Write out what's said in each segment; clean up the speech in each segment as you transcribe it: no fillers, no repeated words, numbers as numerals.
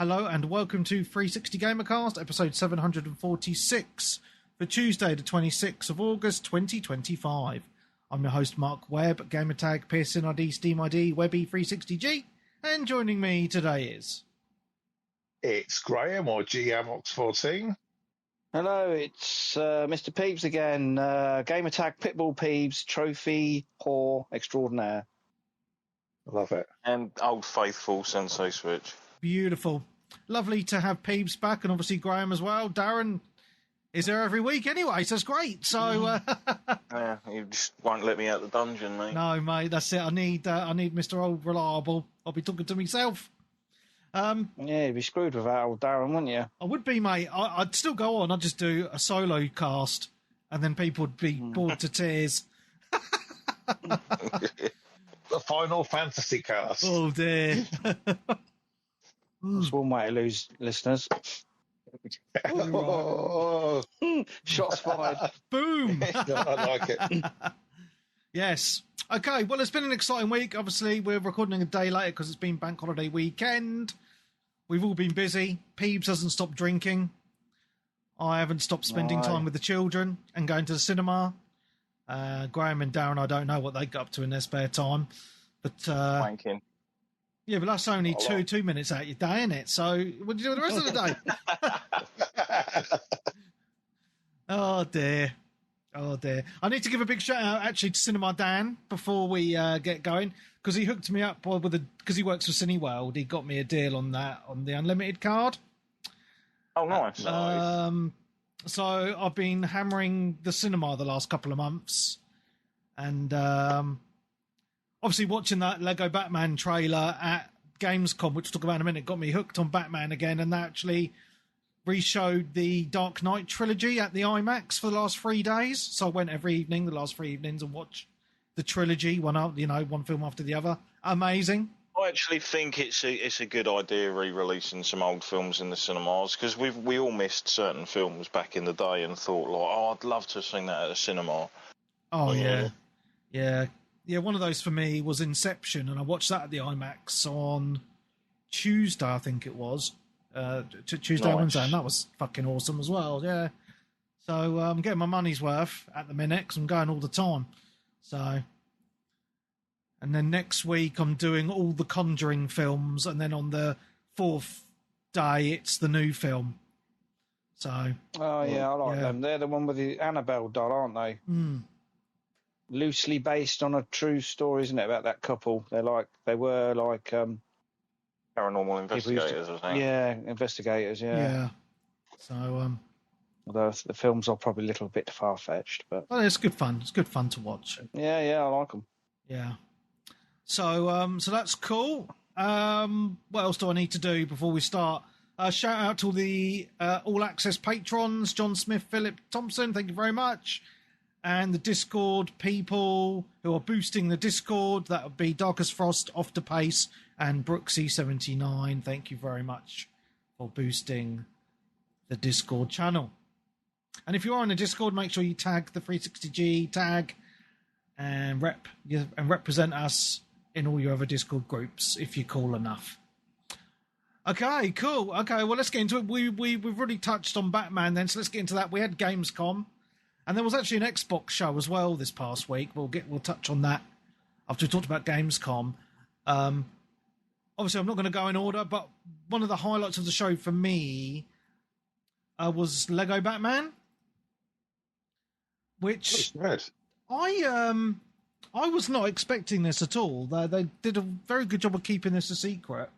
Hello and welcome to 360 Gamercast, episode 746 for Tuesday, the 26th of August, 2025. I'm your host, Mark Webb, Gamertag, Pearson ID, Steam ID, Webby 360G, and joining me today is... It's Graham, or GMOX14. Hello, it's Mr. Peebs again. Gamertag Pitbull Peebs, Trophy Whore Extraordinaire. Love it. And Old Faithful Sensei Switch. Beautiful. Lovely to have Peebs back, and obviously Graham as well. Darren is there every week anyway, so it's great. So yeah, you just won't let me out the dungeon, mate. No, mate, that's it. I need Mr. Old Reliable. I'll be talking to myself. Yeah, you'd be screwed without old Darren, wouldn't you? I would be, mate. I'd still go on. I'd just do a solo cast, and then people would be bored to tears. The Final Fantasy cast. Oh, dear. That's one way to lose listeners. Oh, Shots fired. Boom. I like it. Yes. Okay, well, it's been an exciting week. Obviously, we're recording a day later because it's been bank holiday weekend. We've all been busy. Peebs hasn't stopped drinking. I haven't stopped spending time with the children and going to the cinema. Graham and Darren, I don't know what they get up to in their spare time. But Wanking. yeah, but that's only 2 minutes out your day, isn't it? So what do you do the rest of the day? Oh, dear. Oh, dear. I need to give a big shout out, actually, to Cinema Dan before we get going, because he hooked me up because he works for Cineworld. He got me a deal on that, on the unlimited card. Oh, nice. So I've been hammering the cinema the last couple of months, and obviously watching that Lego Batman trailer at Gamescom, which we'll talk about in a minute, got me hooked on Batman again, and they actually re-showed the Dark Knight trilogy at the IMAX for the last 3 days. So I went every evening, the last 3 evenings, and watched the trilogy, one film after the other. Amazing. I actually think it's a good idea re-releasing some old films in the cinemas, because we all missed certain films back in the day and thought, like, I'd love to have seen that at a cinema. Oh, yeah. One of those for me was Inception, and I watched that at the IMAX on Tuesday, I think it was. Tuesday, Nice. Wednesday, and that was fucking awesome as well, yeah. So I'm getting my money's worth at the minute, because I'm going all the time. So, and then next week I'm doing all the Conjuring films, and then on the fourth day it's the new film. So, Oh, yeah, I like them. They're the one with the Annabelle doll, aren't they? Loosely based on a true story, isn't it, about that couple? They were like Paranormal investigators, I think. Yeah, investigators, yeah. So, Although the films are probably a little bit far-fetched, but... well, it's good fun. It's good fun to watch. Yeah, I like them. Yeah. So that's cool. What else do I need to do before we start? Shout out to all the All Access patrons, John Smith, Philip, Thompson, thank you very much. And the Discord people who are boosting the Discord, that would be Darkest Frost, Off to Pace, and Brooksy79. Thank you very much for boosting the Discord channel. And if you are in the Discord, make sure you tag the 360G tag and represent us in all your other Discord groups if you're cool enough. Okay, cool. Okay, well, let's get into it. We've already touched on Batman then, so let's get into that. We had Gamescom, and there was actually an Xbox show as well this past week. We'll touch on that after we talked about Gamescom. Obviously, I'm not going to go in order, but one of the highlights of the show for me was Lego Batman, which I was not expecting this at all. They did a very good job of keeping this a secret,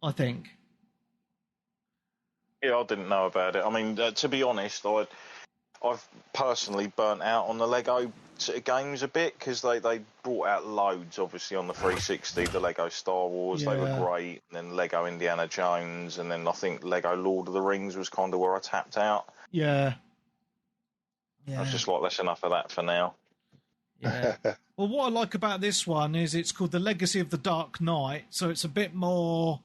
I think. Yeah, I didn't know about it. I mean, to be honest, I've personally burnt out on the Lego sort of games a bit, because they brought out loads, obviously, on the 360. The Lego Star Wars, they were great. And then Lego Indiana Jones, and then I think Lego Lord of the Rings was kind of where I tapped out. Yeah. I was just like, that's enough of that for now. Yeah. Well, what I like about this one is it's called The Legacy of the Dark Knight, so it's a bit more...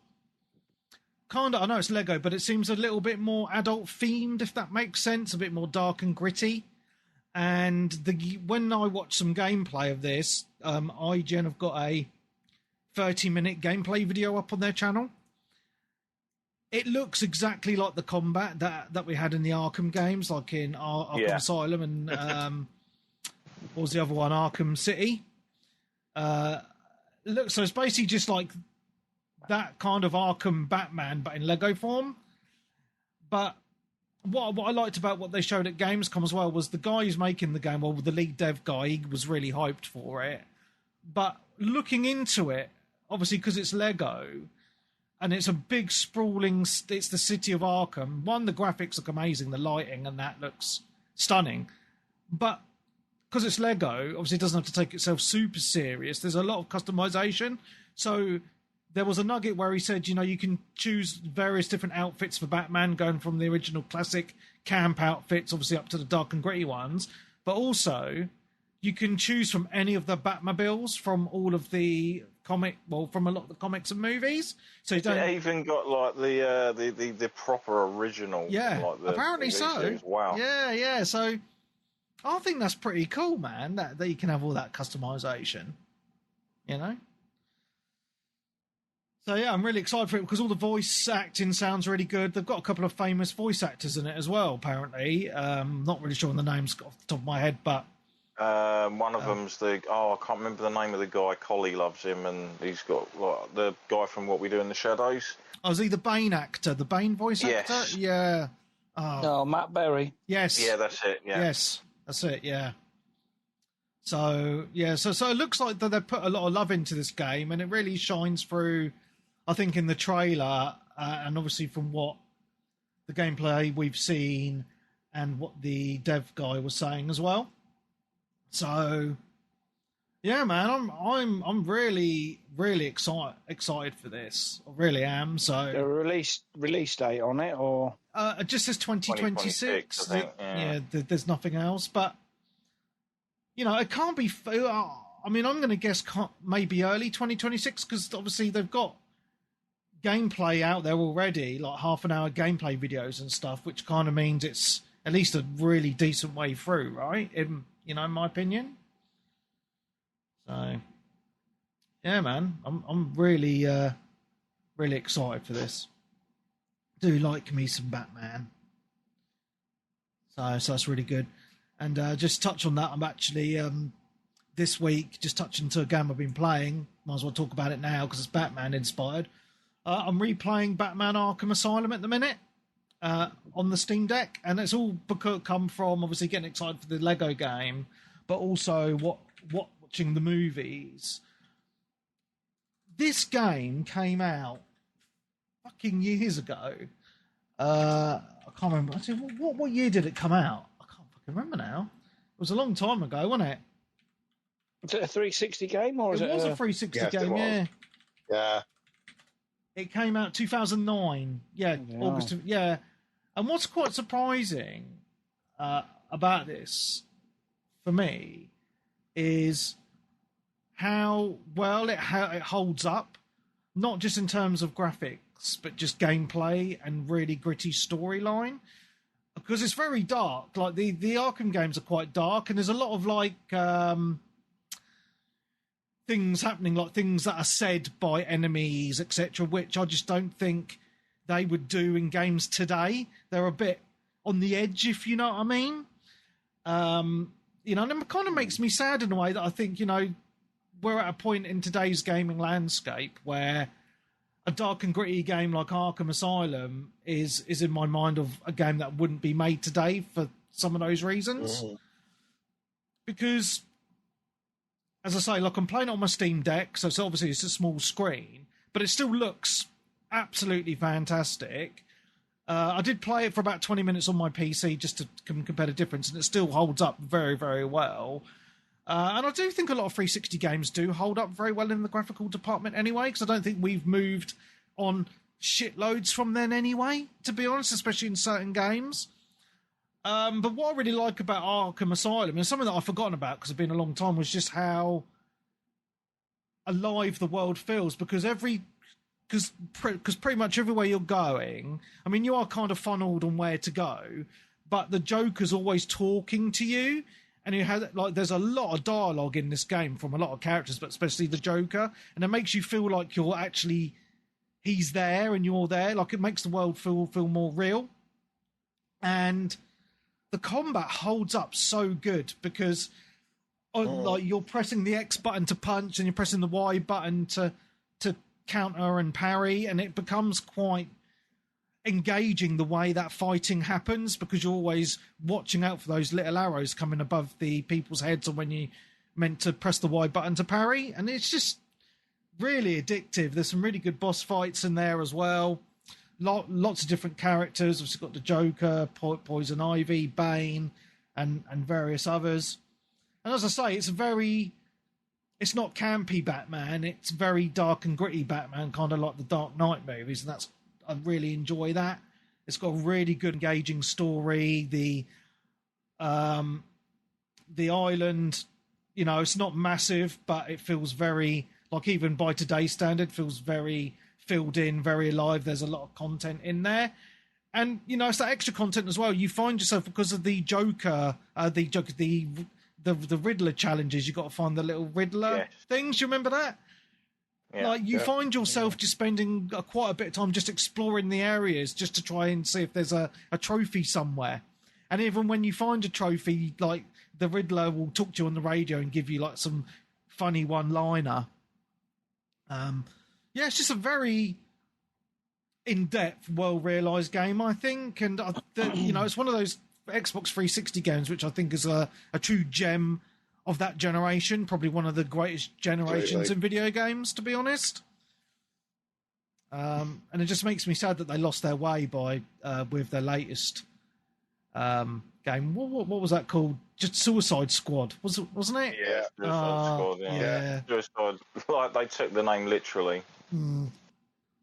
I know it's Lego, but it seems a little bit more adult themed, if that makes sense, a bit more dark and gritty. And when I watch some gameplay of this, IGN have got a 30-minute gameplay video up on their channel. it looks exactly like the combat that we had in the Arkham games, like in Arkham Asylum and what was the other one, Arkham City. Look, so it's basically just like that kind of Arkham Batman, but in Lego form. But what I liked about what they showed at Gamescom as well was the guy who's making the game, well, the lead dev guy, he was really hyped for it. But looking into it, obviously because it's Lego, and it's a big sprawling, it's the city of Arkham. One, the graphics look amazing, the lighting and that looks stunning. But because it's Lego, obviously it doesn't have to take itself super serious. There's a lot of customization. So there was a nugget where he said, you can choose various different outfits for Batman, going from the original classic camp outfits, obviously up to the dark and gritty ones. But also, you can choose from any of the Batmobiles from all of the from a lot of the comics and movies. So you don't. It even got like the proper original. Yeah, like apparently so. Series. Wow. Yeah. So I think that's pretty cool, man. That you can have all that customization. So yeah, I'm really excited for it because all the voice acting sounds really good. They've got a couple of famous voice actors in it as well, apparently. Not really sure on the names off the top of my head, but one of them's I can't remember the name of the guy. Collie loves him, and he's got like, the guy from What We Do in the Shadows. Oh, is he the Bane actor? The Bane voice actor? Yeah. Oh, Matt Berry. Yes. Yeah, that's it. Yeah. Yes, that's it. Yeah. So it looks like that they've put a lot of love into this game, and it really shines through. I think in the trailer, and obviously from what the gameplay we've seen, and what the dev guy was saying as well. So, yeah, man, I'm really excited for this. I really am. So, the release date on it, or it just says 2026. I think, yeah. There's nothing else, but it can't be. I mean, I'm going to guess maybe early 2026 because obviously they've got gameplay out there already, like half-an-hour gameplay videos and stuff, which kind of means it's at least a really decent way through, right? In my opinion. So, yeah, man, I'm really excited for this. I do like me some Batman. So that's really good. And just touch on that, I'm actually this week just touching to a game I've been playing. Might as well talk about it now because it's Batman inspired. I'm replaying Batman Arkham Asylum at the minute on the Steam Deck, and it's all come from obviously getting excited for the Lego game, but also watching the movies. This game came out fucking years ago. I can't remember. I said, what year did it come out? I can't fucking remember now. It was a long time ago, wasn't it? Was it a 360 game or it was a 360 game? Yeah. Yeah. It came out 2009. Yeah, August. Yeah. And what's quite surprising about this, for me, is how well it holds up, not just in terms of graphics, but just gameplay and really gritty storyline. Because it's very dark. Like the Arkham games are quite dark, and there's a lot of like things happening, like things that are said by enemies, etc., which I just don't think they would do in games today. They're a bit on the edge, if you know what I mean. And it kind of makes me sad in a way that I think, we're at a point in today's gaming landscape where a dark and gritty game like Arkham Asylum is in my mind of a game that wouldn't be made today for some of those reasons. Mm. Because, as I say, like I'm playing it on my Steam Deck, so obviously it's a small screen, but it still looks absolutely fantastic. I did play it for about 20 minutes on my PC just to compare the difference, and it still holds up very, very well. And I do think a lot of 360 games do hold up very well in the graphical department anyway, because I don't think we've moved on shitloads from then anyway, to be honest, especially in certain games. But what I really like about Arkham Asylum, and something that I've forgotten about because it's been a long time, was just how alive the world feels. Because pretty much everywhere you're going, I mean, you are kind of funneled on where to go, but the Joker's always talking to you, and there's a lot of dialogue in this game from a lot of characters, but especially the Joker, and it makes you feel like you're actually he's there and you're there. Like, it makes the world feel more real. And the combat holds up so good because like you're pressing the X button to punch and you're pressing the Y button to counter and parry, and it becomes quite engaging the way that fighting happens because you're always watching out for those little arrows coming above the people's heads or when you meant to press the Y button to parry, and it's just really addictive. There's some really good boss fights in there as well. Lots of different characters. We've got the Joker, Poison Ivy, Bane, and various others. And as I say, it's not campy Batman. It's very dark and gritty Batman, kind of like the Dark Knight movies, and I really enjoy that. It's got a really good, engaging story. The island, it's not massive, but it feels very, like, even by today's standard, feels very filled in, very alive. There's a lot of content in there. And, it's that extra content as well. You find yourself, because of the the Riddler challenges, you've got to find the little Riddler things. You remember that? Yeah, like, you find yourself just spending quite a bit of time just exploring the areas just to try and see if there's a trophy somewhere. And even when you find a trophy, like, the Riddler will talk to you on the radio and give you, like, some funny one-liner. It's just a very in-depth, well-realised game, I think. And, it's one of those Xbox 360 games which I think is a true gem of that generation, probably one of the greatest generations in video games, to be honest. And it just makes me sad that they lost their way with their latest game. What was that called? Just Suicide Squad, wasn't it? Yeah, Suicide Squad. Yeah. Suicide. Like, they took the name literally. Mm.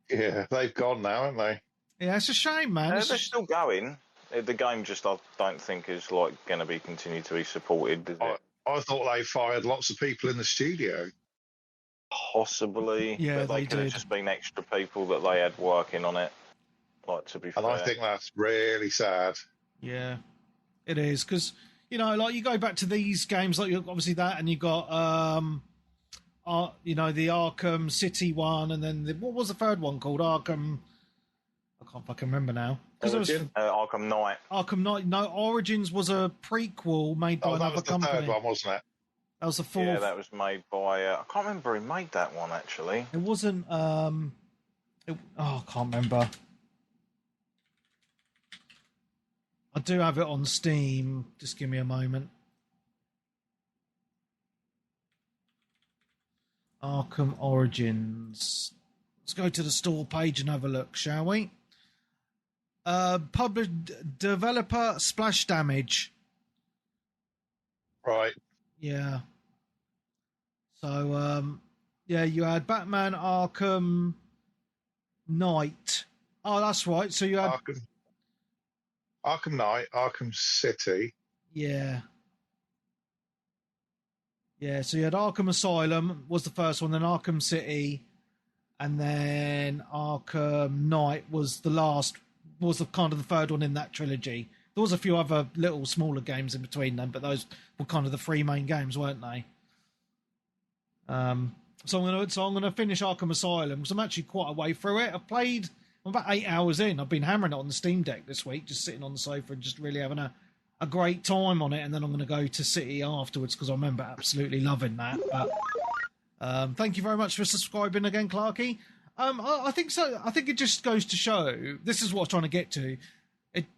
Yeah, they've gone now, haven't they? Yeah, it's a shame, man. They're still going. The game just, I don't think, is like going to be continued to be supported. Is it? I thought they fired lots of people in the studio. Possibly. Yeah, but they could have just been extra people that they had working on it. Like, to be fair. And I think that's really sad. Yeah, it is. Because, like, you go back to these games, like, obviously that, and you got, the Arkham City one, and then what was the third one called? Arkham... I can't fucking remember now. Arkham Knight. Arkham Knight. No, Origins was a prequel made by another company. That was the third one, wasn't it? That was the fourth. Yeah, that was made by... I can't remember who made that one, actually. It wasn't... I can't remember. I do have it on Steam. Just give me a moment. Arkham Origins. Let's go to the store page and have a look, shall we? Developer Splash Damage. Right. Yeah. So, you had Batman Arkham Knight. Oh, that's right. So you had... Arkham Knight, Arkham City. Yeah. Yeah, so you had Arkham Asylum was the first one, then Arkham City, and then Arkham Knight was the kind of the third one in that trilogy. There was a few other little smaller games in between them, but those were kind of the three main games, weren't they? So I'm gonna finish Arkham Asylum because I'm actually quite a way through it. I'm about 8 hours in. I've been hammering it on the Steam Deck this week, just sitting on the sofa and just really having a great time on it. And then I'm going to go to City afterwards because I remember absolutely loving that. But thank you very much for subscribing again, Clarky. I think so. I think it just goes to show, this is what I'm trying to get to.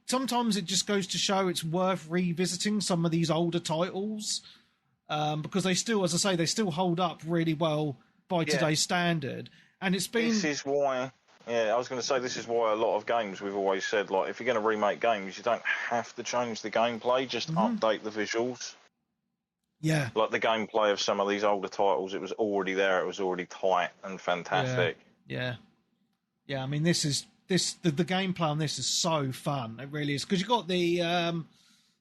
Sometimes it just goes to show it's worth revisiting some of these older titles because they still, as I say, they still hold up really well by today's standard. And it's been... This is why... Yeah, I was going to say, this is why a lot of games we've always said, like, if you're going to remake games, you don't have to change the gameplay, just update the visuals. Yeah. Like the gameplay of some of these older titles, it was already there, it was already tight and fantastic. Yeah. Yeah, I mean, the gameplay on this is so fun. It really is. Because you've got the,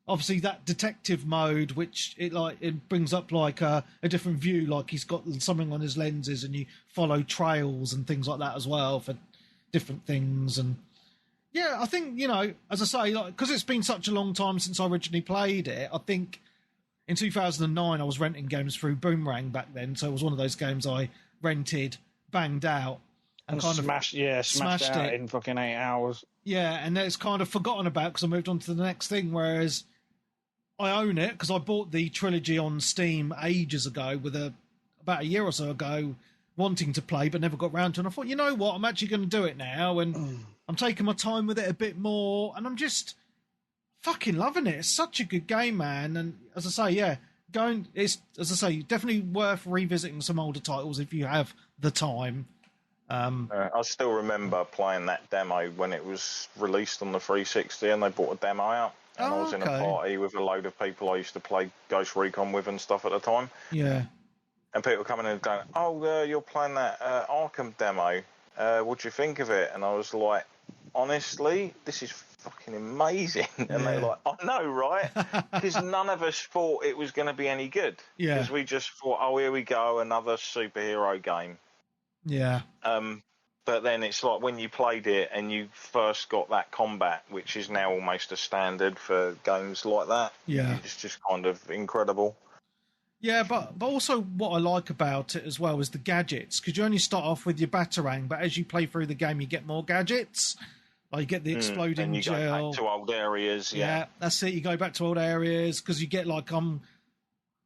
obviously that detective mode, which it brings up like a different view, like he's got something on his lenses and you follow trails and things like that as well for different things. And yeah, I think, as I say, because it's been such a long time since I originally played it, I think in 2009 I was renting games through Boomerang back then, so it was one of those games I rented, banged out, and kind smashed smashed out it in fucking 8 hours. Yeah, and then it's kind of forgotten about because I moved on to the next thing. Whereas I own it because I bought the trilogy on Steam ages ago, about a year or so ago, wanting to play but never got round to it. And I thought, you know what, I'm actually going to do it now, and I'm taking my time with it a bit more, and I'm just fucking loving it. It's such a good game, man. And as I say, definitely worth revisiting some older titles if you have the time. I still remember playing that demo when it was released on the 360, and they brought a demo out, and I was in a party with a load of people I used to play Ghost Recon with and stuff at the time. Yeah. And people coming in and going, "Oh, you're playing that Arkham demo. What do you think of it?" And I was like, "Honestly, this is fucking amazing." And they're like, "I know, right?" Because none of us thought it was going to be any good. Yeah. Because we just thought, "Oh, here we go, another superhero game." Yeah. But then it's like when you played it and you first got that combat, which is now almost a standard for games like that. Yeah. It's just kind of incredible. Yeah, but also what I like about it as well is the gadgets, because you only start off with your Batarang, but as you play through the game, you get more gadgets. Like you get the exploding and you gel. go back to old areas. Yeah, that's it. You go back to old areas because you get I'm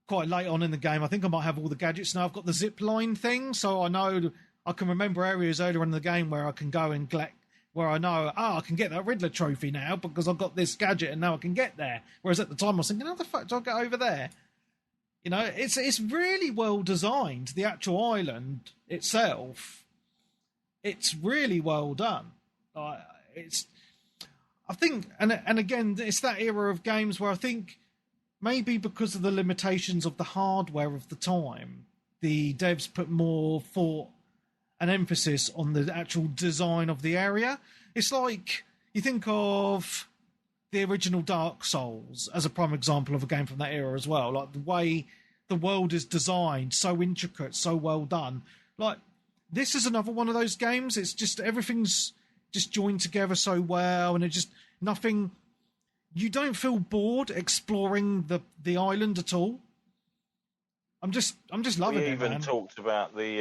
quite late on in the game. I think I might have all the gadgets now. I've got the zip line thing, so I know I can remember areas earlier in the game where I can go and collect. Where I know, I can get that Riddler trophy now because I've got this gadget and now I can get there. Whereas at the time I was thinking, how the fuck do I get over there? You know, it's really well designed. The actual island itself, it's really well done. I think, and again, it's that era of games where I think maybe because of the limitations of the hardware of the time, the devs put more thought and emphasis on the actual design of the area. It's like you think of the original Dark Souls as a prime example of a game from that era as well. Like the way the world is designed, so intricate, so well done. Like this is another one of those games. It's just everything's just joined together so well, and it just nothing. You don't feel bored exploring the island at all. I'm just loving it. We even talked about the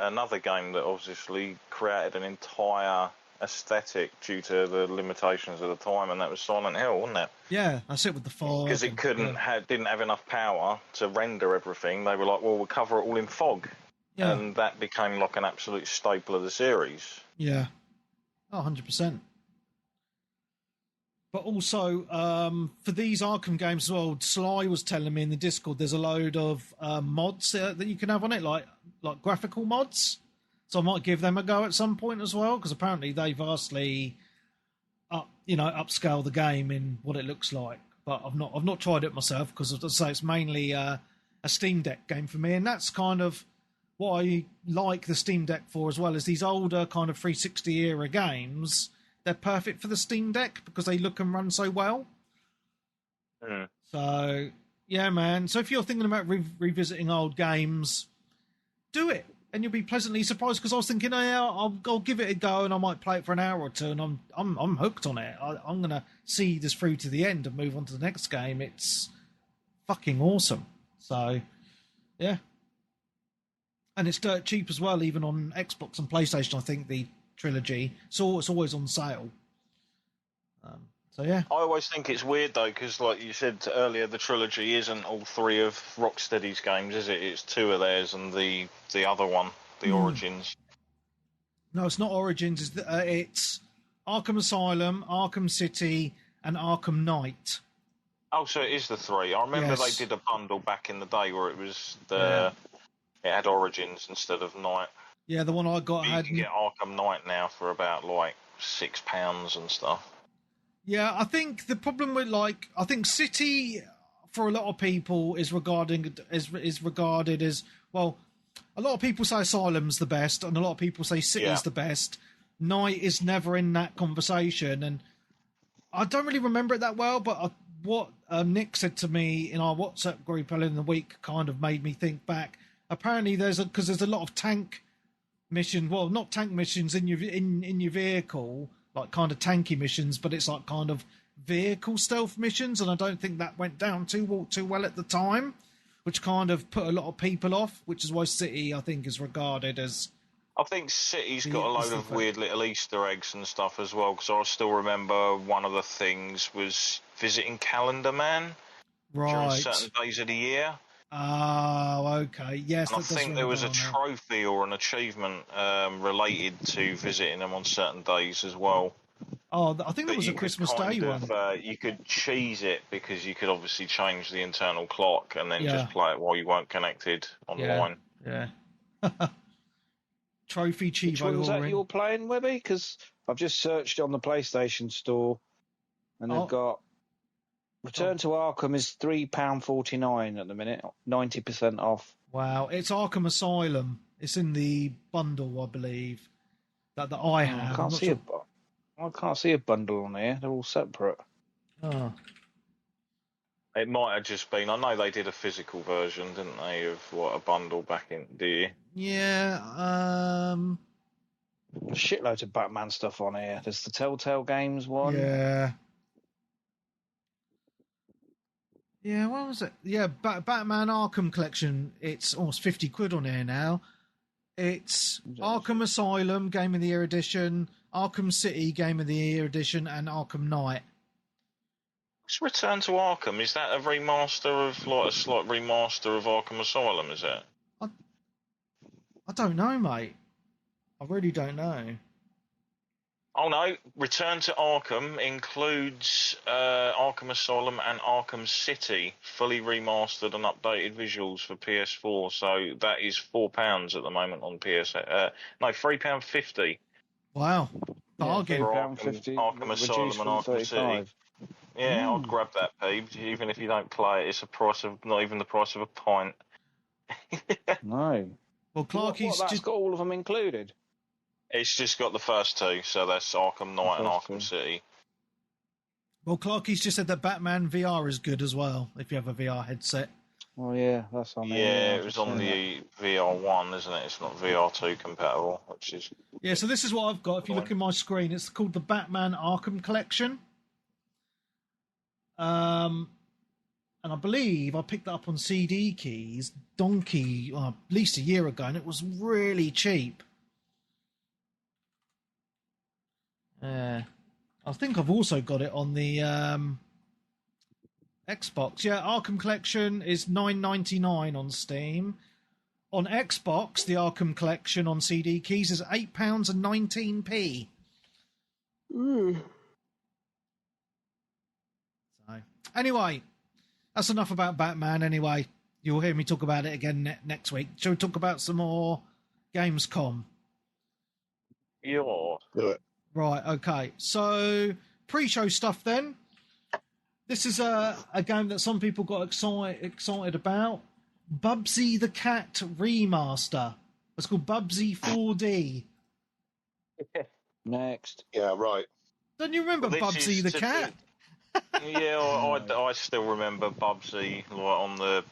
another game that obviously created an entire aesthetic due to the limitations of the time, and that was Silent Hill, wasn't it? Yeah, that's it with the fog. Because it didn't have enough power to render everything. They were like, well, we'll cover it all in fog. Yeah. And that became like an absolute staple of the series. Yeah. 100%. But also, for these Arkham games as well, Sly was telling me in the Discord there's a load of mods that you can have on it, like graphical mods. So I might give them a go at some point as well, because apparently they vastly upscale the game in what it looks like. But I've not tried it myself because, as I say, it's mainly a Steam Deck game for me, and that's kind of what I like the Steam Deck for as well. Is these older kind of 360 era games. They're perfect for the Steam Deck because they look and run so well. Mm. So, yeah, man. So if you're thinking about revisiting old games, do it. And you'll be pleasantly surprised because I was thinking, oh, yeah, I'll give it a go and I might play it for an hour or two, and I'm hooked on it. I'm going to see this through to the end and move on to the next game. It's fucking awesome. So, yeah. And it's dirt cheap as well, even on Xbox and PlayStation, I think, the trilogy. So it's always on sale. So yeah, I always think it's weird though, because like you said earlier, the trilogy isn't all three of Rocksteady's games, is it? It's two of theirs and the other one, the Origins. No, it's not Origins. It's Arkham Asylum, Arkham City, and Arkham Knight. Oh, so it is the three. I remember they did a bundle back in the day where it was it had Origins instead of Knight. Yeah, the one I got you had. You can get Arkham Knight now for about like £6 and stuff. Yeah, I think the problem with I think City for a lot of people is regarded as well. A lot of people say Asylum's the best, and a lot of people say City's the best. Knight is never in that conversation, and I don't really remember it that well. But what Nick said to me in our WhatsApp group earlier in the week kind of made me think back. Apparently, there's a lot of tank mission. Well, not tank missions in your vehicle. Like kind of tanky missions, but it's like kind of vehicle stealth missions, and I don't think that went down too well at the time, which kind of put a lot of people off, which is why City, I think, is regarded as I think City's The- got a the load stuff of that- weird little Easter eggs and stuff as well, because I still remember one of the things was visiting Calendar Man during Right. certain days of the year. Oh, okay. Yes, And I that does think ring there was bell a now. trophy or an achievement related to visiting them on certain days as well. Oh, I think there But was you a could Christmas kind Day of, one. you could cheese it because you could obviously change the internal clock and then Yeah. just play it while you weren't connected online. Yeah. Trophy Which Chivo one's that Horing. you're playing, Webby? Because I've just searched on the PlayStation Store, and they've got Return to Arkham is £3.49 at the minute, 90% off. Wow, it's Arkham Asylum. It's in the bundle, I believe, that I have. I can't see a bundle on here. They're all separate. Oh. It might have just been. I know they did a physical version, didn't they, of what a bundle back in the year. Yeah. Shitloads of Batman stuff on here. There's the Telltale Games one. Yeah. Yeah, what was it? Yeah, Batman Arkham Collection. It's almost 50 quid on here now. It's Arkham Asylum Game of the Year edition, Arkham City Game of the Year edition, and Arkham Knight. What's Return to Arkham? Is that a remaster of, like, a slight remaster of Arkham Asylum, is it? I don't know, mate. I really don't know. Oh no, Return to Arkham includes Arkham Asylum and Arkham City, fully remastered and updated visuals for PS4. So that is £4 at the moment on PS. No, £3.50. Wow. Bargain. £3.50. Arkham Asylum and Arkham City. Yeah, I'd grab that, Peebs. Even if you don't play it, it's a price of not even the price of a pint. No. Well, Clarky's that's just got all of them included. It's just got the first two, so that's Arkham Knight and Arkham City. Well, Clarky's just said that Batman VR is good as well, if you have a VR headset. Oh, yeah, that's on there. Yeah, it was on the VR1, isn't it? It's not VR2 compatible, which is... Yeah, so this is what I've got. If you look at my screen, it's called the Batman Arkham Collection. And I believe I picked that up on CD keys, donkey, at least a year ago, and it was really cheap. I think I've also got it on the Xbox. Yeah, Arkham Collection is $9.99 on Steam. On Xbox, the Arkham Collection on CD keys is £8.19. So, anyway, that's enough about Batman. Anyway, you'll hear me talk about it again next week. Shall we talk about some more Gamescom? Yeah. Do it. Right, okay. So, pre-show stuff then. This is a game that some people got excited about. Bubsy the Cat Remaster. It's called Bubsy 4D. Next. Yeah, right. Don't you remember Well, this Bubsy is the to- Cat? Yeah, I still remember Bubsy. Like on the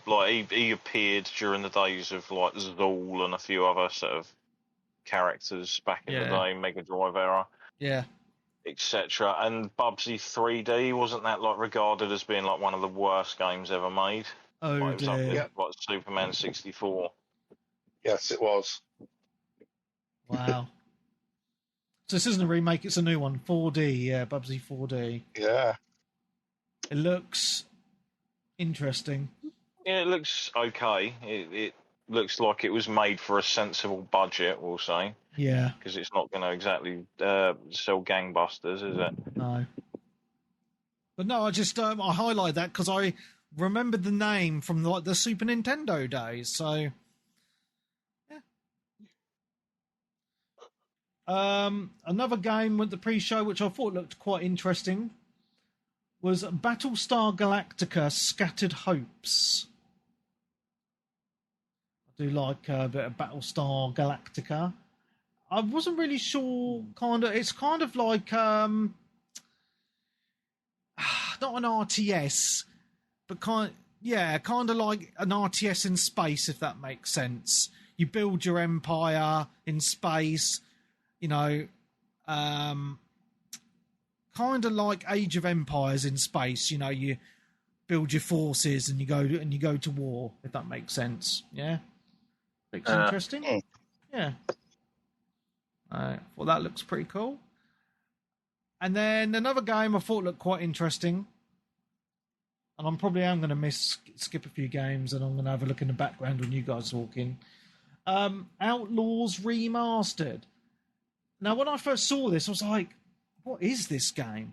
he appeared during the days of like Zool and a few other sort of characters back in the day, Mega Drive era. Yeah. Etc. And Bubsy 3D, wasn't that like regarded as being like one of the worst games ever made? Oh, Like, it was up dear. there, like Superman 64. Yes, it was. Wow. So this isn't a remake, it's a new one. 4D, yeah, Bubsy 4D. Yeah. It looks interesting. Yeah, it looks okay. It looks like it was made for a sensible budget, we'll say. Yeah. Because it's not going to exactly sell gangbusters, is it? No. But no, I just I highlight that because I remembered the name from like the Super Nintendo days. So yeah. Another game with the pre-show which I thought looked quite interesting was Battlestar Galactica: Scattered Hopes. I do like a bit of Battlestar Galactica. I wasn't really sure. It's kind of like not an RTS, but kind of like an RTS in space, if that makes sense. You build your empire in space, you know, kind of like Age of Empires in space. You know, you build your forces and you go to war, if that makes sense. Yeah, looks interesting. Yeah. Well, that looks pretty cool. And then another game I thought looked quite interesting. And I'm probably going to skip a few games, and I'm going to have a look in the background when you guys walk in. Outlaws Remastered. Now, when I first saw this, I was like, what is this game?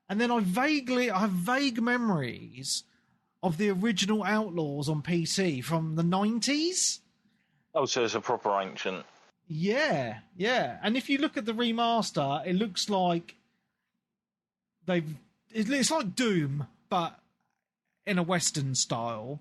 And then I have vague memories of the original Outlaws on PC from the 90s. Oh, so it's a proper ancient. Yeah. And if you look at the remaster, it looks like it's like Doom, but in a Western style.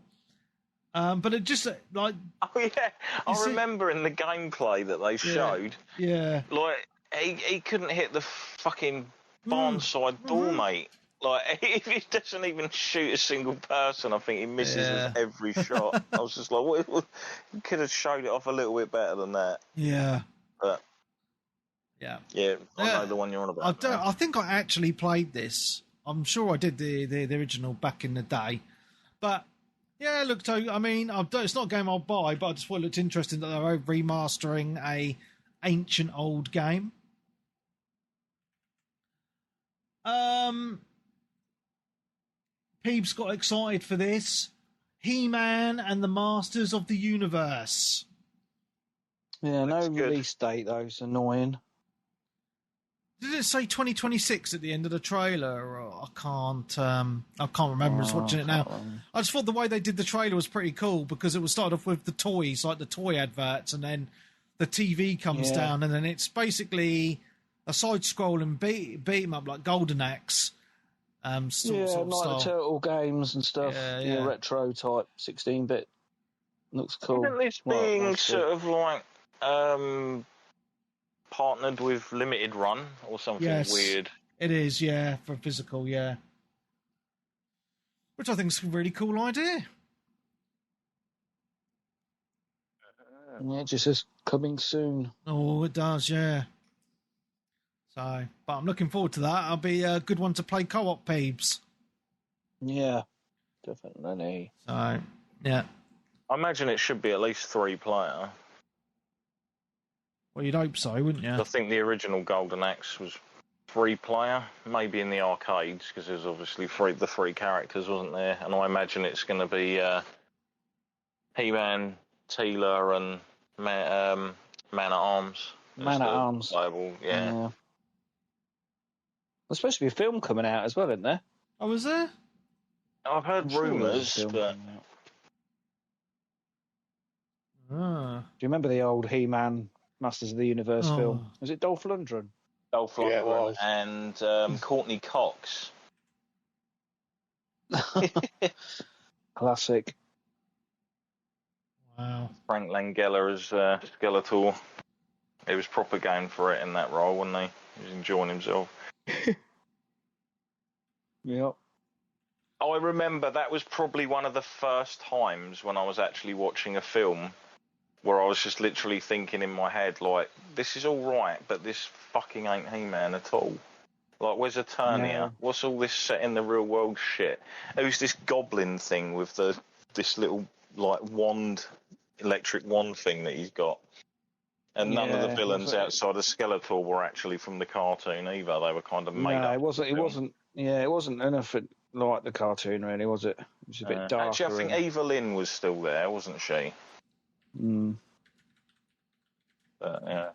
But it just like... Oh, yeah. I remember in the gameplay that they showed. Yeah. Like, he couldn't hit the fucking barnside door, mate. Like, if he doesn't even shoot a single person, I think he misses with every shot. I was just like, what? You could have showed it off a little bit better than that. Yeah. But... Yeah. Yeah, I know the one you're on about. I think I actually played this. I'm sure I did the original back in the day. But, yeah, look, I mean, it's not a game I'll buy, but I just thought it looked interesting that they're remastering a ancient old game. Peebs got excited for this. He-Man and the Masters of the Universe. Yeah, no release date, though. It's annoying. Did it say 2026 at the end of the trailer? I can't remember. Just watching it now. I just thought the way they did the trailer was pretty cool because it was started off with the toys, like the toy adverts, and then the TV comes down, and then it's basically a side-scrolling beat 'em up like Golden Axe. Sort of like style. the Turtle games and stuff. Yeah, retro type 16-bit. Looks cool. Isn't this being sort of like partnered with Limited Run or something weird? It is, for physical, which I think is a really cool idea. Yeah, it just says coming soon. Oh, it does, yeah. So, but I'm looking forward to that. I'll be a good one to play co-op, Peebs. Yeah, definitely. So, yeah. I imagine it should be at least 3-player. Well, you'd hope so, wouldn't you? I think the original Golden Axe was 3-player, maybe in the arcades, because there's obviously the 3 characters, wasn't there? And I imagine it's going to be He-Man, Teela, and Man-at-Arms. Man-at-Arms. Playable, yeah. There's supposed to be a film coming out as well, isn't there? Oh, is there? I've heard rumours, but... Do you remember the old He-Man Masters of the Universe film? Was it Dolph Lundgren? Dolph Lundgren and Courtney Cox. Classic. Wow. Frank Langella as Skeletor. He was proper game for it in that role, wasn't he? He was enjoying himself. Yep. I remember that was probably one of the first times when I was actually watching a film where I was just literally thinking in my head, like, this is all right, but this fucking ain't He-Man at all. Like, where's Eternia? What's all this set in the real world shit? It was this goblin thing with this little, like, electric wand thing that he's got. And none of the villains outside of Skeletor were actually from the cartoon either. They were kind of made up. It wasn't enough like the cartoon, really, was it? It was a bit darker. Actually, I think Eva Lynn was still there, wasn't she? But, yeah.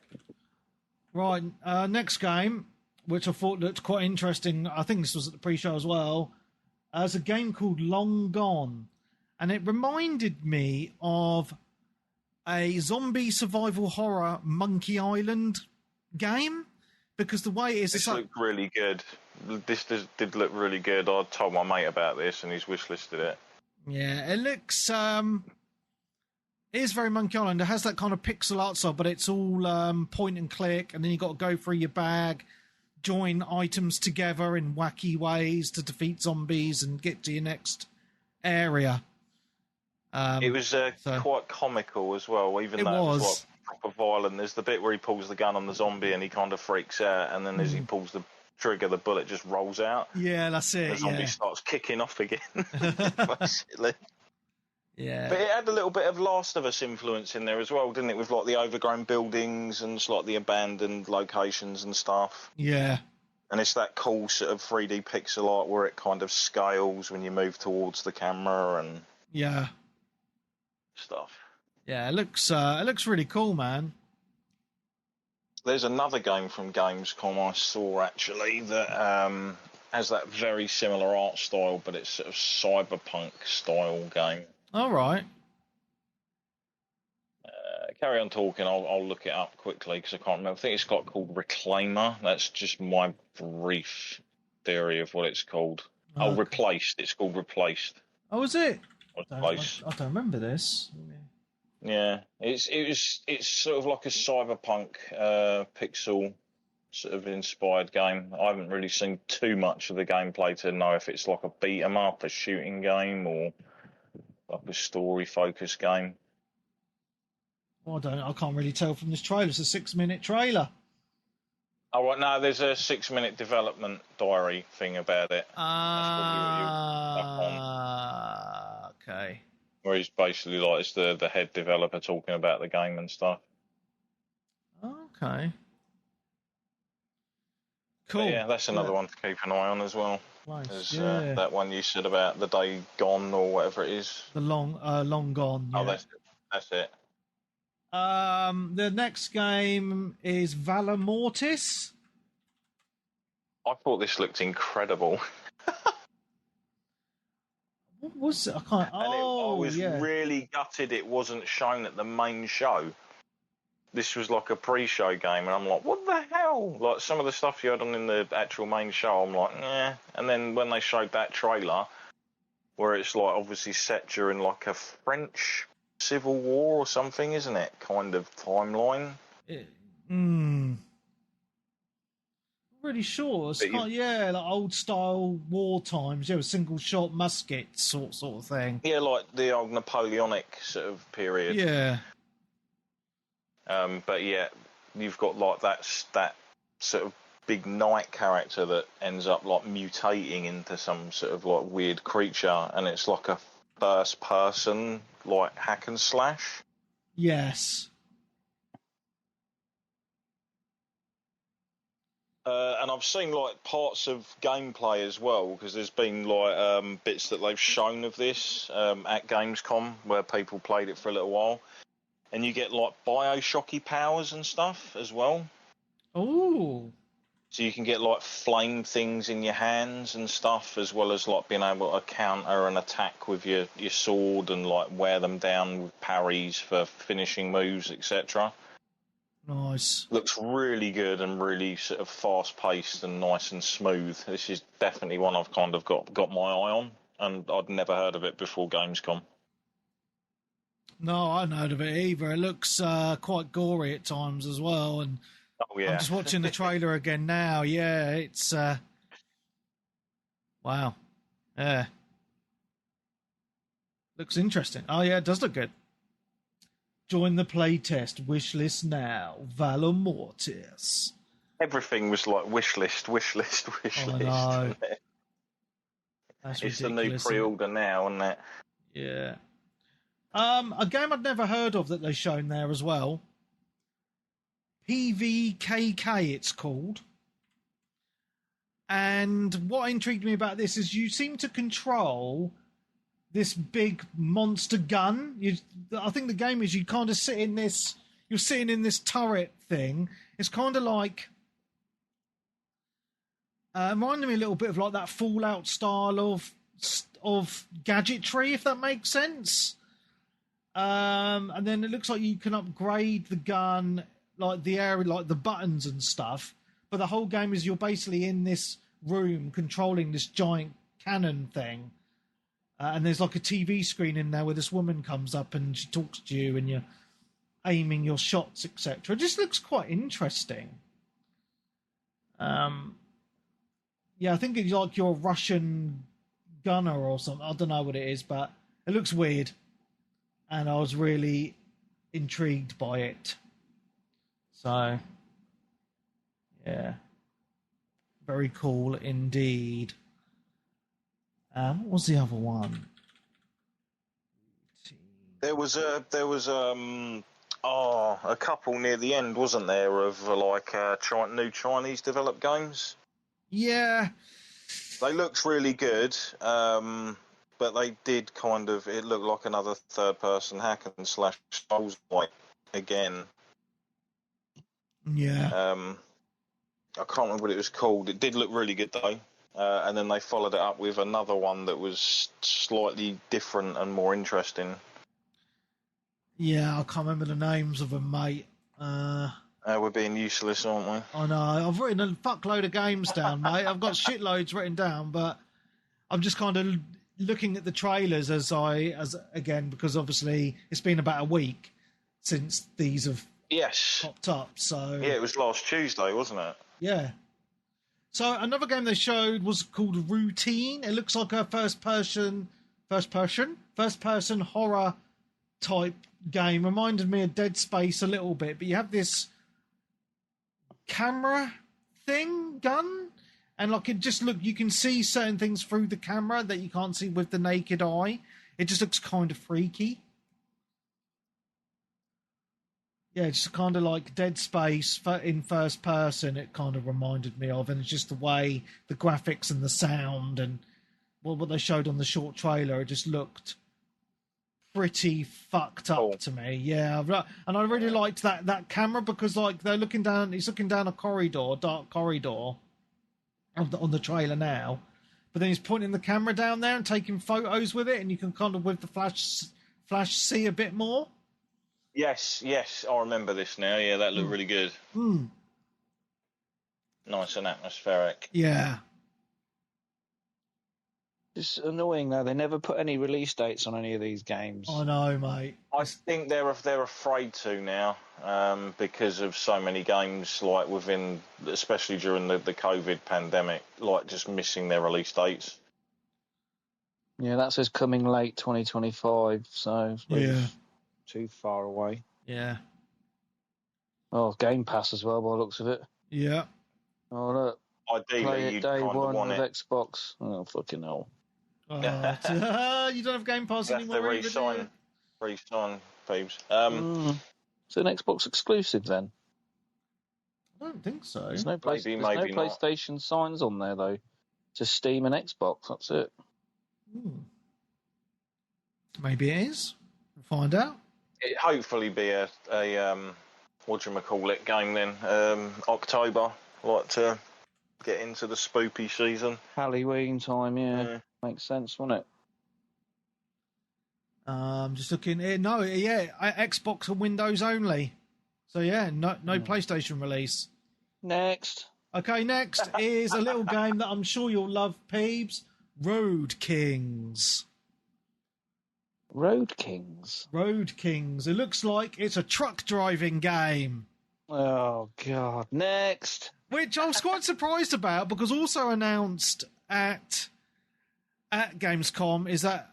Right, next game, which I thought looked quite interesting. I think this was at the pre-show as well. There's a game called Long Gone, and it reminded me of a zombie survival horror Monkey Island game, because the way it is... This looked really good. This did look really good. I told my mate about this and he's wishlisted it. Yeah, it looks... it is very Monkey Island. It has that kind of pixel art style, but it's all point and click, and then you got to go through your bag, join items together in wacky ways to defeat zombies and get to your next area. It was quite comical as well, even though it was like proper violent. There's the bit where he pulls the gun on the zombie and he kind of freaks out, and then as he pulls the trigger, the bullet just rolls out. Yeah, that's it. The zombie starts kicking off again, basically. Yeah. But it had a little bit of Last of Us influence in there as well, didn't it? With like the overgrown buildings and like the abandoned locations and stuff. Yeah. And it's that cool sort of 3D pixel art where it kind of scales when you move towards the camera and stuff. Yeah, it looks really cool, man. There's another game from Gamescom I saw actually that has that very similar art style, but it's sort of cyberpunk style game. All right. Carry on talking. I'll look it up quickly because I can't remember. I think it's got called Reclaimer. That's just my brief theory of what it's called. Oh, Replaced. It's called Replaced. Oh, is it? I Replaced. don't remember this. Yeah, it's sort of like a cyberpunk pixel sort of inspired game. I haven't really seen too much of the gameplay to know if it's like a beat 'em up, a shooting game, or like a story focused game. Well, I can't really tell from this trailer. It's a 6-minute trailer. Oh, right, no, there's a 6-minute development diary thing about it. Okay. Where he's basically like, it's the head developer talking about the game and stuff. Okay. Cool. But yeah, that's another one to keep an eye on as well. Nice. There's that one you said about The Day Gone or whatever it is. The long gone. Yeah. Oh, that's it. The next game is Valor Mortis. I thought this looked incredible. What was it? I can't. I was really gutted it wasn't shown at the main show. This was like a pre-show game, and I'm like, what the hell? Like, some of the stuff you had on in the actual main show, I'm like, eh. And then when they showed that trailer, where it's like obviously set during like a French Civil War or something, isn't it? Kind of timeline. Really sure. It's like old style war times. Yeah, with single shot muskets sort of thing. Yeah, like the old Napoleonic sort of period. Yeah. But yeah, you've got like that sort of big knight character that ends up like mutating into some sort of like weird creature, and it's like a first person like hack and slash. Yes. And I've seen like parts of gameplay as well, because there's been like bits that they've shown of this at Gamescom where people played it for a little while, and you get like Bioshocky powers and stuff as well. Oh. So you can get like flame things in your hands and stuff, as well as like being able to counter an attack with your sword and like wear them down with parries for finishing moves, etc. Nice. Looks really good and really sort of fast-paced and nice and smooth. This is definitely one I've kind of got my eye on, and I'd never heard of it before Gamescom. No, I hadn't heard of it either. It looks quite gory at times as well, and oh yeah, I'm just watching the trailer again now. Yeah, it's wow. Yeah, looks interesting. Oh yeah, it does look good. Join the playtest. Wishlist now. Valor Mortis. Everything was like wishlist. Oh, no. That's it's ridiculous. the new pre-order now, isn't it? Yeah. A game I'd never heard of that they've shown there as well. PVKK, it's called. And what intrigued me about this is you seem to control this big monster gun. I think the game is you kind of sit in this. You're sitting in this turret thing. It's kind of like reminding me a little bit of like that Fallout style of gadgetry, if that makes sense. And then it looks like you can upgrade the gun, like the area, like the buttons and stuff. But the whole game is you're basically in this room controlling this giant cannon thing. And there's like a TV screen in there where this woman comes up and she talks to you and you're aiming your shots, etc. It just looks quite interesting. Yeah, I think it's like you're a Russian gunner or something. I don't know what it is, but it looks weird. And I was really intrigued by it. So, yeah. Very cool indeed. What was the other one? There was a couple near the end, wasn't there, of new Chinese developed games. Yeah. They looked really good, but they did it looked like another third-person hack and slash Souls-like again. Yeah. I can't remember what it was called. It did look really good though, and then they followed it up with another one that was slightly different and more interesting. Yeah, I can't remember the names of them, mate. We're being useless, aren't we? I know. I've written a fuckload of games down, mate. I've got shitloads written down, but I'm just kind of looking at the trailers again, because obviously it's been about a week since these have popped up. So yeah, it was last Tuesday, wasn't it? Yeah. So another game they showed was called Routine. It looks like a first person horror type game. Reminded me of Dead Space a little bit, but you have this camera gun, and you can see certain things through the camera that you can't see with the naked eye. It just looks kind of freaky. Yeah, it's kind of like Dead Space in first person. It kind of reminded me of, and it's just the way the graphics and the sound and what they showed on the short trailer. It just looked pretty fucked up to me. Yeah, and I really liked that camera because they're looking down. He's looking down a dark corridor, on the trailer now. But then he's pointing the camera down there and taking photos with it, and you can kind of with the flash see a bit more. Yes, I remember this now. Yeah, that looked really good. Nice and atmospheric. Yeah. It's annoying though. They never put any release dates on any of these games. I know, mate. I think they're afraid to now, because of so many games, especially during the COVID pandemic, just missing their release dates. Yeah, that says coming late 2025. So yeah. Too far away. Yeah. Oh, Game Pass as well, by the looks of it. Yeah. Oh, look. Ideally, play it you'd day kind one of want of it. Xbox. Oh, fucking hell. You don't have Game Pass You have anymore. to re-sign, Peebs. Is it an Xbox exclusive then? I don't think so. There's no, maybe no not. PlayStation signs on there though. Just Steam and Xbox. That's it. Maybe it is. We'll find out. It'd hopefully be a whatchamacallit game then. October, to get into the spoopy season. Halloween time, yeah. Makes sense, wouldn't it? Just looking here. No, yeah, Xbox and Windows only. So yeah, no PlayStation release. Next. Okay, next is a little game that I'm sure you'll love, Peebs. Road Kings. Road Kings. It looks like it's a truck driving game. Oh God. Next. Which I was quite surprised about, because also announced at Gamescom is that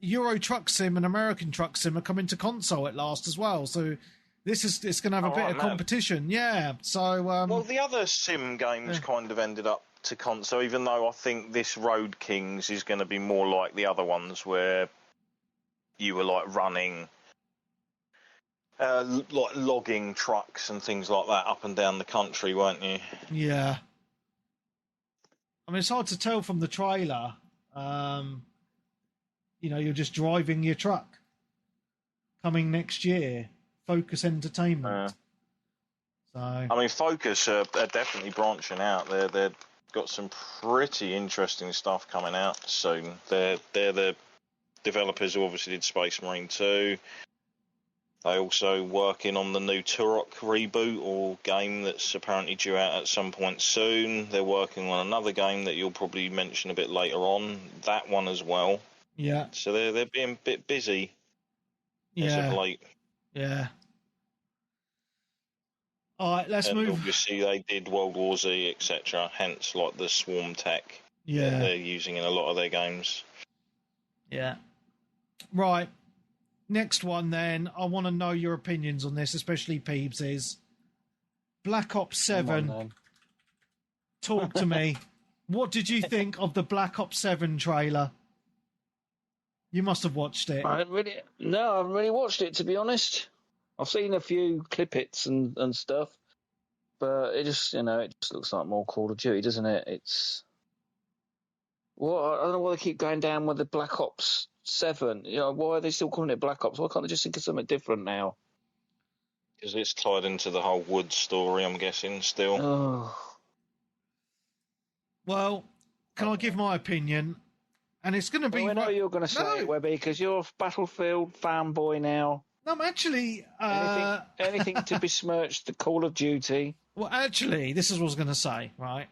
Euro Truck Sim and American Truck Sim are coming to console at last as well. So it's going to have a bit of competition. Yeah. So well, the other sim games kind of ended up to console, even though I think this Road Kings is going to be more like the other ones where you were running, logging trucks and things like that up and down the country, weren't you? Yeah. I mean, it's hard to tell from the trailer. You're just driving your truck. Coming next year, Focus Entertainment. I mean, Focus are definitely branching out. They've got some pretty interesting stuff coming out soon. They're the developers who obviously did Space Marine 2. They also working on the new Turok reboot or game that's apparently due out at some point soon. They're working on another game that you'll probably mention a bit later on. That one as well. Yeah. So they're being a bit busy as of late. Yeah. All right, let's move. Obviously, they did World War Z, etc. Hence, the swarm tech that they're using in a lot of their games. Yeah. Right. Next one, then. I want to know your opinions on this, especially Peebs. Is Black Ops 7. Talk to me. What did you think of the Black Ops 7 trailer? You must have watched it. I haven't really watched it, to be honest. I've seen a few clippets and stuff, but it just looks like more Call of Duty, doesn't it? It's I don't know why they keep going down with the Black Ops 7. Why are they still calling it Black Ops? Why can't they just think of something different now? Because it's tied into the whole Wood story, I'm guessing, still. Oh. Well, can I give my opinion? And it's going to be... I know you're going to say it, Webby, because you're a Battlefield fanboy now. No, I'm actually... Anything to besmirch the Call of Duty. Well, actually, this is what I was going to say, right?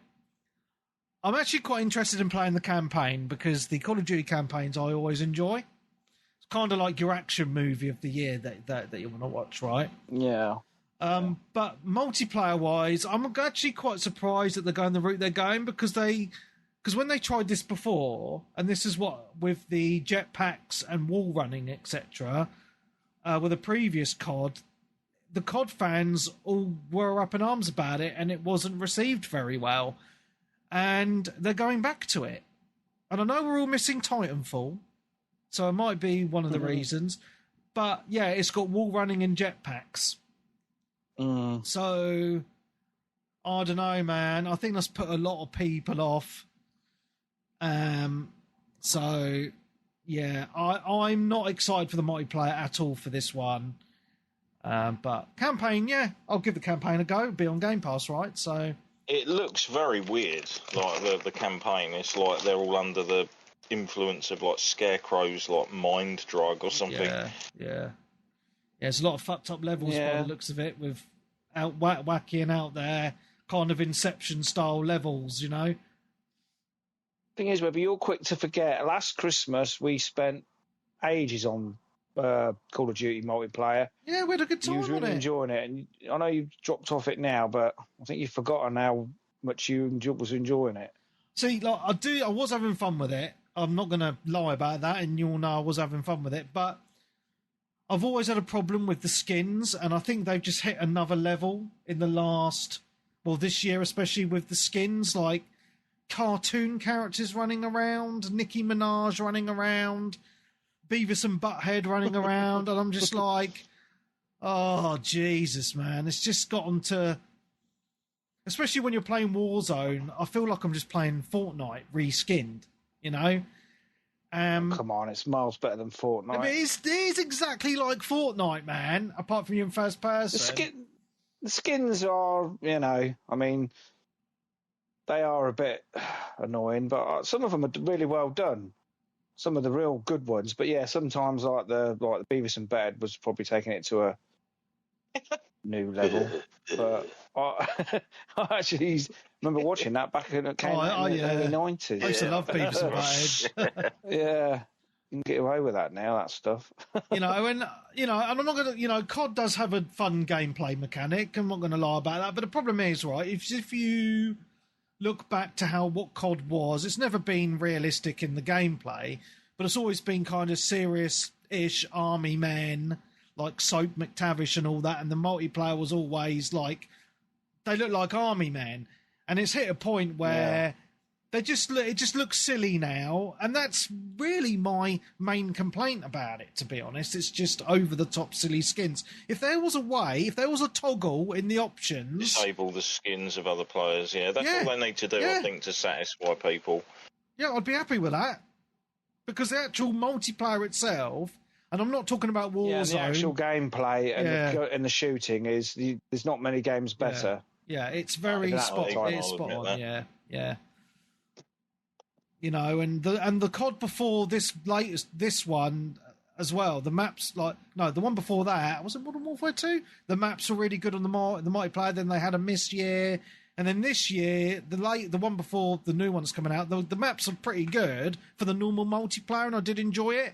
I'm actually quite interested in playing the campaign because the Call of Duty campaigns I always enjoy. It's kind of like your action movie of the year that you want to watch, right? Yeah. But multiplayer-wise, I'm actually quite surprised that they're going the route they're going because when they tried this before, and this is what with the jetpacks and wall running, etc., with a previous COD, the COD fans all were up in arms about it, and it wasn't received very well. And they're going back to it. And I know we're all missing Titanfall, so it might be one of the reasons. But yeah, it's got wall running and jetpacks. So I don't know, man. I think that's put a lot of people off. So yeah, I'm not excited for the multiplayer at all for this one. But campaign, yeah, I'll give the campaign a go. It'll be on Game Pass, right? So it looks very weird, like the campaign. It's like they're all under the influence of like Scarecrow's like mind drug or something. Yeah. There's a lot of fucked up levels by the looks of it, with wacky and out there kind of Inception style levels, Thing is, Webby, you're quick to forget. Last Christmas, we spent ages on Call of Duty multiplayer. Yeah, we had a good time. You was really enjoying it, and I know you've dropped off it now, but I think you've forgotten how much you was enjoying it. See, like I was having fun with it. I'm not going to lie about that, and you all know I was having fun with it. But I've always had a problem with the skins, and I think they've just hit another level in this year, especially with the skins, like cartoon characters running around, Nicki Minaj running around, Beavis and Butthead running around, and I'm just like, oh, Jesus, man. It's just gotten to... Especially when you're playing Warzone, I feel like I'm just playing Fortnite reskinned, Come on, it's miles better than Fortnite. I mean, it is exactly like Fortnite, man, apart from you in first person. The skins are, I mean, they are a bit annoying, but some of them are really well done. Some of the real good ones, but yeah, sometimes like the Beavis and Butthead was probably taking it to a new level. But I actually remember watching that back in the early 90s. I used to love Beavis and Butthead. Yeah, you can get away with that now, that stuff. And I'm not going to, COD does have a fun gameplay mechanic. I'm not going to lie about that. But the problem is, right, if you look back to what COD was, it's never been realistic in the gameplay, but it's always been kind of serious-ish army men, like Soap McTavish and all that, and the multiplayer was always like, they look like army men. And it's hit a point where it just looks silly now, and that's really my main complaint about it, to be honest. It's just over-the-top silly skins. If there was a toggle in the options... Disable the skins of other players, that's all they need to do, I think, to satisfy people. Yeah, I'd be happy with that. Because the actual multiplayer itself, and I'm not talking about Warzone... Yeah, the actual gameplay and the shooting is... There's not many games better. Yeah, it's very spot on, yeah. And the COD before this one as well, the maps the one before that, was it Modern Warfare 2? The maps were really good on the multiplayer, then they had a miss year, and then this year, the one before the new one's coming out, the maps are pretty good for the normal multiplayer, and I did enjoy it.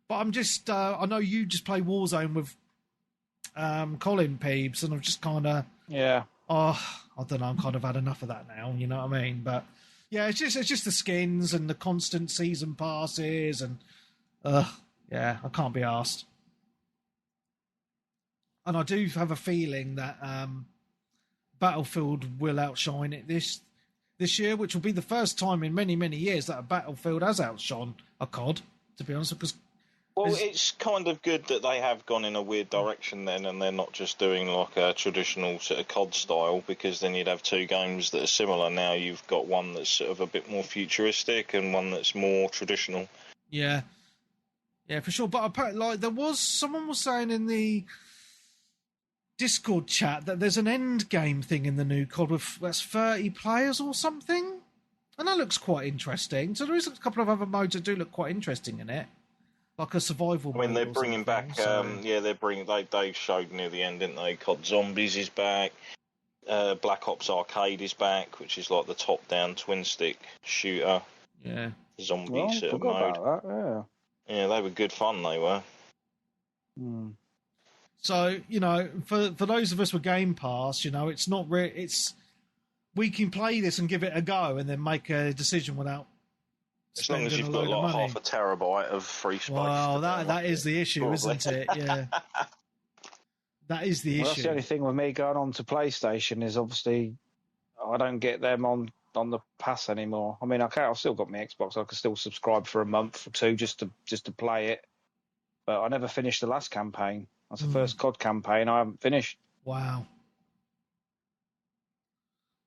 But I'm just, I know you just play Warzone with Colin Peebs, and I'm just kind of... Yeah. Oh, I don't know, I'm kind of had enough of that now, you know what I mean? But... yeah, it's just the skins and the constant season passes, and I can't be arsed. And I do have a feeling that Battlefield will outshine it this year, which will be the first time in many, many years that a Battlefield has outshone a COD. to be honest, because Well, it's kind of good that they have gone in a weird direction then, and they're not just doing like a traditional sort of COD style, because then you'd have two games that are similar. Now you've got one that's sort of a bit more futuristic and one that's more traditional. yeah, for sure. But apparently, like someone was saying in the Discord chat that there's an end game thing in the new COD that's 30 players or something, and that looks quite interesting. So there is a couple of other modes that do look quite interesting in it. Like a survival mode. I mean, they're bringing back. They showed near the end, didn't they? COD Zombies is back. Black Ops Arcade is back, which is like the top-down twin-stick shooter. Yeah. Zombie sort of mode. About that, Yeah, they were good fun. They were. Hmm. So for those of us with Game Pass, it's not we can play this and give it a go, and then make a decision without. As long as you've got like half a terabyte of free space. Well, that is the issue, probably. Isn't it? Yeah. That is the issue. That's the only thing with me going on to PlayStation is obviously I don't get them on the pass anymore. I mean, I've still got my Xbox. I can still subscribe for a month or two just to play it. But I never finished the last campaign. That's the first COD campaign I haven't finished. Wow.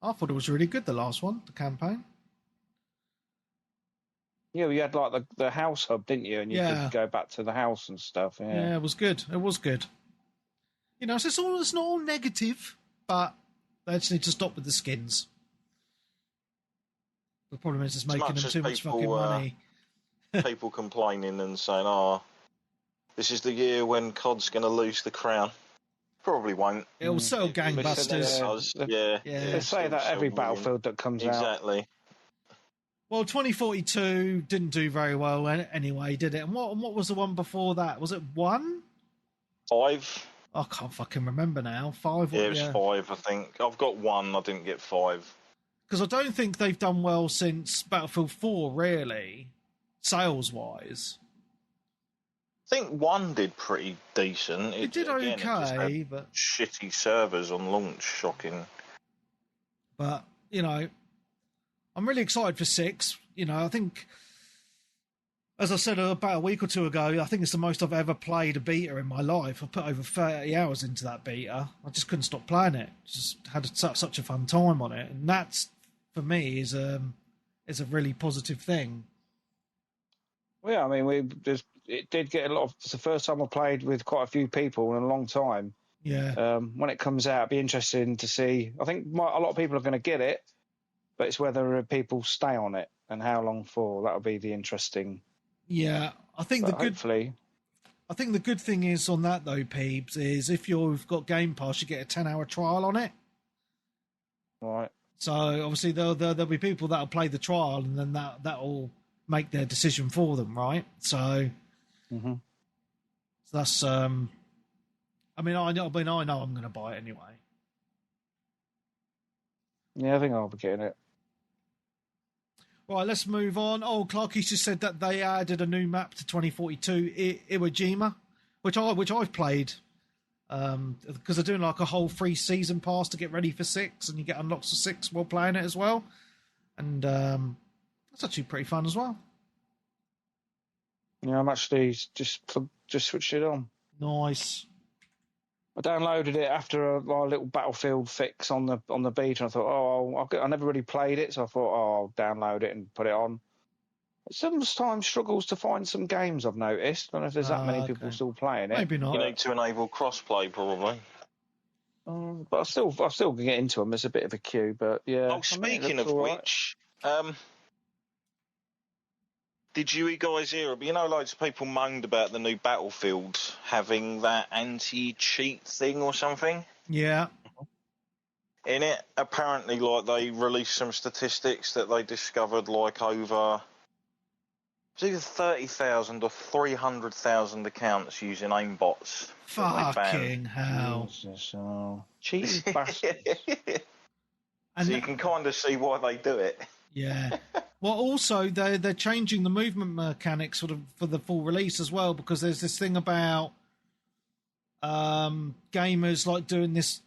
I thought it was really good, the last one, the campaign. Yeah, you had like the house hub, didn't you? And you could go back to the house and stuff. Yeah, it was good. It was good. So it's not all negative, but they just need to stop with the skins. The problem is it's making them too much fucking money. People complaining and saying, this is the year when COD's going to lose the crown. Probably won't. It'll sell gangbusters. They say that every Battlefield that comes out. Exactly. Well, 2042 didn't do very well anyway, did it? And what was the one before that? Was it 1? 5. I can't fucking remember now. 5? Yeah, it was 5, I think. I've got 1, I didn't get 5. Because I don't think they've done well since Battlefield 4, really, sales-wise. I think 1 did pretty decent. It did okay, but shitty servers on launch, shocking. But, I'm really excited for 6. I think, as I said about a week or two ago, I think it's the most I've ever played a beta in my life. I've put over 30 hours into that beta. I just couldn't stop playing it. Just had such a fun time on it. And that's, for me, is a really positive thing. Well, yeah, I mean, it did get a lot of... It's the first time I played with quite a few people in a long time. Yeah. When it comes out, it'll be interesting to see. I think a lot of people are going to get it, but it's whether people stay on it and how long for. That'll be the interesting. Yeah, I think hopefully. I think the good thing is on that though, Peebs, is if you've got Game Pass, you get a 10-hour trial on it. Right. So obviously there'll be people that'll play the trial, and then that'll make their decision for them, right? So, so that's. I know I'm going to buy it anyway. Yeah, I think I'll be getting it. Right, let's move on. Clarky's just said that they added a new map to 2042, Iwo Jima, which I've played, because they're doing like a whole free season pass to get ready for 6, and you get unlocks for 6 while playing it as well, and that's actually pretty fun as well. Yeah, I'm actually just switched it on. Nice. I downloaded it after a little Battlefield fix on the beta. And I thought, I never really played it, so I thought, I'll download it and put it on. It sometimes struggles to find some games, I've noticed. I don't know if there's that many people still playing it. Maybe not. You need to enable crossplay, probably. But I still can get into them. There's a bit of a queue, but yeah. Speaking of which, did you guys hear? Loads of people moaned about the new Battlefield having that anti-cheat thing or something. Yeah. In it, apparently, they released some statistics that they discovered, over it's either 30,000 or 300,000 accounts using aimbots. Fucking hell! Cheating bastards. So you can kind of see why they do it. Yeah. Well, also they're changing the movement mechanics for the full release as well, because there's this thing about gamers doing this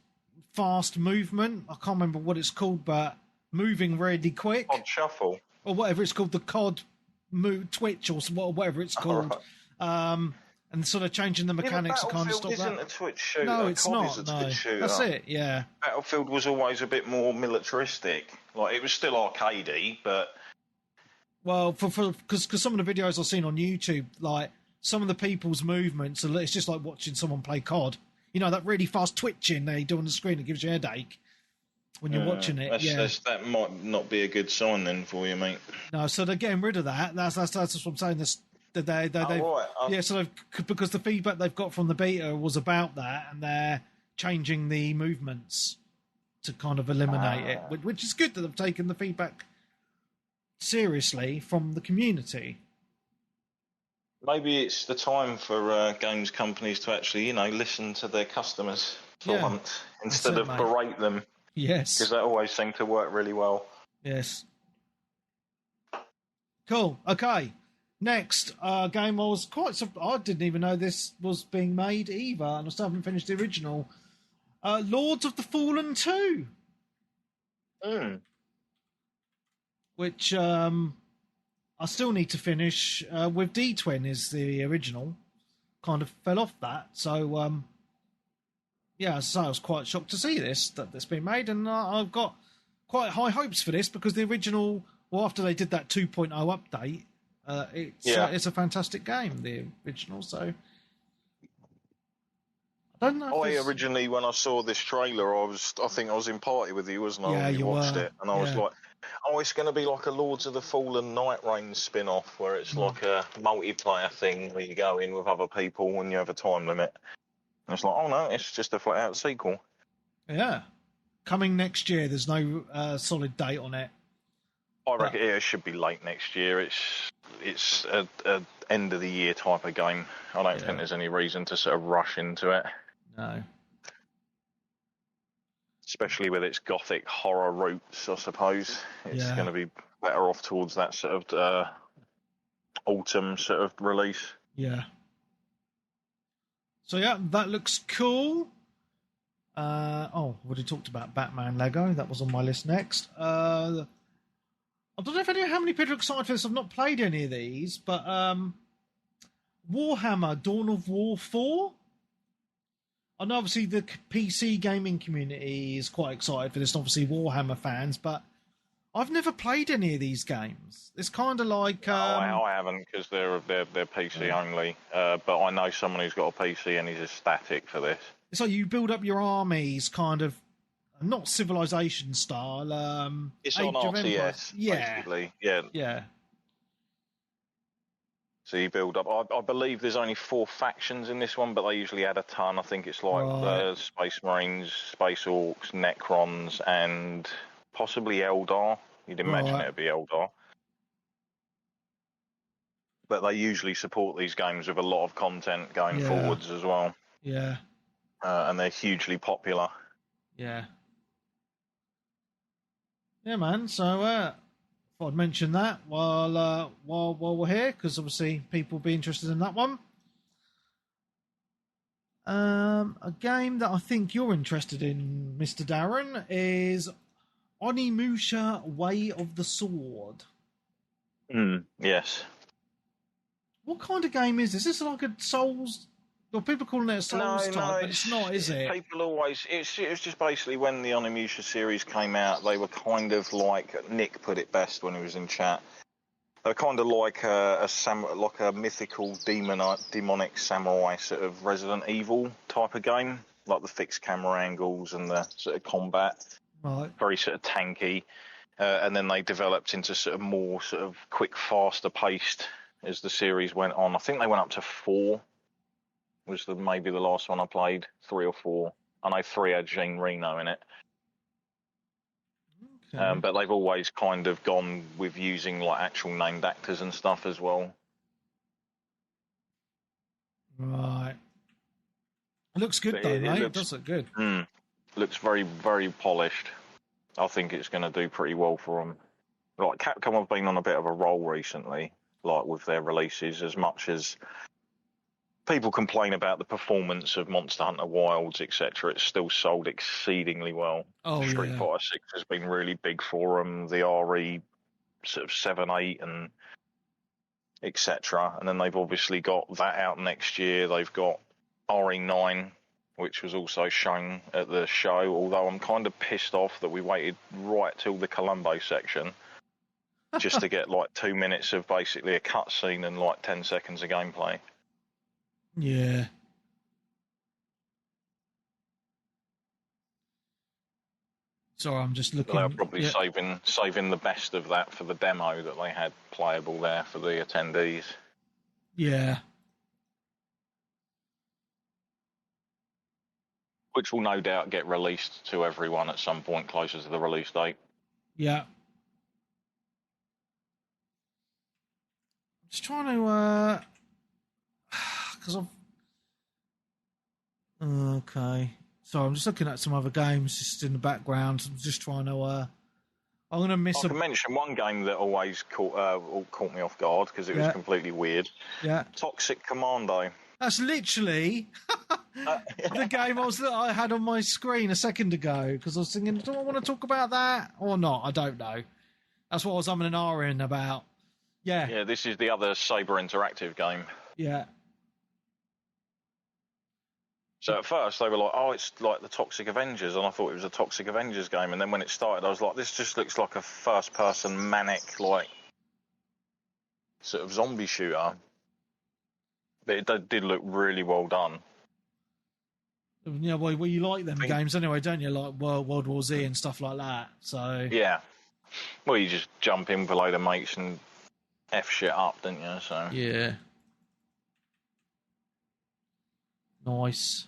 fast movement. I can't remember what it's called, but moving really quick. COD shuffle. Or whatever it's called, the COD Twitch or whatever it's called. Right. And sort of changing the mechanics to kind of stop Battlefield that. isn't a Twitch shooter. No, it's COD not. is a No, Twitch shooter. that's it. Yeah. Battlefield was always a bit more militaristic. Like, it was still arcadey, but Well, because some of the videos I've seen on YouTube, like some of the people's movements, it's just like watching someone play COD. You know, that really fast twitching they do on the screen, it gives you a headache when you're watching it. That might not be a good sign then for you, mate. No, so they're getting rid of that. That's what I'm saying. Because the feedback they've got from the beta was about that, and they're changing the movements to kind of eliminate it, which is good that they've taken the feedback seriously from the community. Maybe it's the time for games companies to actually, listen to their customers for once instead of berate them. Yes, because that always seemed to work really well. Yes. Cool. Okay. Next game, I didn't even know this was being made either, and I still haven't finished the original. Lords of the Fallen 2. Which I still need to finish with D-Twin is the original. Kind of fell off that. So, so I was quite shocked to see that's been made, and I've got quite high hopes for this because the original, after they did that 2.0 update, it's a fantastic game, the original, so I don't know. Originally, when I saw this trailer, I think I was in party with you, wasn't I? Yeah, when you watched were. it, and I was like, it's going to be like a Lords of the Fallen Night Reign spin-off, where it's like a multiplayer thing where you go in with other people and you have a time limit. And it's like, oh no, it's just a flat-out sequel. Yeah. Coming next year, there's no solid date on it. I reckon it should be late next year. It's a end of the year type of game. I don't think there's any reason to sort of rush into it. No. Especially with its gothic horror roots, I suppose. It's going to be better off towards that sort of autumn sort of release. Yeah. So that looks cool. We already talked about Batman Lego. That was on my list next. I don't know how many people are excited for this. I've not played any of these, but Warhammer Dawn of War 4. I know obviously the PC gaming community is quite excited for this, and obviously Warhammer fans, but I've never played any of these games. It's kind of like... I haven't, because they're PC only, but I know someone who's got a PC and he's ecstatic for this. It's like you build up your armies kind of, not Civilization style. It's on RTS, basically. Yeah. So you build up. I believe there's only 4 factions in this one, but they usually add a ton. I think it's like the Space Marines, Space Orcs, Necrons, and possibly Eldar. You'd imagine it'd be Eldar. But they usually support these games with a lot of content going forwards as well. Yeah. And they're hugely popular. Yeah. Yeah, man. So I'd mention that while we're here, because obviously people will be interested in that one. A game that I think you're interested in, Mr. Darren, is Onimusha Way of the Sword. Yes. What kind of game is this? Is this like a Souls? Well, people calling it a Souls type, but it's not, is it? People always... It was just basically when the Onimusha series came out, they were kind of like... Nick put it best when he was in chat. They're kind of like a mythical demonic samurai sort of Resident Evil type of game. Like the fixed camera angles and the sort of combat. Right. Very sort of tanky. And then they developed into sort of more sort of quick, faster paced as the series went on. I think they went up to 4. Was maybe the last one I played, 3 or 4. I know 3 had Jean Reno in it. Okay. But they've always kind of gone with using like actual named actors and stuff as well. Right. It looks good though, mate. It does look good. Looks very, very polished. I think it's going to do pretty well for them. Like Capcom have been on a bit of a roll recently, like with their releases, as much as people complain about the performance of Monster Hunter Wilds, etc. It's still sold exceedingly well. Street Fighter 6 has been really big for them. The RE sort of 7, 8, and etc. And then they've obviously got that out next year. They've got RE9, which was also shown at the show, although I'm kind of pissed off that we waited right till the Columbo section just to get like 2 minutes of basically a cutscene and like 10 seconds of gameplay. Yeah. Sorry, I'm just looking. They're probably saving the best of that for the demo that they had playable there for the attendees. Yeah. Which will no doubt get released to everyone at some point closer to the release date. Yeah. Just trying to, because I've. Okay. So I'm just looking at some other games just in the background. I'm just trying to. I'm going to miss. I can mention one game that always caught me off guard because it was completely weird. Yeah. Toxic Commando. That's literally the game I had on my screen a second ago because I was thinking, do I want to talk about that or not? I don't know. That's what I was umming and ahhing about. Yeah. Yeah, this is the other Saber Interactive game. Yeah. So at first they were like, oh, it's like the Toxic Avengers, and I thought it was a Toxic Avengers game. And then when it started, I was like, this just looks like a first-person manic, like, sort of zombie shooter. But it did look really well done. Yeah, well, you like them games anyway, don't you? Like World War Z and stuff like that. So yeah. Well, you just jump in with a load of mates and F shit up, don't you? So yeah. Nice.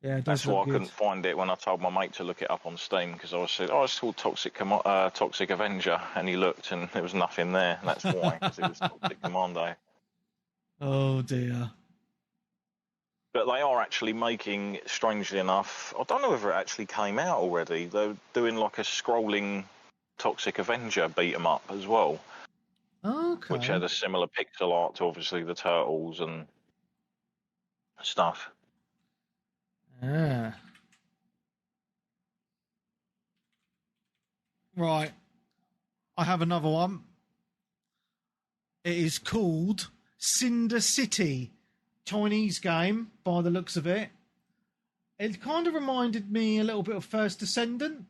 Yeah, that's why I couldn't find it when I told my mate to look it up on Steam because I said, "Oh, it's called Toxic Avenger," and he looked and there was nothing there. And that's why, because it was Toxic Commando. Oh dear. But they are actually making, strangely enough, I don't know whether it actually came out already. They're doing like a scrolling Toxic Avenger beat 'em up as well. Okay. Which had a similar pixel art to obviously the Turtles and stuff. Yeah. Right. I have another one. It is called Cinder City. Chinese game, by the looks of it. It kind of reminded me a little bit of First Descendant,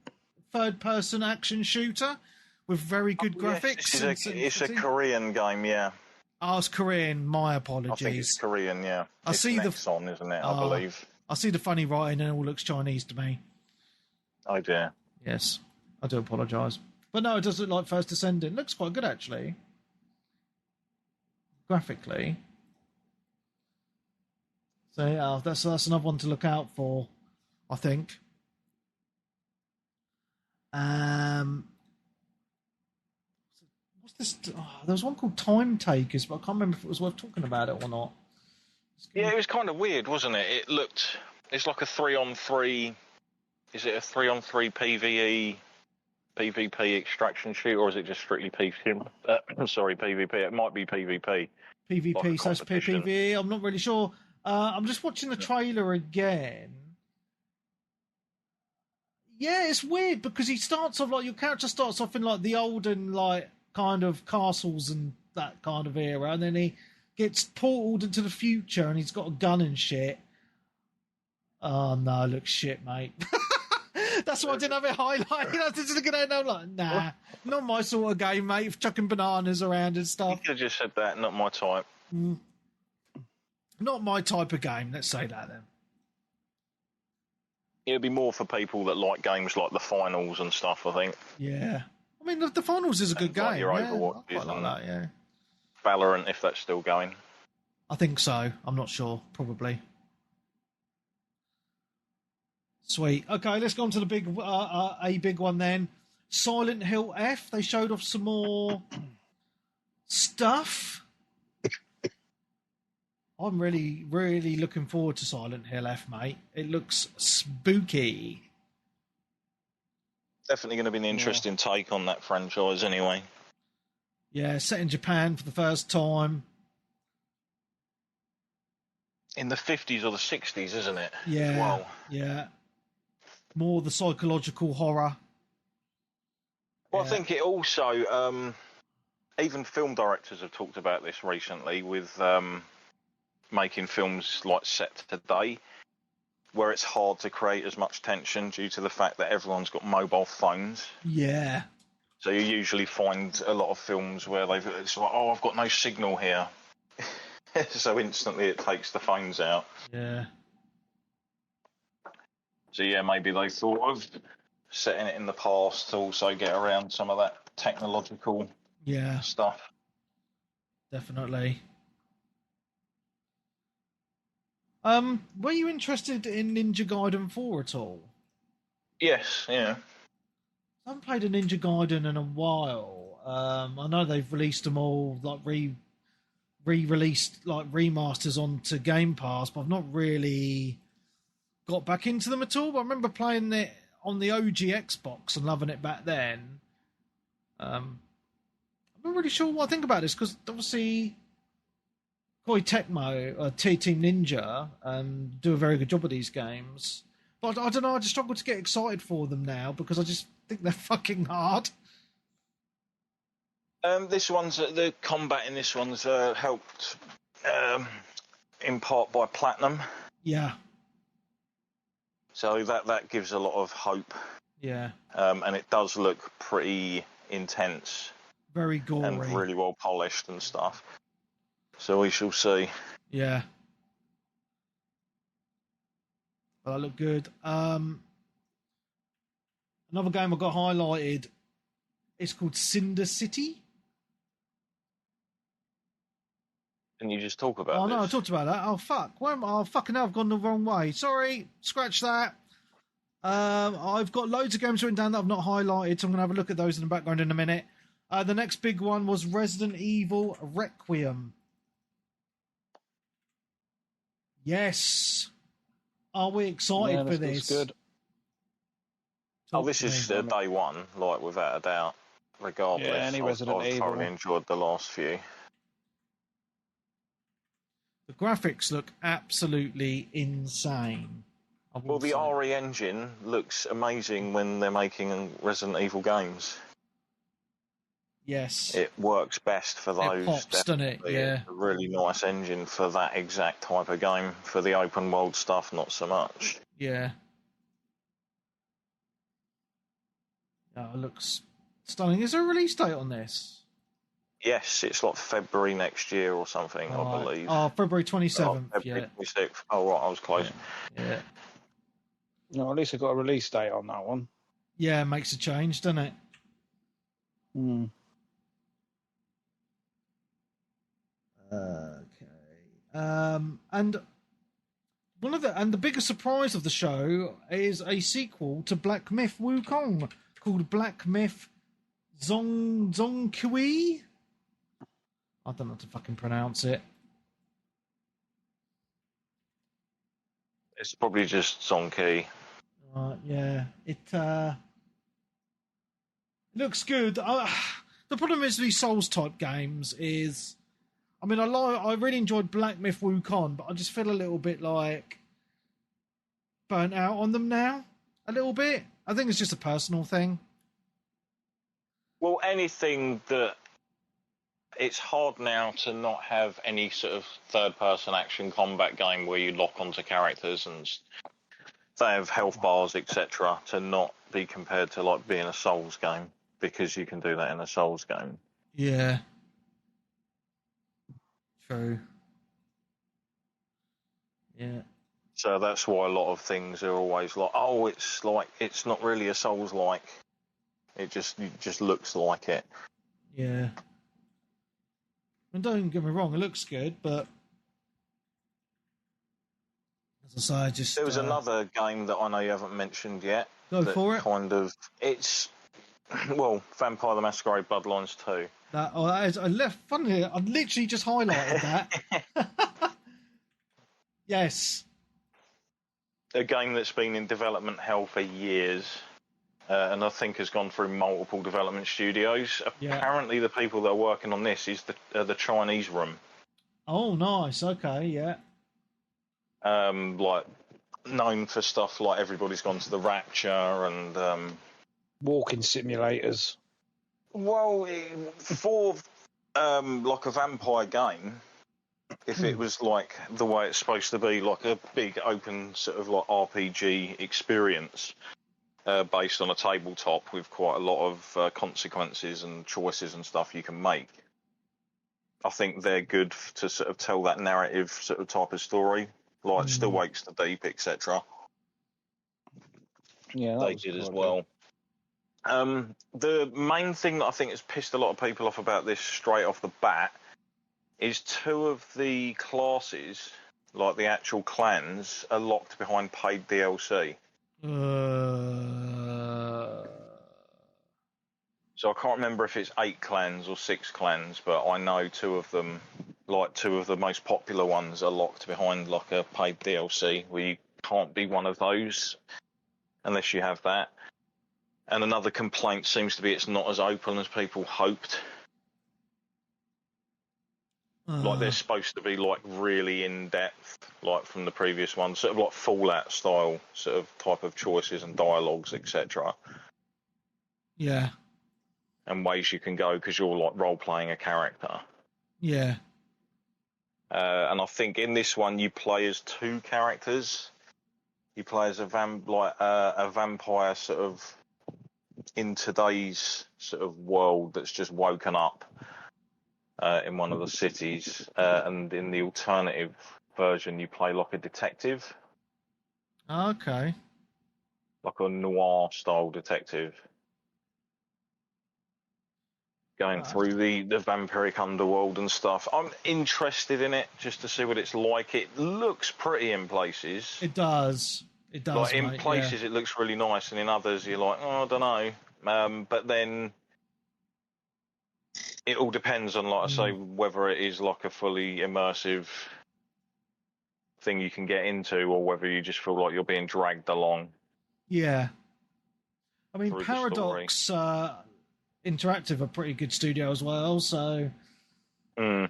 third-person action shooter with very good graphics. Yes, it's a Korean game, yeah. Oh, it's Korean. My I apologies. think it's Korean, yeah. I see the Nexon, isn't it? I believe. I see the funny writing and it all looks Chinese to me. Oh dear. Yes, I do apologise. But no, it does look like First Descendant. It looks quite good, actually. Graphically. So, yeah, that's another one to look out for, I think. What's this? Oh, there was one called Time Takers, but I can't remember if it was worth talking about it or not. Yeah, it was kind of weird, wasn't it? It's like a 3-on-3. Is it a 3-on-3 PvE, PvP extraction shoot, or is it just strictly PvP? PvP. It might be PvP. PvP slash PvE. I'm not really sure. I'm just watching the trailer again. Yeah, it's weird because he starts off like your character starts off in like the olden like kind of castles and that kind of era, and then he gets portaled into the future and he's got a gun and shit. Oh no, it looks shit, mate. That's why I didn't have it highlighted. I was just looking at it and I'm like, nah, not my sort of game, mate. Chucking bananas around and stuff. You could have just said that, not my type. Not my type of game, let's say that then. It'd be more for people that like games like the Finals and stuff, I think. Yeah. I mean, the Finals is a good game. Like your yeah. Overwatch, I quite like that, yeah. Valorant, if that's still going. I think so. I'm not sure. Probably. Sweet. Okay, let's go on to the big one then. Silent Hill F. They showed off some more stuff. I'm really, really looking forward to Silent Hill F, mate. It looks spooky. Definitely going to be an interesting take on that franchise anyway. Yeah, set in Japan for the first time. In the 50s or the 60s, isn't it? Yeah. Wow. Yeah. More the psychological horror. Well, yeah. I think it also even film directors have talked about this recently with making films like set today, where it's hard to create as much tension due to the fact that everyone's got mobile phones. Yeah. So you usually find a lot of films where it's like, oh, I've got no signal here. So instantly it takes the phones out. Yeah. So yeah, maybe they thought of setting it in the past to also get around some of that technological stuff. Definitely. Were you interested in Ninja Gaiden 4 at all? Yes, yeah. I haven't played a Ninja Gaiden in a while. I know they've released them all, like re-released like remasters onto Game Pass, but I've not really got back into them at all. But I remember playing it on the OG Xbox and loving it back then. I'm not really sure what I think about this because obviously Koei Tecmo, Team Ninja, do a very good job with these games. But I don't know, I just struggle to get excited for them now because I just think they're fucking hard. The combat in this one's helped in part by Platinum. Yeah. So that gives a lot of hope. Yeah. And it does look pretty intense. Very gory. And really well polished and stuff. So we shall see. Yeah. Well, that looked good. Another game I got highlighted. It's called Cinder City. Can you just talk about this? Oh, no, I talked about that. Oh, fuck. Oh, fucking hell, I've gone the wrong way. Sorry. Scratch that. I've got loads of games written down that I've not highlighted, so I'm going to have a look at those in the background in a minute. The next big one was Resident Evil Requiem. Yes. Are we excited for this? Good. This is day one, like without a doubt. Regardless, yeah, any Resident I've Evil. thoroughly enjoyed the last few. The graphics look absolutely insane. Well, the RE engine looks amazing when they're making Resident Evil games. Yes. It works best for those. It pops, doesn't it? Yeah. It's a really nice engine for that exact type of game. For the open world stuff, not so much. Yeah. Oh, it looks stunning. Is there a release date on this? Yes, it's like February next year or something, I believe. Oh, February 27th. February 26th. Oh, right, I was close. Yeah. No, at least I got a release date on that one. Yeah, it makes a change, doesn't it? Hmm. Okay. And the biggest surprise of the show is a sequel to Black Myth Wukong called Black Myth Zongkui. I don't know how to fucking pronounce it. It's probably just Zonky. Yeah, it looks good. The problem is these Souls type games is, I mean, I really enjoyed Black Myth Wukong, but I just feel a little bit like burnt out on them now. A little bit. I think it's just a personal thing. Well, anything that it's hard now to not have any sort of third-person action combat game where you lock onto characters and they have health bars, etc., to not be compared to like being a Souls game, because you can do that in a Souls game. Yeah. True. Yeah. So that's why a lot of things are always like, oh, it's not really a Souls-like. It just looks like it. Yeah. And don't get me wrong, it looks good, but as I say, there was another game that I know you haven't mentioned yet. Go for it. It's Vampire the Masquerade Bloodlines 2. That is, I literally just highlighted that. Yes. A game that's been in development hell for years. And I think has gone through multiple development studios. Yeah. Apparently, the people that are working on this is the Chinese room. Oh, nice. Okay, yeah. Like known for stuff like Everybody's Gone to the Rapture and walking simulators. Well, for like a vampire game, if it was like the way it's supposed to be, like a big open sort of like RPG experience based on a tabletop with quite a lot of consequences and choices and stuff you can make. I think they're good to sort of tell that narrative sort of type of story, like Still Wakes the Deep, etc. Yeah, They did as well. The main thing that I think has pissed a lot of people off about this straight off the bat is 2 of the classes, like the actual clans, are locked behind paid DLC. So I can't remember if it's 8 clans or 6 clans, but I know 2 of them, like 2 of the most popular ones, are locked behind like a paid DLC, where you can't be one of those unless you have that. And another complaint seems to be it's not as open as people hoped. Like they're supposed to be like really in depth, like from the previous one, sort of like Fallout style, sort of type of choices and dialogues, etc. Yeah. And ways you can go because you're like role playing a character. Yeah. And I think in this one you play as 2 characters. You play as a vampire sort of in today's sort of world that's just woken up in one of the cities, and in the alternative version you play like a detective. Okay. Like a noir style detective. Going through the vampiric underworld and stuff. I'm interested in it just to see what it's like. It looks pretty in places. It does. It does. Like in mate, places yeah. it looks really nice, and in others you're like, oh, I don't know. But then it all depends on, like I say, whether it is like a fully immersive thing you can get into, or whether you just feel like you're being dragged along. Yeah. I mean, through the Paradox Interactive are pretty good studio as well, so I've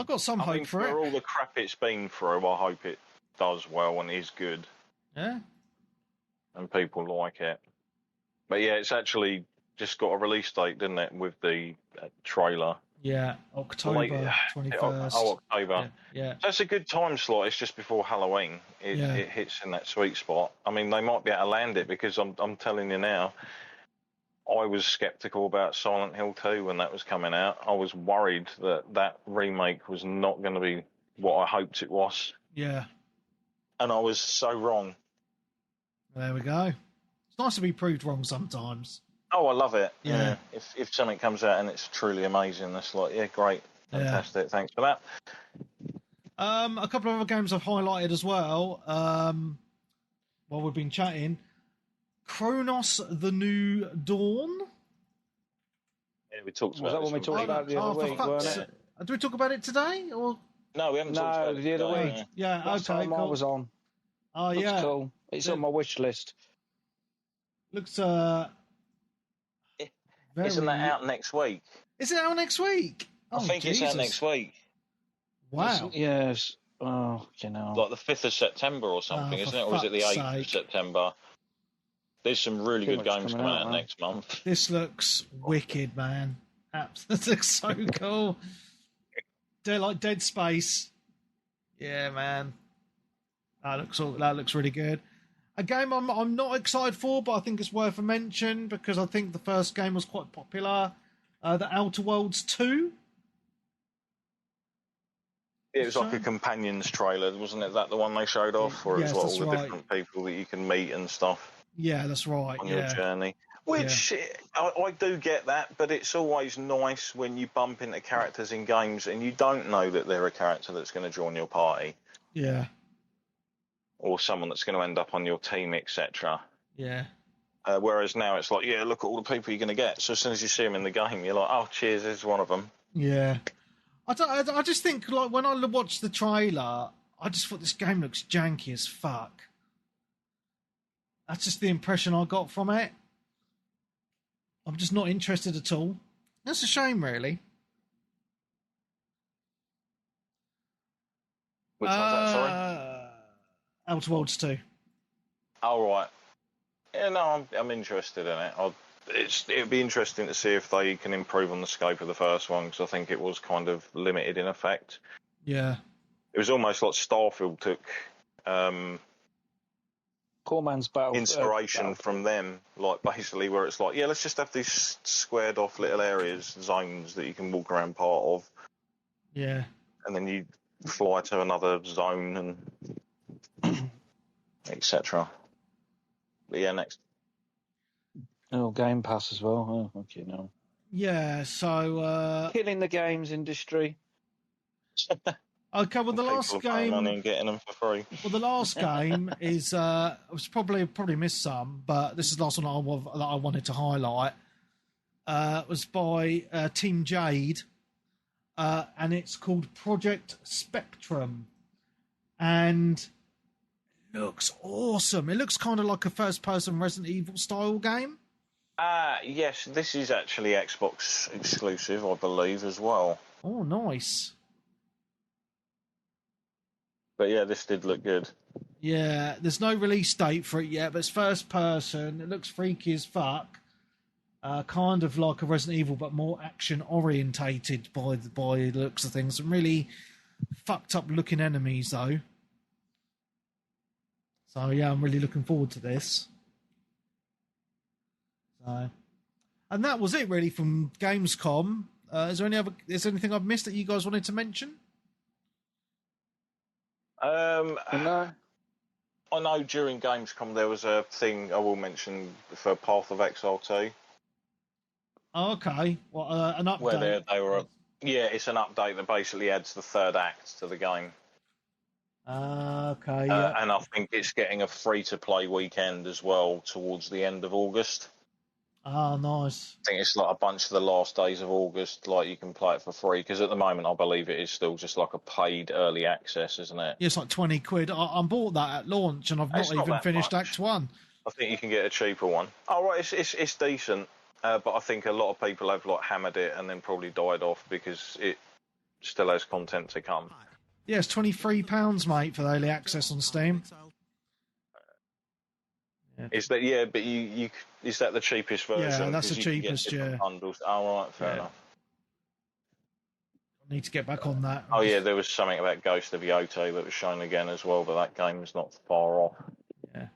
got some hope for it. For all the crap it's been through, I hope it does well and is good. Yeah. And people like it. But yeah, it's actually just got a release date, didn't it, with the trailer? Yeah, October 21st. Oh, October. Yeah. So it's a good time slot. It's just before Halloween. It hits in that sweet spot. I mean, they might be able to land it, because I'm telling you now, I was sceptical about Silent Hill 2 when that was coming out. I was worried that remake was not going to be what I hoped it was. Yeah. And I was so wrong. There we go. It's nice to be proved wrong sometimes. Oh, I love it. Yeah. If something comes out and it's truly amazing, that's like, yeah, great. Fantastic. Yeah. Thanks for that. A couple of other games I've highlighted as well while we've been chatting. Chronos: The New Dawn. Yeah, we talked about Was that when we talked about the other week, weren't it? Did we talk about it today? Or no, we haven't talked about it the other week. Yeah, Last time cool. I was on. Oh, Looks yeah. cool. It's on my wish list. Looks Isn't that out next week? Is it out next week? I think it's out next week. Wow. Yes. Oh, you know. Like the 5th of September or something, isn't it? Or is it the 8th of September? There's some really good games coming out next month. This looks wicked, man. This looks so cool. They're like Dead Space. Yeah, man. That looks really good. A game I'm not excited for, but I think it's worth a mention because I think the first game was quite popular. The Outer Worlds 2. It was like a companions trailer, wasn't it? That the one they showed off, or it was like all the different people that you can meet and stuff. Yeah, that's right. On your journey. Which, I do get that, but it's always nice when you bump into characters in games and you don't know that they're a character that's going to join your party. Yeah. Or someone that's going to end up on your team, etc. Yeah. Whereas now it's like, yeah, look at all the people you're going to get. So as soon as you see them in the game, you're like, oh, cheers, there's one of them. Yeah. I just think, like, when I watched the trailer, I just thought this game looks janky as fuck. That's just the impression I got from it. I'm just not interested at all. That's a shame, really. Which one's that, sorry? Outer Worlds 2. Oh, right. Yeah, no, I'm interested in it. it'd be interesting to see if they can improve on the scope of the first one, because I think it was kind of limited in effect. Yeah. It was almost like Starfield took Poor man's battle. inspiration from them, like basically where it's like, yeah, let's just have these squared off little areas, zones that you can walk around part of. Yeah. And then you fly to another zone and etc. But yeah, next. Oh, Game Pass as well. Oh, okay, no. Yeah, so... Killing the games industry. Okay, well, the last People are paying money game... and getting them for free. Well, the last game is... I was probably missed some, but this is the last one that I wanted to highlight. It was by Team Jade, and it's called Project Spectrum. And looks awesome. It looks kind of like a first-person Resident Evil style game. Yes, this is actually Xbox exclusive, I believe, as well. Oh, nice. But yeah, this did look good. Yeah, there's no release date for it yet, but it's first person. It looks freaky as fuck. Kind of like a Resident Evil, but more action orientated by the looks of things. Some really fucked up looking enemies though. So yeah, I'm really looking forward to this. So, and that was it really from Gamescom. Is there anything I've missed that you guys wanted to mention? No. I know during Gamescom there was a thing I will mention for Path of Exile 2. Oh, okay. Well, an update. Where they were. Yeah, it's an update that basically adds the third act to the game. Okay. Yeah. And I think it's getting a free-to-play weekend as well towards the end of August. Ah, nice. I think it's like a bunch of the last days of August, like you can play it for free, because at the moment I believe it is still just like a paid early access, isn't it? Yeah, it's like 20 quid. I bought that at launch and I've not even finished much. Act 1. I think you can get a cheaper one. Oh, right, it's decent, but I think a lot of people have like hammered it and then probably died off because it still has content to come. Yeah, it's £23, mate, for the early access on Steam. Yeah. Is that but you is that the cheapest version? Yeah, that's the cheapest. Yeah. Bundles. Oh, right, fair enough. I need to get back on that. Oh yeah, there was something about Ghost of Yoto that was shown again as well, but that game is not far off. Yeah.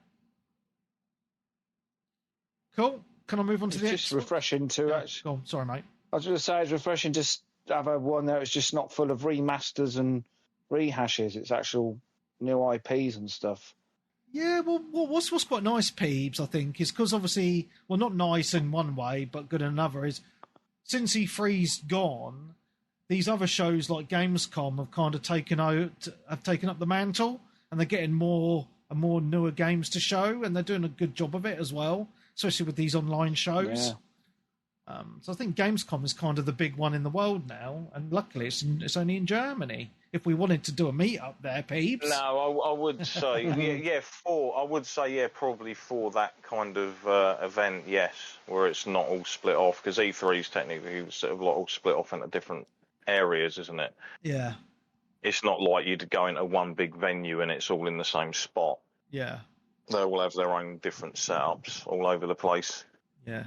Cool. Can I move on to the just refreshing to actually. Oh, sorry, mate. I was going to say it's refreshing to have a one there. It's just not full of remasters and rehashes. It's actual new IPs and stuff. Yeah, well, what's quite nice, Peebs, I think, is because obviously, well, not nice in one way, but good in another, is since E3's gone, these other shows like Gamescom have kind of taken up the mantle, and they're getting more and more newer games to show, and they're doing a good job of it as well, especially with these online shows. Yeah. So I think Gamescom is kind of the big one in the world now, and luckily it's only in Germany. If we wanted to do a meet-up there, Peebs. No, I would say, probably for that kind of event, yes, where it's not all split off, because E3 is technically sort of like all split off into different areas, isn't it? Yeah. It's not like you'd go into one big venue and it's all in the same spot. Yeah. They all have their own different setups all over the place. Yeah.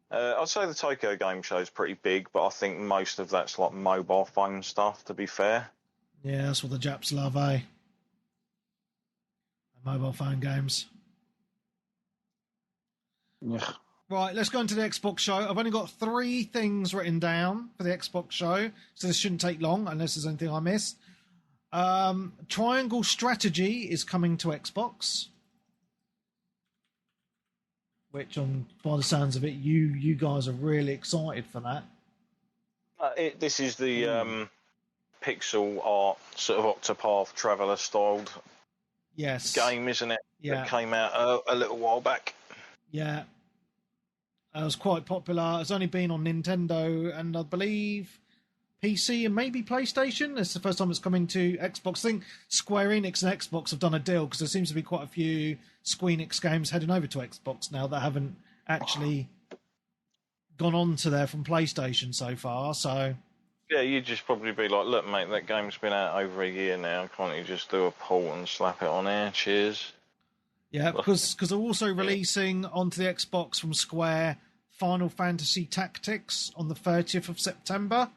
I'd say the Tokyo Game Show is pretty big, but I think most of that's like mobile phone stuff, to be fair. Yeah, that's what the Japs love, eh? Mobile phone games. Yeah. Right, let's go into the Xbox show. I've only got 3 things written down for the Xbox show, so this shouldn't take long unless there's anything I missed. Triangle Strategy is coming to Xbox, which, by the sounds of it, you guys are really excited for that. This is the pixel art, sort of Octopath Traveler styled game, isn't it? Yeah. That came out a little while back. Yeah. It was quite popular. It's only been on Nintendo and I believe PC and maybe PlayStation. It's the first time it's coming to Xbox. I think Square Enix and Xbox have done a deal because there seems to be quite a few Square Enix games heading over to Xbox now that haven't actually gone on to there from PlayStation so far. So yeah, you'd just probably be like, look, mate, that game's been out over a year now. Can't you just do a port and slap it on there? Cheers. Yeah, because they're also releasing onto the Xbox from Square Final Fantasy Tactics on the 30th of September.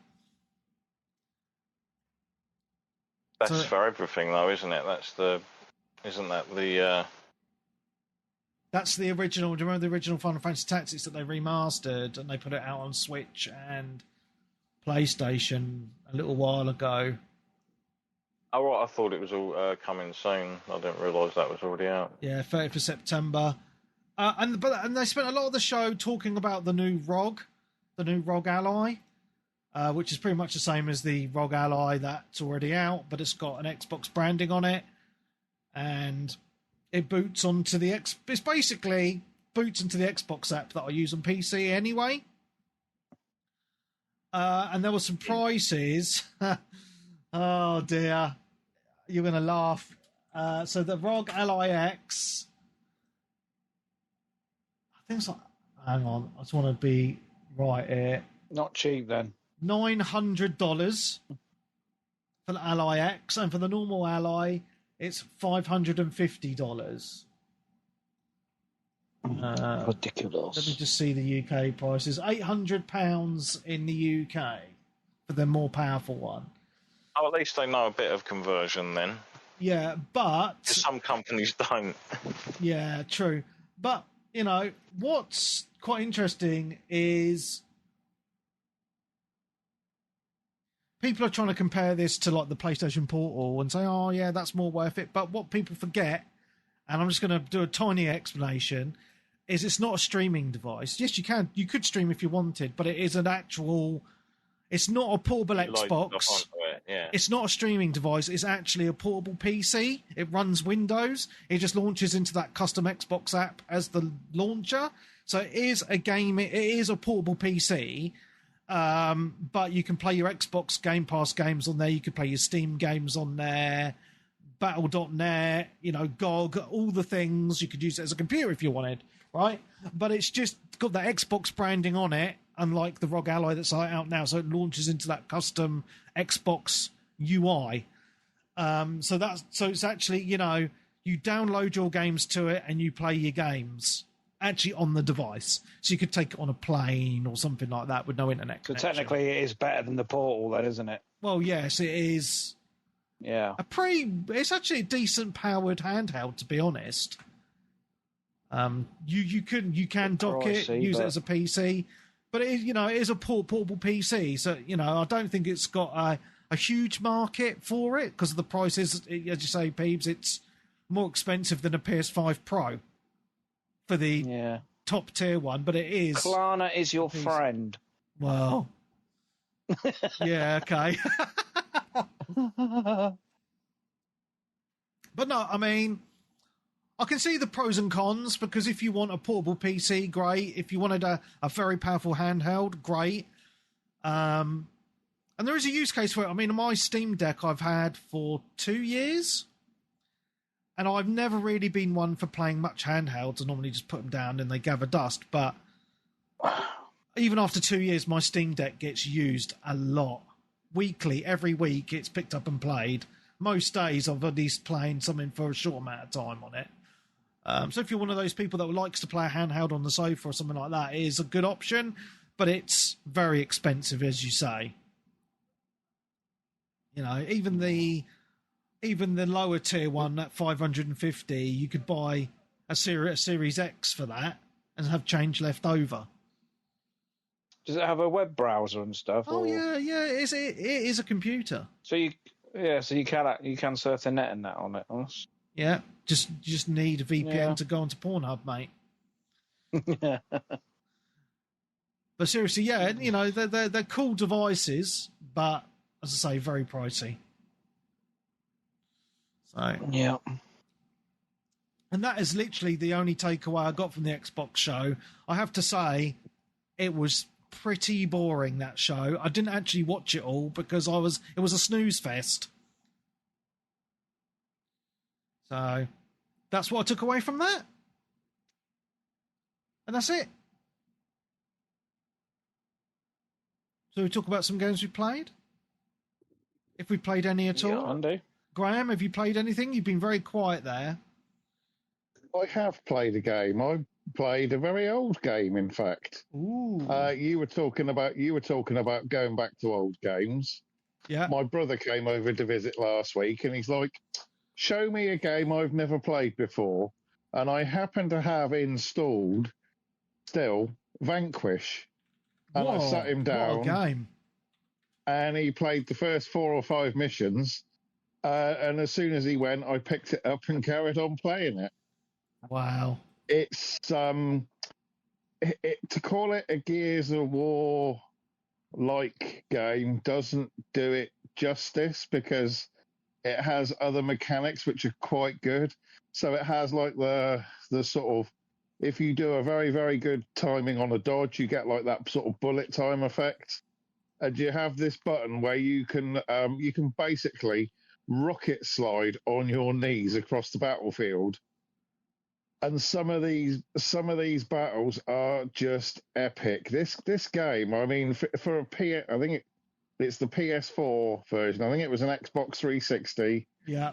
That's for everything, though, isn't it? Isn't that the? That's the original. Do you remember the original Final Fantasy Tactics that they remastered and they put it out on Switch and PlayStation a little while ago? Oh, right, I thought it was all coming soon. I didn't realise that was already out. Yeah, 30th of September. And they spent a lot of the show talking about the new ROG Ally, which is pretty much the same as the ROG Ally that's already out, but it's got an Xbox branding on it, and it boots onto the It's basically boots into the Xbox app that I use on PC anyway. And there were some prices. Oh dear, you're gonna laugh. So the ROG Ally X, I think it's like, hang on, I just want to be right here. Not cheap then. $900 for the Ally X, and for the normal Ally, it's $550. Ridiculous. Let me just see the UK prices. £800 in the UK for the more powerful one. Oh, at least they know a bit of conversion then. Yeah, but... Some companies don't. Yeah, true. But, you know, what's quite interesting is people are trying to compare this to, like, the PlayStation Portal and say, oh, yeah, that's more worth it. But what people forget, and I'm just going to do a tiny explanation, is it's not a streaming device. Yes, you could stream if you wanted, but it is an actual... It's not a portable Xbox. Yeah. It's not a streaming device. It's actually a portable PC. It runs Windows. It just launches into that custom Xbox app as the launcher. So it is a game. It is a portable PC, but you can play your Xbox Game Pass games on there. You can play your Steam games on there. Battle.net, GOG, all the things. You could use it as a computer if you wanted, right? But it's just got that Xbox branding on it, unlike the ROG Ally that's out now. So it launches into that custom Xbox UI. So it's actually, you download your games to it and you play your games actually on the device. So you could take it on a plane or something like that with no internet connection. So technically it is better than the Portal then, isn't it? Well, yes, it is. Yeah. It's actually a decent powered handheld, to be honest. You can dock it, use it as a PC, but it is a portable PC. So I don't think it's got a huge market for it because of the prices. As you say, Peebs, it's more expensive than a PS5 Pro for the top tier one, but it is. Klarna is your friend. Well, yeah, okay. But no, I mean, I can see the pros and cons, because if you want a portable PC, great. If you wanted a very powerful handheld, great. And there is a use case for it. I mean, my Steam Deck I've had for 2 years, and I've never really been one for playing much handhelds. I normally just put them down and they gather dust. But even after 2 years, my Steam Deck gets used a lot. Weekly, every week, it's picked up and played. Most days I've at least playing something for a short amount of time on it. So if you're one of those people that likes to play a handheld on the sofa or something like that, it is a good option, but it's very expensive, as you say. Even the lower tier one at $550, you could buy a Series X for that and have change left over. Does it have a web browser and stuff? Oh, yeah, it is a computer. So you can surf the net and that on it. Yeah, just need a VPN to go onto Pornhub, mate. Yeah. But seriously, yeah, they're cool devices, but as I say, very pricey. So yeah. And that is literally the only takeaway I got from the Xbox show. I have to say, it was pretty boring, that show. I didn't actually watch it all because it was a snooze fest. So that's what I took away from that. And that's it. So we talk about some games we played? If we played any at all? Yeah, I do. Graham, have you played anything? You've been very quiet there. I have played a game. I played a very old game. In fact, Ooh. you were talking about going back to old games. Yeah. My brother came over to visit last week, and he's like, "Show me a game I've never played before." And I happen to have installed still Vanquish, and I sat him down. What a game! And he played the first 4 or 5 missions. And as soon as he went, I picked it up and carried on playing it. Wow. It's to call it a Gears of War like game doesn't do it justice, because it has other mechanics which are quite good. So it has like the sort of, if you do a very, very good timing on a dodge, you get like that sort of bullet time effect. And you have this button where you can basically rocket slide on your knees across the battlefield. And some of these battles are just epic. This game, I mean, for a I think it's the PS4 version. I think it was an Xbox 360. Yeah.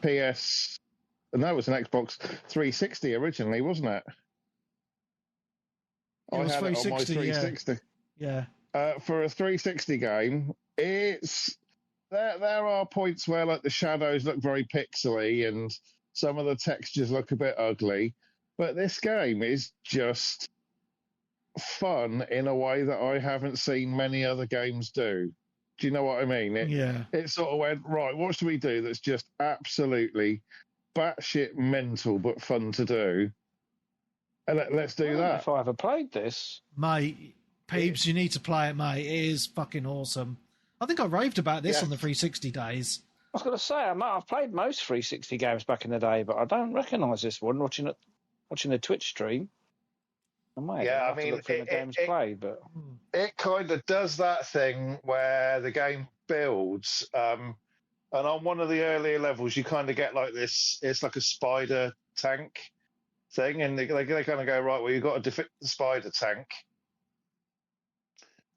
No, it was an Xbox 360 originally, wasn't it? It was I had 360, it on my 360. Yeah. For a 360 game, there are points where like the shadows look very pixely and some of the textures look a bit ugly, but this game is just fun in a way that I haven't seen many other games do. Do you know what I mean? It sort of went, right, what should we do that's just absolutely batshit mental but fun to do? And let's do that. If I ever played this, mate, Peebs, you need to play it, mate. It is fucking awesome. I think I raved about this on the 360 days. I was going to say, I've played most 360 games back in the day, but I don't recognise this one watching the Twitch stream. I mean, look through the games played, but it kind of does that thing where the game builds, and on one of the earlier levels, you kind of get like this. It's like a spider tank thing, and they kind of go, right, well, you've got to defeat the spider tank.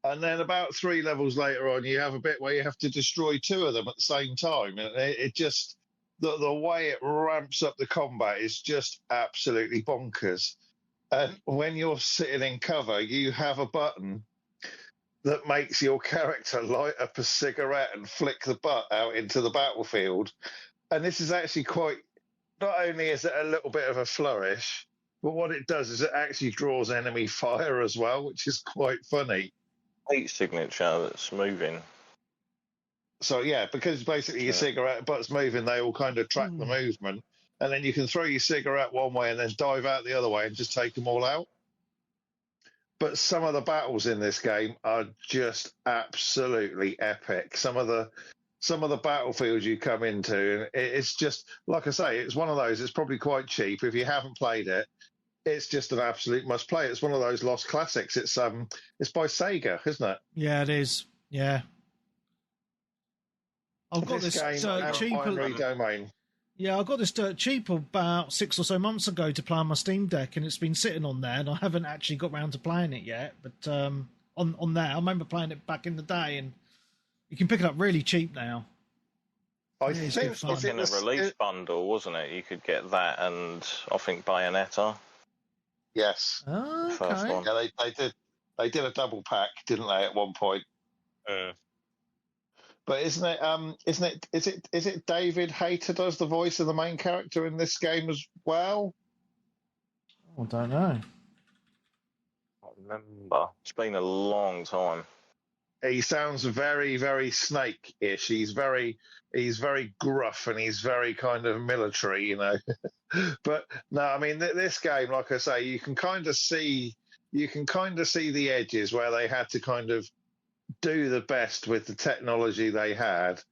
And then about 3 levels later on, you have a bit where you have to destroy 2 of them at the same time. And it just, the way it ramps up the combat is just absolutely bonkers. And when you're sitting in cover, you have a button that makes your character light up a cigarette and flick the butt out into the battlefield. And this is actually quite, not only is it a little bit of a flourish, but what it does is it actually draws enemy fire as well, which is quite funny. Heat signature that's moving. So yeah, because basically your cigarette butt's moving, they all kind of track the movement, and then you can throw your cigarette one way and then dive out the other way and just take them all out. But some of the battles in this game are just absolutely epic. Some of the battlefields you come into, and it's just, like I say, it's one of those. It's probably quite cheap if you haven't played it. It's just an absolute must play. It's one of those lost classics. It's by Sega, isn't it? Yeah, it is. Yeah. I've got this cheap. Domain. Yeah, I got this dirt cheap about 6 or so months ago to play on my Steam Deck, and it's been sitting on there, and I haven't actually got round to playing it yet. But on there, I remember playing it back in the day, and you can pick it up really cheap now. I think it was in a release bundle, wasn't it? You could get that, and I think Bayonetta. Yes. Oh, okay. First one. Yeah, they did a double pack, didn't they, at one point? But is it David Hayter does the voice of the main character in this game as well? I don't know. I remember. It's been a long time. He sounds very, very Snake-ish. He's very gruff and he's very kind of military, you know. But no, I mean this game, like I say, you can kind of see the edges where they had to kind of do the best with the technology they had,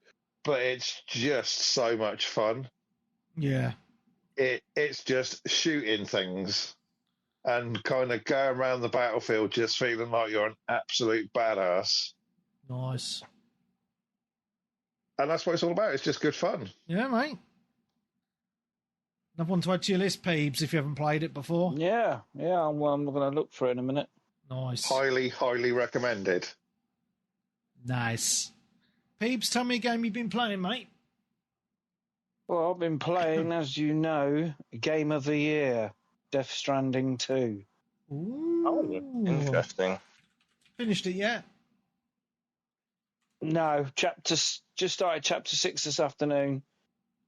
but it's just so much fun. Yeah. It's just shooting things and kind of going around the battlefield just feeling like you're an absolute badass. Nice. And that's what it's all about. It's just good fun. Yeah, mate. Another one to add to your list, Peebs, if you haven't played it before. Yeah. I'm going to look for it in a minute. Nice. Highly, highly recommended. Nice. Peebs, tell me a game you've been playing, mate. Well, I've been playing, as you know, Game of the Year, Death Stranding 2. Ooh. Interesting. Finished it yet? No, just started chapter 6 this afternoon,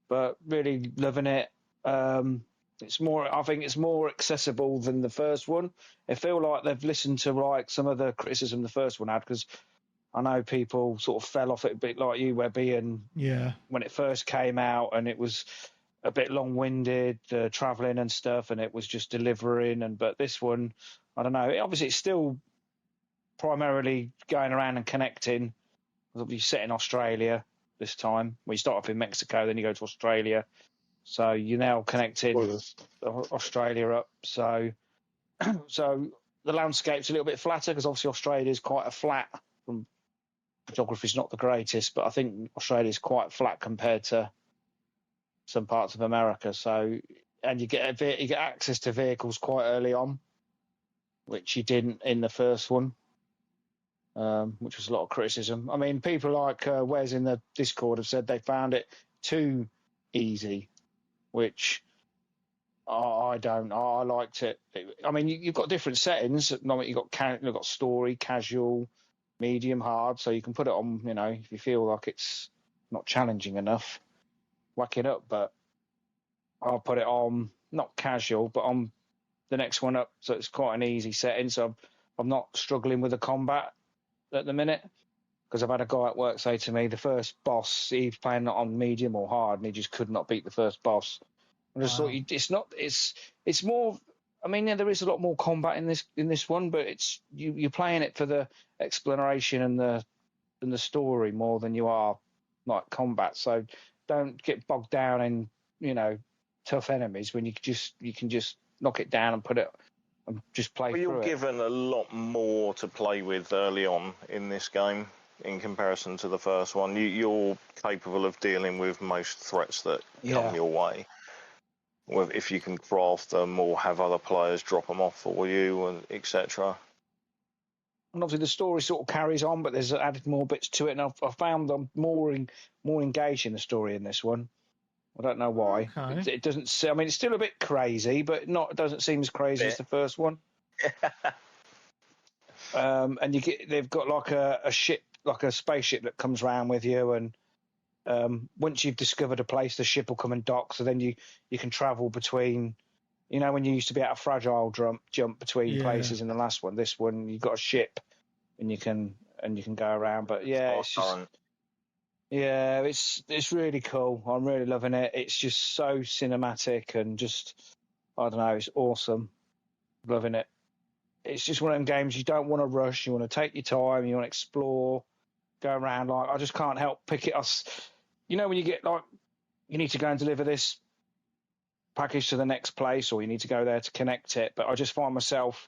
but really loving it. I think it's more accessible than the first one. I feel like they've listened to like some of the criticism the first one had, because I know people sort of fell off it a bit like you, Webby, and when it first came out, and it was a bit long-winded, travelling and stuff, and it was just delivering. But this one, I don't know. Obviously, it's still primarily going around and connecting. You're set in Australia this time. Well, you start off in Mexico, then you go to Australia. So you're now connecting Australia up. So the landscape's a little bit flatter, because obviously Australia is quite a flat. Geography's not the greatest, but I think Australia's quite flat compared to some parts of America. So, and you get access to vehicles quite early on, which you didn't in the first one, which was a lot of criticism. I mean, people like Wes in the Discord have said they found it too easy, which I don't. I liked it. I mean, you've got different settings. You've got story, casual, medium, hard. So you can put it on, if you feel like it's not challenging enough, whack it up. But I'll put it on, not casual, but on the next one up. So it's quite an easy setting. So I'm not struggling with the combat at the minute, because I've had a guy at work say to me, the first boss, he's playing it on medium or hard, and he just could not beat the first boss. I just thought it's more. I mean, there is a lot more combat in this one, but it's you're playing it for the exploration and the story more than you are like combat. So don't get bogged down in tough enemies when you can just knock it down and put it and just play. Well, you're given a lot more to play with early on in this game in comparison to the first one. You're capable of dealing with most threats that come your way. If you can craft them or have other players drop them off for you, and etc. And obviously the story sort of carries on, but there's added more bits to it, and I've found I'm more engaged in the story in this one. I don't know why. Okay. It doesn't. I mean, it's still a bit crazy, but it doesn't seem as crazy as the first one. And they've got like a ship, like a spaceship that comes around with you, and once you've discovered a place, the ship will come and dock. So then you can travel between, when you used to be able to fragile jump between places in the last one. This one, you've got a ship, and you can go around. But it's really cool. I'm really loving it. It's just so cinematic and just, I don't know, it's awesome. Loving it. It's just one of them games you don't want to rush. You want to take your time. You want to explore, go around. Like, I just can't help pick it up. When you get like, you need to go and deliver this package to the next place, or you need to go there to connect it. But I just find myself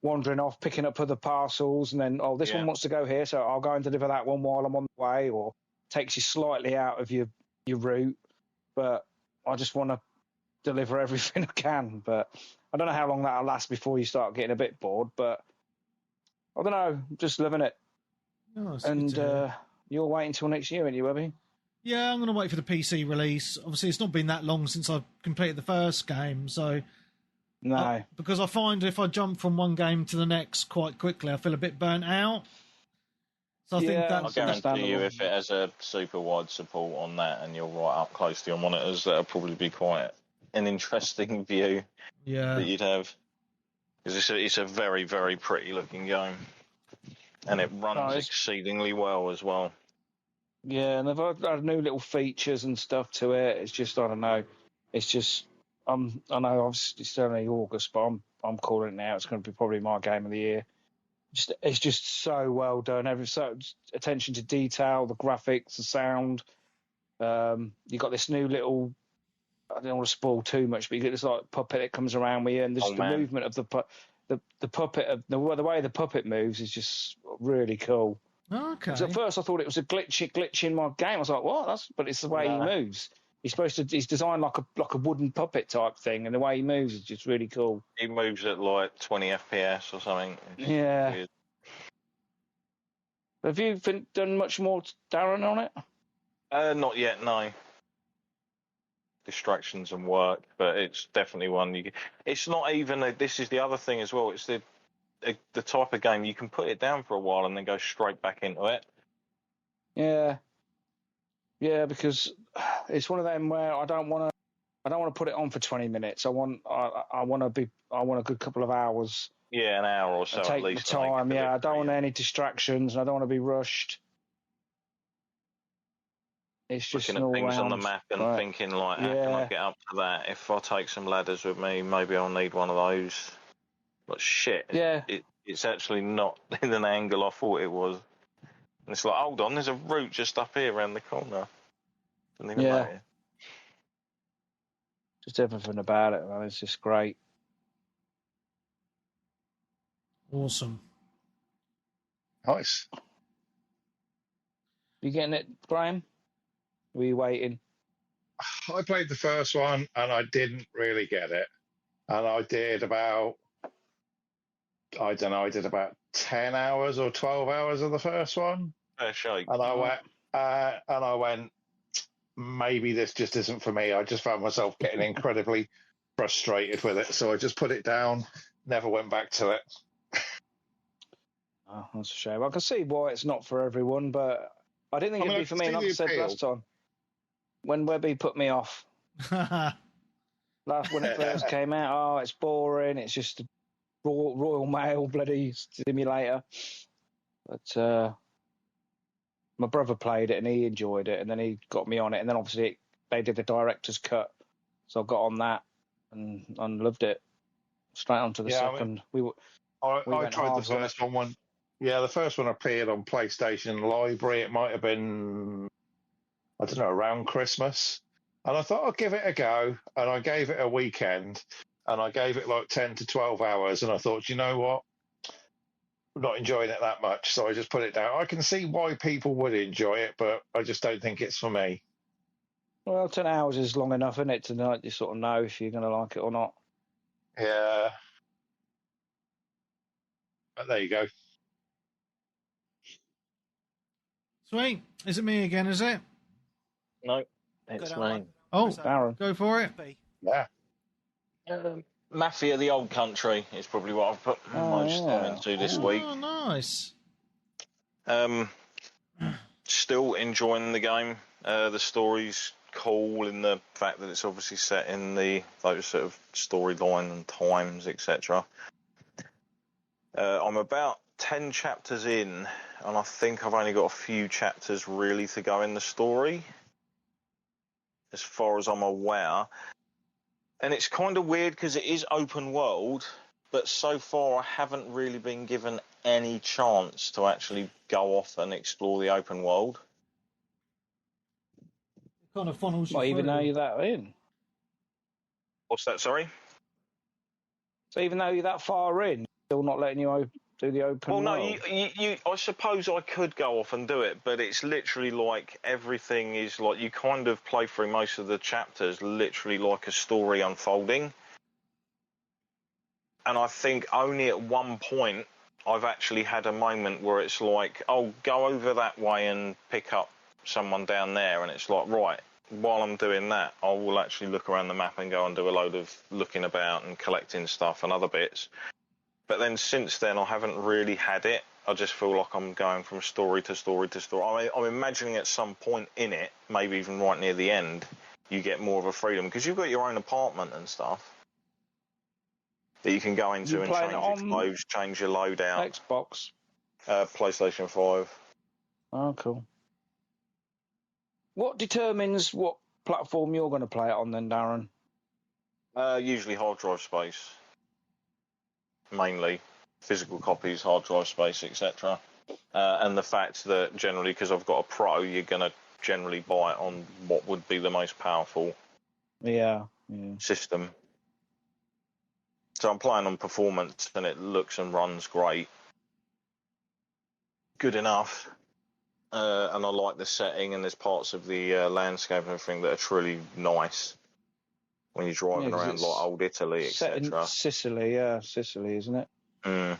wandering off, picking up other parcels, and then, this one wants to go here, so I'll go and deliver that one while I'm on the way, or takes you slightly out of your route. But I just want to deliver everything I can. But I don't know how long that'll last before you start getting a bit bored. But I don't know, just loving it. Oh, and you're waiting till next year, aren't you, Webby? Yeah, I'm going to wait for the PC release. Obviously, it's not been that long since I've completed the first game, so... No. Because I find if I jump from one game to the next quite quickly, I feel a bit burnt out. So I think that's... I guarantee you, if it has a super wide support on that and you're right up close to your monitors, that'll probably be quite an interesting view that you'd have. Because it's a very, very pretty looking game. And it runs exceedingly well as well. Yeah, and they've had new little features and stuff to it. It's just, I don't know. It's just, I know obviously it's only August, but I'm calling it now. It's going to be probably my game of the year. It's just so well done. So attention to detail, the graphics, the sound. You got this new little, I don't want to spoil too much, but you get this like puppet that comes around with you, and the movement of the puppet, the way the puppet moves is just really cool. Okay. At first, I thought it was a glitch in my game. I was like, "What?" But it's the way he moves. He's designed like a wooden puppet type thing, and the way he moves is just really cool. He moves at like 20 FPS or something. It's weird. Have you done much more, Darren, on it? Not yet, no. distractions and work, but it's definitely one you. It's not even. This is the other thing as well. It's the type of game you can put it down for a while and then go straight back into it. Yeah, because it's one of them where I don't want to put it on for 20 minutes. I want a good couple of hours. Yeah, an hour or so. Take at least, the time. I don't want any distractions, and I don't want to be rushed. It's just looking at things on the map and thinking, like, how can I get up to that? If I take some ladders with me, maybe I'll need one of those. But shit, it's actually not in an angle I thought it was. And it's like, hold on, there's a route just up here around the corner. Didn't even know it. Just everything about it, man. It's just great. Awesome. Nice. You getting it, Graham? Were you waiting? I played the first one and I didn't really get it. And I did about, I don't know, I did about 10 hours or 12 hours of the first one. Fair shake. And I went, maybe this just isn't for me. I just found myself getting incredibly frustrated with it. So I just put it down, never went back to it. Oh, that's a shame. I can see why it's not for everyone, but I didn't think it'd be for me. Like I said last time, when Webby put me off, when it first came out, oh, it's boring. It's just a Royal Mail bloody simulator. But my brother played it and he enjoyed it, and then he got me on it, and then obviously they did the director's cut, so I got on that and loved it. Straight on to the second. I tried the first one. Yeah, the first one appeared on PlayStation Library. It might have been, I don't know, around Christmas. And I thought I'd give it a go. And I gave it a weekend. And I gave it like 10 to 12 hours. And I thought, you know what? I'm not enjoying it that much. So I just put it down. I can see why people would enjoy it, but I just don't think it's for me. Well, 10 hours is long enough, isn't it, to you sort of know if you're going to like it or not. Yeah. But there you go. Sweet. Is it me again, is it? No, it's me. Oh, Darren. Go for it. Yeah. Mafia The Old Country is probably what I've put most time into this week. Oh, nice. Still enjoying the game. The story's cool in the fact that it's obviously set in those sort of storyline and times, etc. I'm about 10 chapters in, and I think I've only got a few chapters really to go in the story, as far as I'm aware. And it's kind of weird because it is open world, but so far I haven't really been given any chance to actually go off and explore the open world. It kind of funnels you Well, through. even though you're that in. What's that, sorry? So even though you're that far in, still not letting you do the open world? Well, no, I suppose I could go off and do it, but it's literally like everything is like you kind of play through most of the chapters literally like a story unfolding. And I think only at one point I've actually had a moment where it's like, oh, go over that way and pick up someone down there. And it's like, right, while I'm doing that, I will actually look around the map and go and do a load of looking about and collecting stuff and other bits. But then since then, I haven't really had it. I just feel like I'm going from story to story to story. I'm imagining at some point in it, maybe even right near the end, you get more of a freedom because you've got your own apartment and stuff that you can go into and change your clothes, change your loadout. Xbox? PlayStation 5. Oh, cool. What determines what platform you're going to play it on then, Darren? Usually hard drive space. Mainly physical copies, hard drive space, etc. And the fact that generally, because I've got a Pro, you're going to generally buy it on what would be the most powerful system. So I'm playing on performance and it looks and runs great. Good enough. And I like the setting, and there's parts of the landscape and everything that are truly nice. When you're driving around like old Italy, etc. Sicily, isn't it?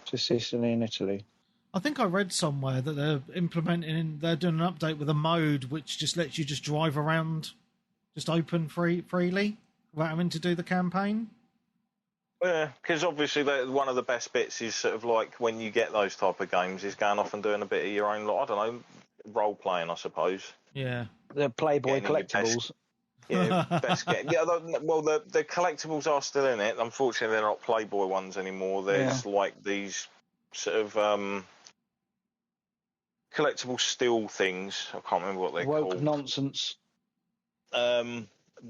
Just Sicily and Italy. I think I read somewhere that they're doing an update with a mode which just lets you just drive around just open freely without having to do the campaign? Yeah, because obviously one of the best bits is sort of like when you get those type of games is going off and doing a bit of your own, I don't know, role playing, I suppose. Yeah. The Playboy Getting in your collectibles. Best game. Yeah, well, the collectibles are still in it. Unfortunately, they're not Playboy ones anymore. There's like these sort of collectible steel things. I can't remember what they're Woke called. nonsense.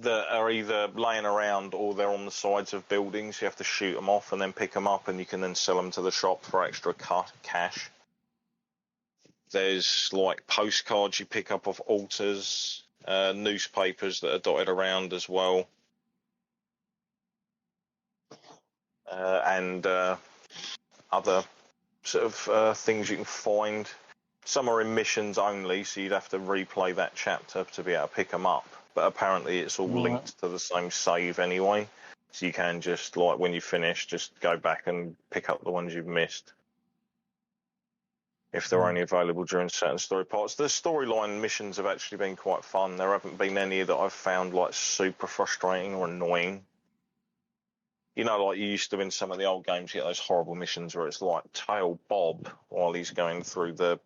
That are either laying around or they're on the sides of buildings. You have to shoot them off and then pick them up, and you can then sell them to the shop for extra cash. There's like postcards you pick up off altars, newspapers that are dotted around as well, and other sort of things you can find. Some are in missions only, so you'd have to replay that chapter to be able to pick them up. But apparently it's all linked to the same save anyway, so you can just, like, when you finish, just go back and pick up the ones you've missed if they're only available during certain story parts. The storyline missions have actually been quite fun. There haven't been any that I've found like super frustrating or annoying. You know, like you used to in some of the old games, you get those horrible missions where it's like tail Bob while he's going through the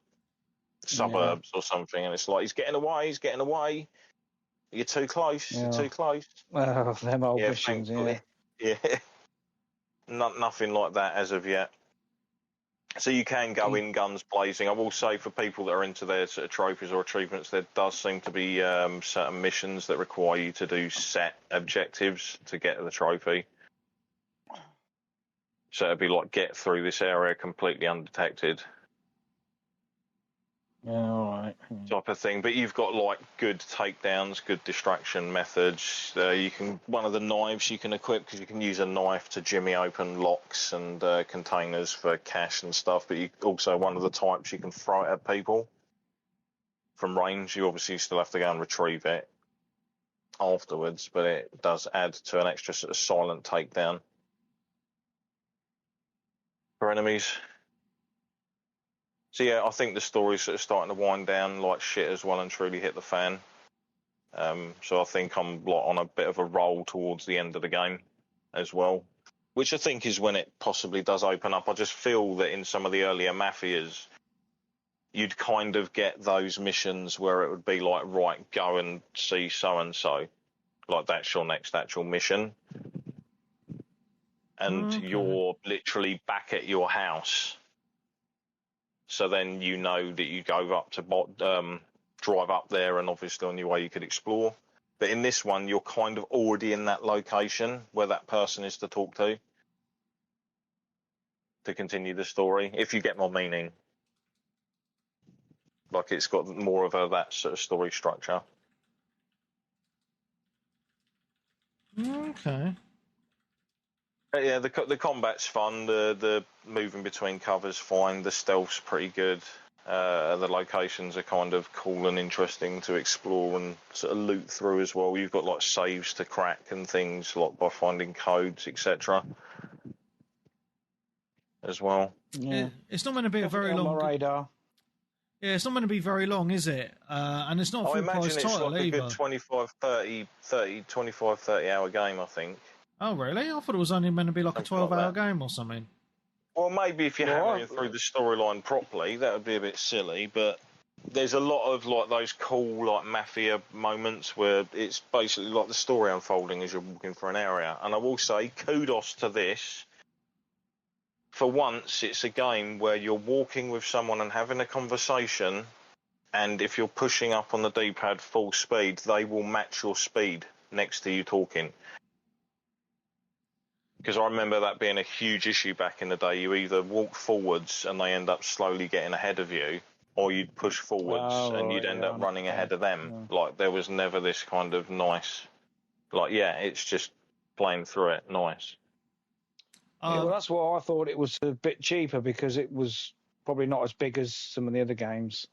suburbs or something, and it's like he's getting away. You're too close. You're too close. Them old missions, Yeah. Nothing like that as of yet. So you can go in guns blazing. I will say, for people that are into their sort of trophies or achievements, there does seem to be certain missions that require you to do set objectives to get the trophy. So it'd be like, get through this area completely undetected. Yeah, all right. Type of thing. But you've got like good takedowns, good distraction methods. One of the knives you can equip, because you can use a knife to jimmy open locks and containers for cash and stuff. But also one of the types you can throw it at people from range. You obviously still have to go and retrieve it afterwards, but it does add to an extra sort of silent takedown for enemies. So yeah, I think the story's sort of starting to wind down like shit as well and truly hit the fan. So I think I'm like on a bit of a roll towards the end of the game as well, which I think is when it possibly does open up. I just feel that in some of the earlier Mafias, you'd kind of get those missions where it would be like, right, go and see so-and-so. Like, that's your next actual mission. And you're literally back at your house. So then you know that you go up to drive up there, and obviously on your way you could explore. But in this one, you're kind of already in that location where that person is to talk to continue the story, if you get my meaning. Like, it's got more of that sort of story structure. Okay. Yeah, the combat's fun. The moving between covers fine. The stealth's pretty good. The locations are kind of cool and interesting to explore and sort of loot through as well. You've got like saves to crack and things, like by finding codes, etc. as well. Yeah. It's not going to be a very long. radar. Yeah, it's not going to be very long, is it? And it's not a full price title like either. A good 25, 30 hour game, I think. Oh, really? I thought it was only meant to be like a 12-hour game or something. Well, maybe if you're hammering through the storyline properly, that would be a bit silly, but there's a lot of like those cool like Mafia moments where it's basically like the story unfolding as you're walking through an area. And I will say, kudos to this. For once, it's a game where you're walking with someone and having a conversation, and if you're pushing up on the D-pad full speed, they will match your speed next to you talking. Because I remember that being a huge issue back in the day. You either walk forwards and they end up slowly getting ahead of you, or you'd push forwards and you'd end up running ahead of them. Yeah. Like, there was never this kind of nice, like, yeah, it's just playing through it nice. Yeah, well, that's why I thought it was a bit cheaper, because it was probably not as big as some of the other games.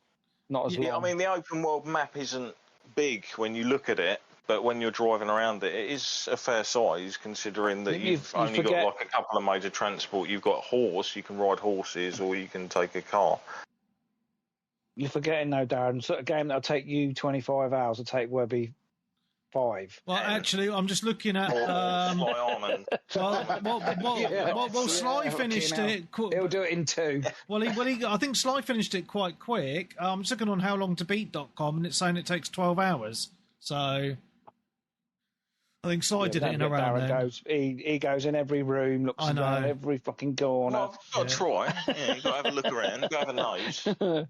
Not as long. I mean, the open world map isn't big when you look at it. But when you're driving around it, it is a fair size, considering that you've only got like a couple of modes of transport. You've got a horse, you can ride horses, or you can take a car. You're forgetting, though, Darren, sort of game that'll take you 25 hours will take Webby 5. Well, actually, I'm just looking at. Or fly on and Sly finished it. He'll do it in 2. I think Sly finished it quite quick. I'm just looking on howlongtobeat.com, and it's saying it takes 12 hours. So I think Sly did it in around then. He goes in every room, looks around every fucking corner. Well, I've got to try. Yeah, you've got to have a look around, you've got to have a nose.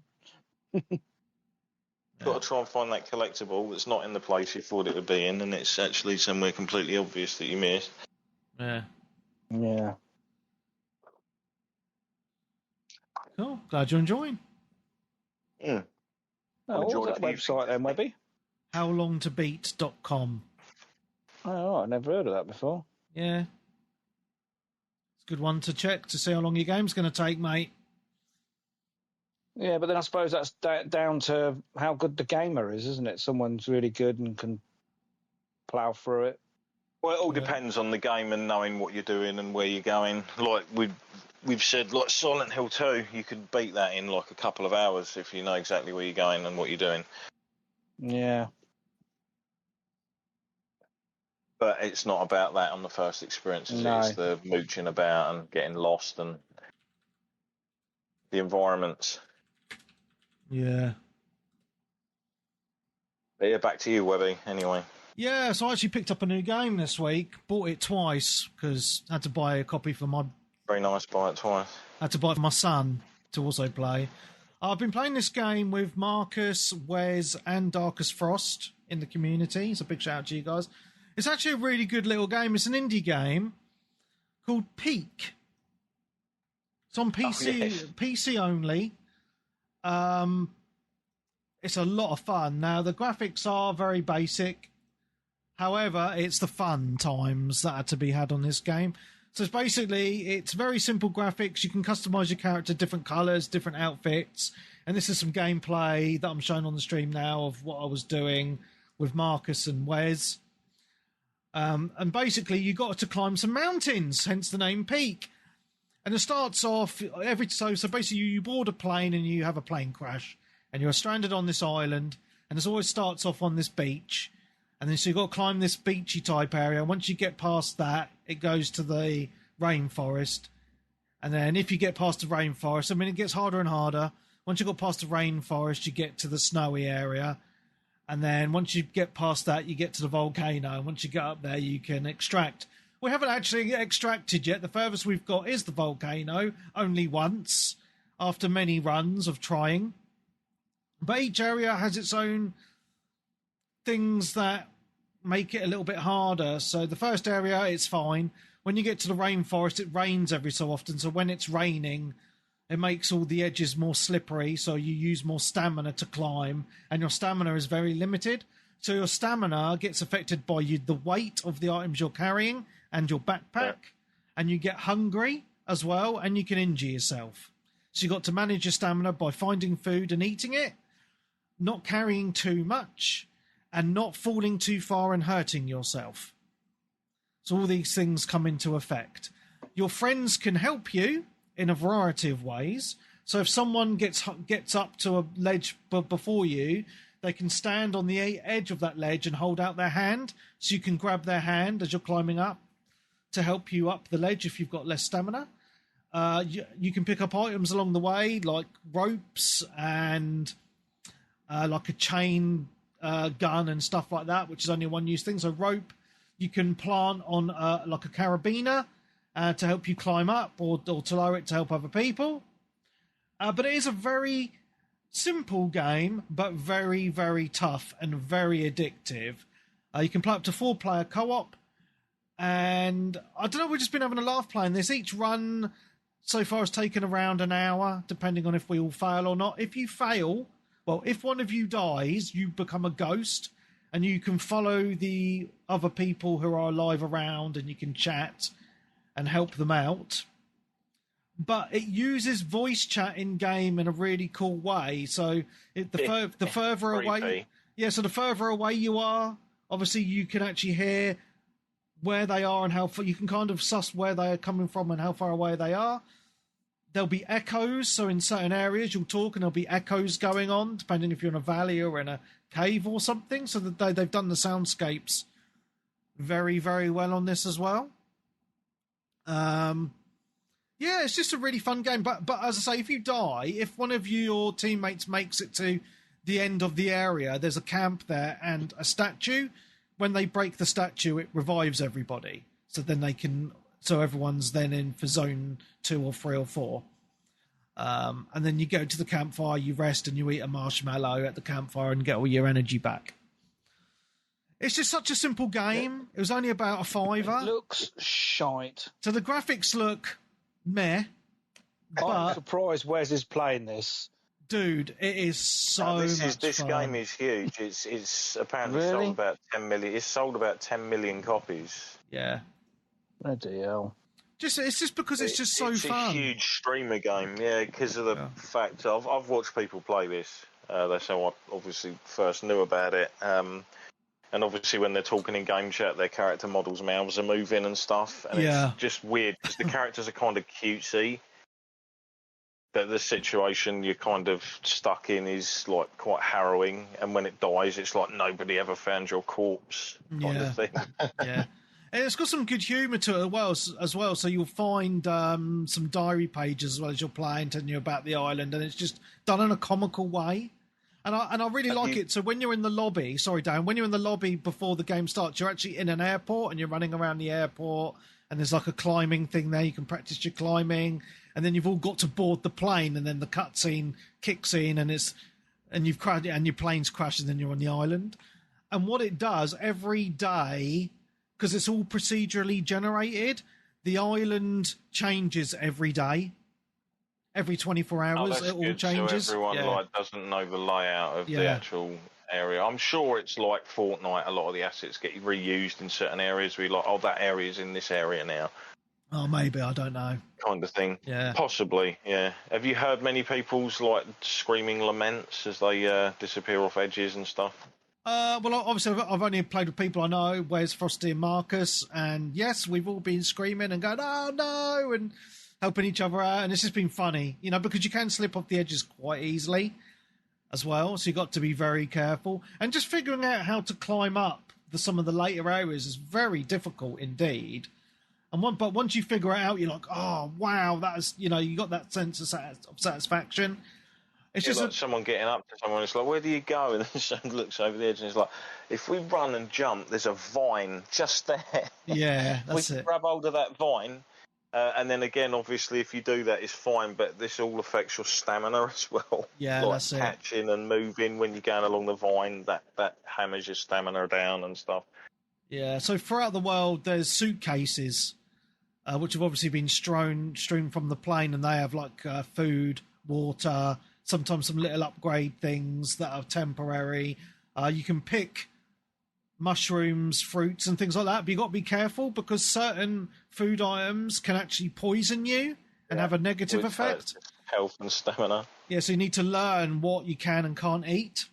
Got to try and find that collectible that's not in the place you thought it would be in, and it's actually somewhere completely obvious that you missed. Yeah. Yeah. Cool. Glad you're enjoying. Yeah. Oh, what was that website then, Webby? Howlongtobeat.com. Oh, I've never heard of that before. Yeah. It's a good one to check to see how long your game's going to take, mate. Yeah, but then I suppose that's down to how good the gamer is, isn't it? Someone's really good and can plough through it. Well, it all depends on the game and knowing what you're doing and where you're going. Like we've said, like Silent Hill 2, you could beat that in like a couple of hours if you know exactly where you're going and what you're doing. Yeah. But it's not about that on the first experience, is it? It's the mooching about and getting lost and the environments. Yeah. But yeah, back to you, Webby, anyway. Yeah, so I actually picked up a new game this week. Bought it twice because I had to buy a copy for my... Very nice, buy it twice. I had to buy it for my son to also play. I've been playing this game with Marcus, Wes, and Darkest Frost in the community. So big shout out to you guys. It's actually a really good little game. It's an indie game called Peak. It's on PC, yes. PC only. It's a lot of fun. Now, the graphics are very basic. However, it's the fun times that are to be had on this game. So it's very simple graphics. You can customize your character, different colors, different outfits. And this is some gameplay that I'm showing on the stream now of what I was doing with Marcus and Wes. And basically, you got to climb some mountains, hence the name Peak. And it starts off so basically you board a plane and you have a plane crash and you're stranded on this island, and it always starts off on this beach. And then so you've got to climb this beachy type area. Once you get past that, it goes to the rainforest. And then if you get past the rainforest, it gets harder and harder. Once you got past the rainforest, you get to the snowy area. And then once you get past that, you get to the volcano. And once you get up there, you can extract. We haven't actually extracted yet. The furthest we've got is the volcano, only once, after many runs of trying. But each area has its own things that make it a little bit harder. So the first area, it's fine. When you get to the rainforest, it rains every so often. So when it's raining, it makes all the edges more slippery. So you use more stamina to climb, and your stamina is very limited. So your stamina gets affected by the weight of the items you're carrying and your backpack, and you get hungry as well, and you can injure yourself. So you've got to manage your stamina by finding food and eating it, not carrying too much, and not falling too far and hurting yourself. So all these things come into effect. Your friends can help you in a variety of ways. So if someone gets up to a ledge before you, they can stand on the edge of that ledge and hold out their hand, so you can grab their hand as you're climbing up to help you up the ledge if you've got less stamina. You can pick up items along the way, like ropes and like a chain gun and stuff like that, which is only a one-use thing. So rope, you can plant on like a carabiner to help you climb up, or to lower it to help other people. But it is a very simple game, but very, very tough and very addictive. You can play up to 4-player co-op. And I don't know, we've just been having a laugh playing this. Each run so far has taken around an hour, depending on if we all fail or not. If you fail, well, if one of you dies, you become a ghost, and you can follow the other people who are alive around, and you can chat and help them out. But it uses voice chat in game in a really cool way. So the further away, so the further away you are, obviously you can actually hear where they are and how far. You can kind of suss where they are coming from and how far away they are. there'll be echoes. So in certain areas, you'll talk and there'll be echoes going on, depending if you're in a valley or in a cave or something. So that they've done the soundscapes very, very well on this as well. Yeah, it's just a really fun game. But as I say, if you die, if one of your teammates makes it to the end of the area, there's a camp there and a statue. When they break the statue, it revives everybody. So then so everyone's then in for zone 2 or 3 or 4. And then you go to the campfire, you rest, and you eat a marshmallow at the campfire and get all your energy back. It's just such a simple game. It was only about a $5. It looks shite. So the graphics look meh. I'm surprised Wes is playing this. Dude, it is so this fun. game is huge. It's apparently Really? sold about 10 million. It's sold about 10 million copies. Yeah. Bloody hell. It's just because it's just so it's fun. It's a huge streamer game, yeah, because of the fact I've watched people play this. That's how I obviously first knew about it. And obviously when they're talking in game chat, their character models' mouths are moving and stuff. And it's just weird because the characters are kind of cutesy. But the situation you're kind of stuck in is like quite harrowing, and when it dies, it's like nobody ever found your corpse kind of thing. Yeah, and it's got some good humour to it as well. So you'll find some diary pages as well as you're playing, telling you about the island, and it's just done in a comical way. And I really like it. So when you're in the lobby, sorry, Dan, when you're in the lobby before the game starts, you're actually in an airport and you're running around the airport, and there's like a climbing thing there. You can practice your climbing. And then you've all got to board the plane, and then the cutscene kicks in, and you've crashed, and your plane's crashed, and then you're on the island. And what it does every day, because it's all procedurally generated, the island changes every day. Every 24 hours, it all changes. So everyone doesn't know the layout of the actual area. I'm sure it's like Fortnite. A lot of the assets get reused in certain areas. Where you're like, oh, that area's in this area now. Oh, maybe, I don't know. Kind of thing. Yeah. Possibly, yeah. Have you heard many people's like screaming laments as they disappear off edges and stuff? Well, obviously, I've only played with people I know, Wes, Frosty and Marcus, and yes, we've all been screaming and going, oh no, and helping each other out, and it's just been funny, because you can slip off the edges quite easily as well, so you've got to be very careful. And just figuring out how to climb up some of the later areas is very difficult indeed. But once you figure it out, you're like, oh, wow, that is, you got that sense of satisfaction. It's just like someone getting up to someone, it's like, where do you go? And then someone looks over the edge and it's like, if we run and jump, there's a vine just there. Yeah, that's we can grab hold of that vine. And then again, obviously, if you do that, it's fine, but this all affects your stamina as well. Yeah, like that's it. Catching and moving when you're going along the vine, that hammers your stamina down and stuff. Yeah, so throughout the world, there's suitcases, which have obviously been strewn from the plane, and they have like food, water, sometimes some little upgrade things that are temporary. You can pick mushrooms, fruits, and things like that, but you've got to be careful because certain food items can actually poison you and have a negative effect. Health and stamina. Yeah, so you need to learn what you can and can't eat.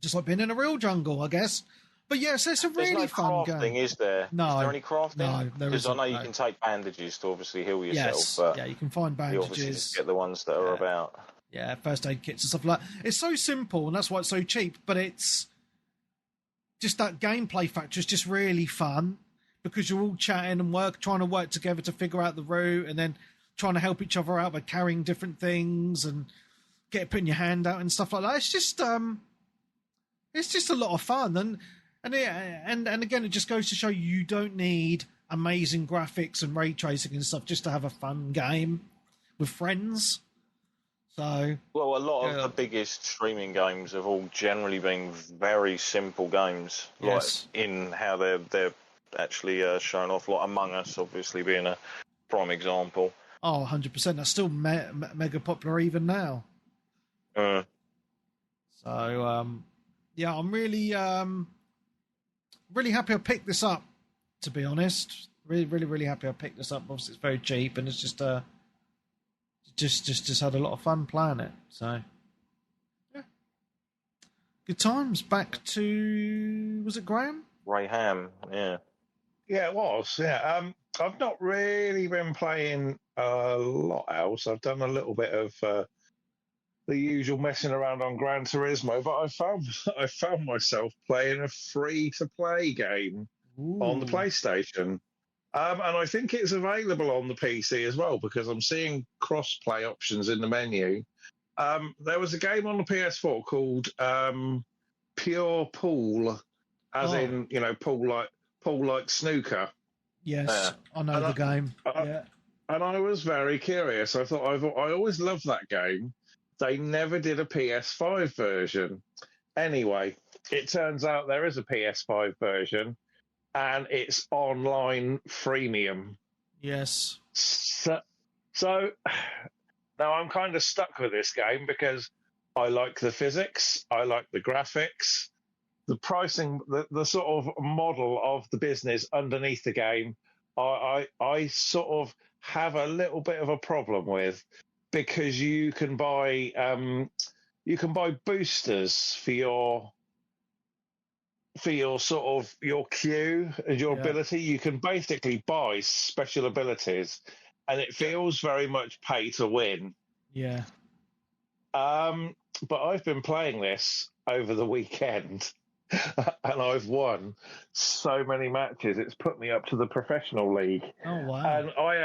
Just like being in a real jungle, I guess. But yes, it's a really fun game. There's no crafting, is there? No. Is there any crafting? No, there because I know isn't, you can take bandages to obviously heal yourself. Yes, but yeah, you can find you obviously bandages. just get the ones that are about. Yeah, first aid kits and stuff like that. It's so simple, and that's why it's so cheap, but it's just that gameplay factor is just really fun because you're all chatting and trying to work together to figure out the route, and then trying to help each other out by carrying different things and putting your hand out and stuff like that. It's just a lot of fun, and again, it just goes to show you don't need amazing graphics and ray tracing and stuff just to have a fun game with friends. So, well, a lot of the biggest streaming games have all generally been very simple games, like in how they're actually showing off. Like Among Us, obviously being a prime example. Oh, 100%. That's still mega popular even now. So, yeah, I'm really happy I picked this up, to be honest. Really, really, really happy I picked this up. Obviously, it's very cheap, and it's just had a lot of fun playing it. So, yeah. Good times. Back to, was it Graham? Ray Ham, yeah. Yeah, it was. Yeah. I've not really been playing a lot else. I've done a little bit of the usual messing around on Gran Turismo, but I found myself playing a free-to-play game on the Ooh. PlayStation. And I think it's available on the PC as well because I'm seeing cross-play options in the menu. There was a game on the PS4 called Pure Pool, as in, pool like snooker. Yes, I know the game. Yeah. And I was very curious. I always loved that game. They never did a PS5 version. Anyway, it turns out there is a PS5 version, and it's online freemium. Yes. So now I'm kind of stuck with this game because I like the physics, I like the graphics, the pricing, the sort of model of the business underneath the game. I sort of have a little bit of a problem with because you can buy boosters for your sort of your queue and your ability. You can basically buy special abilities, and it feels very much pay to win. Yeah. But I've been playing this over the weekend, and I've won so many matches. It's put me up to the professional league. Oh wow! And I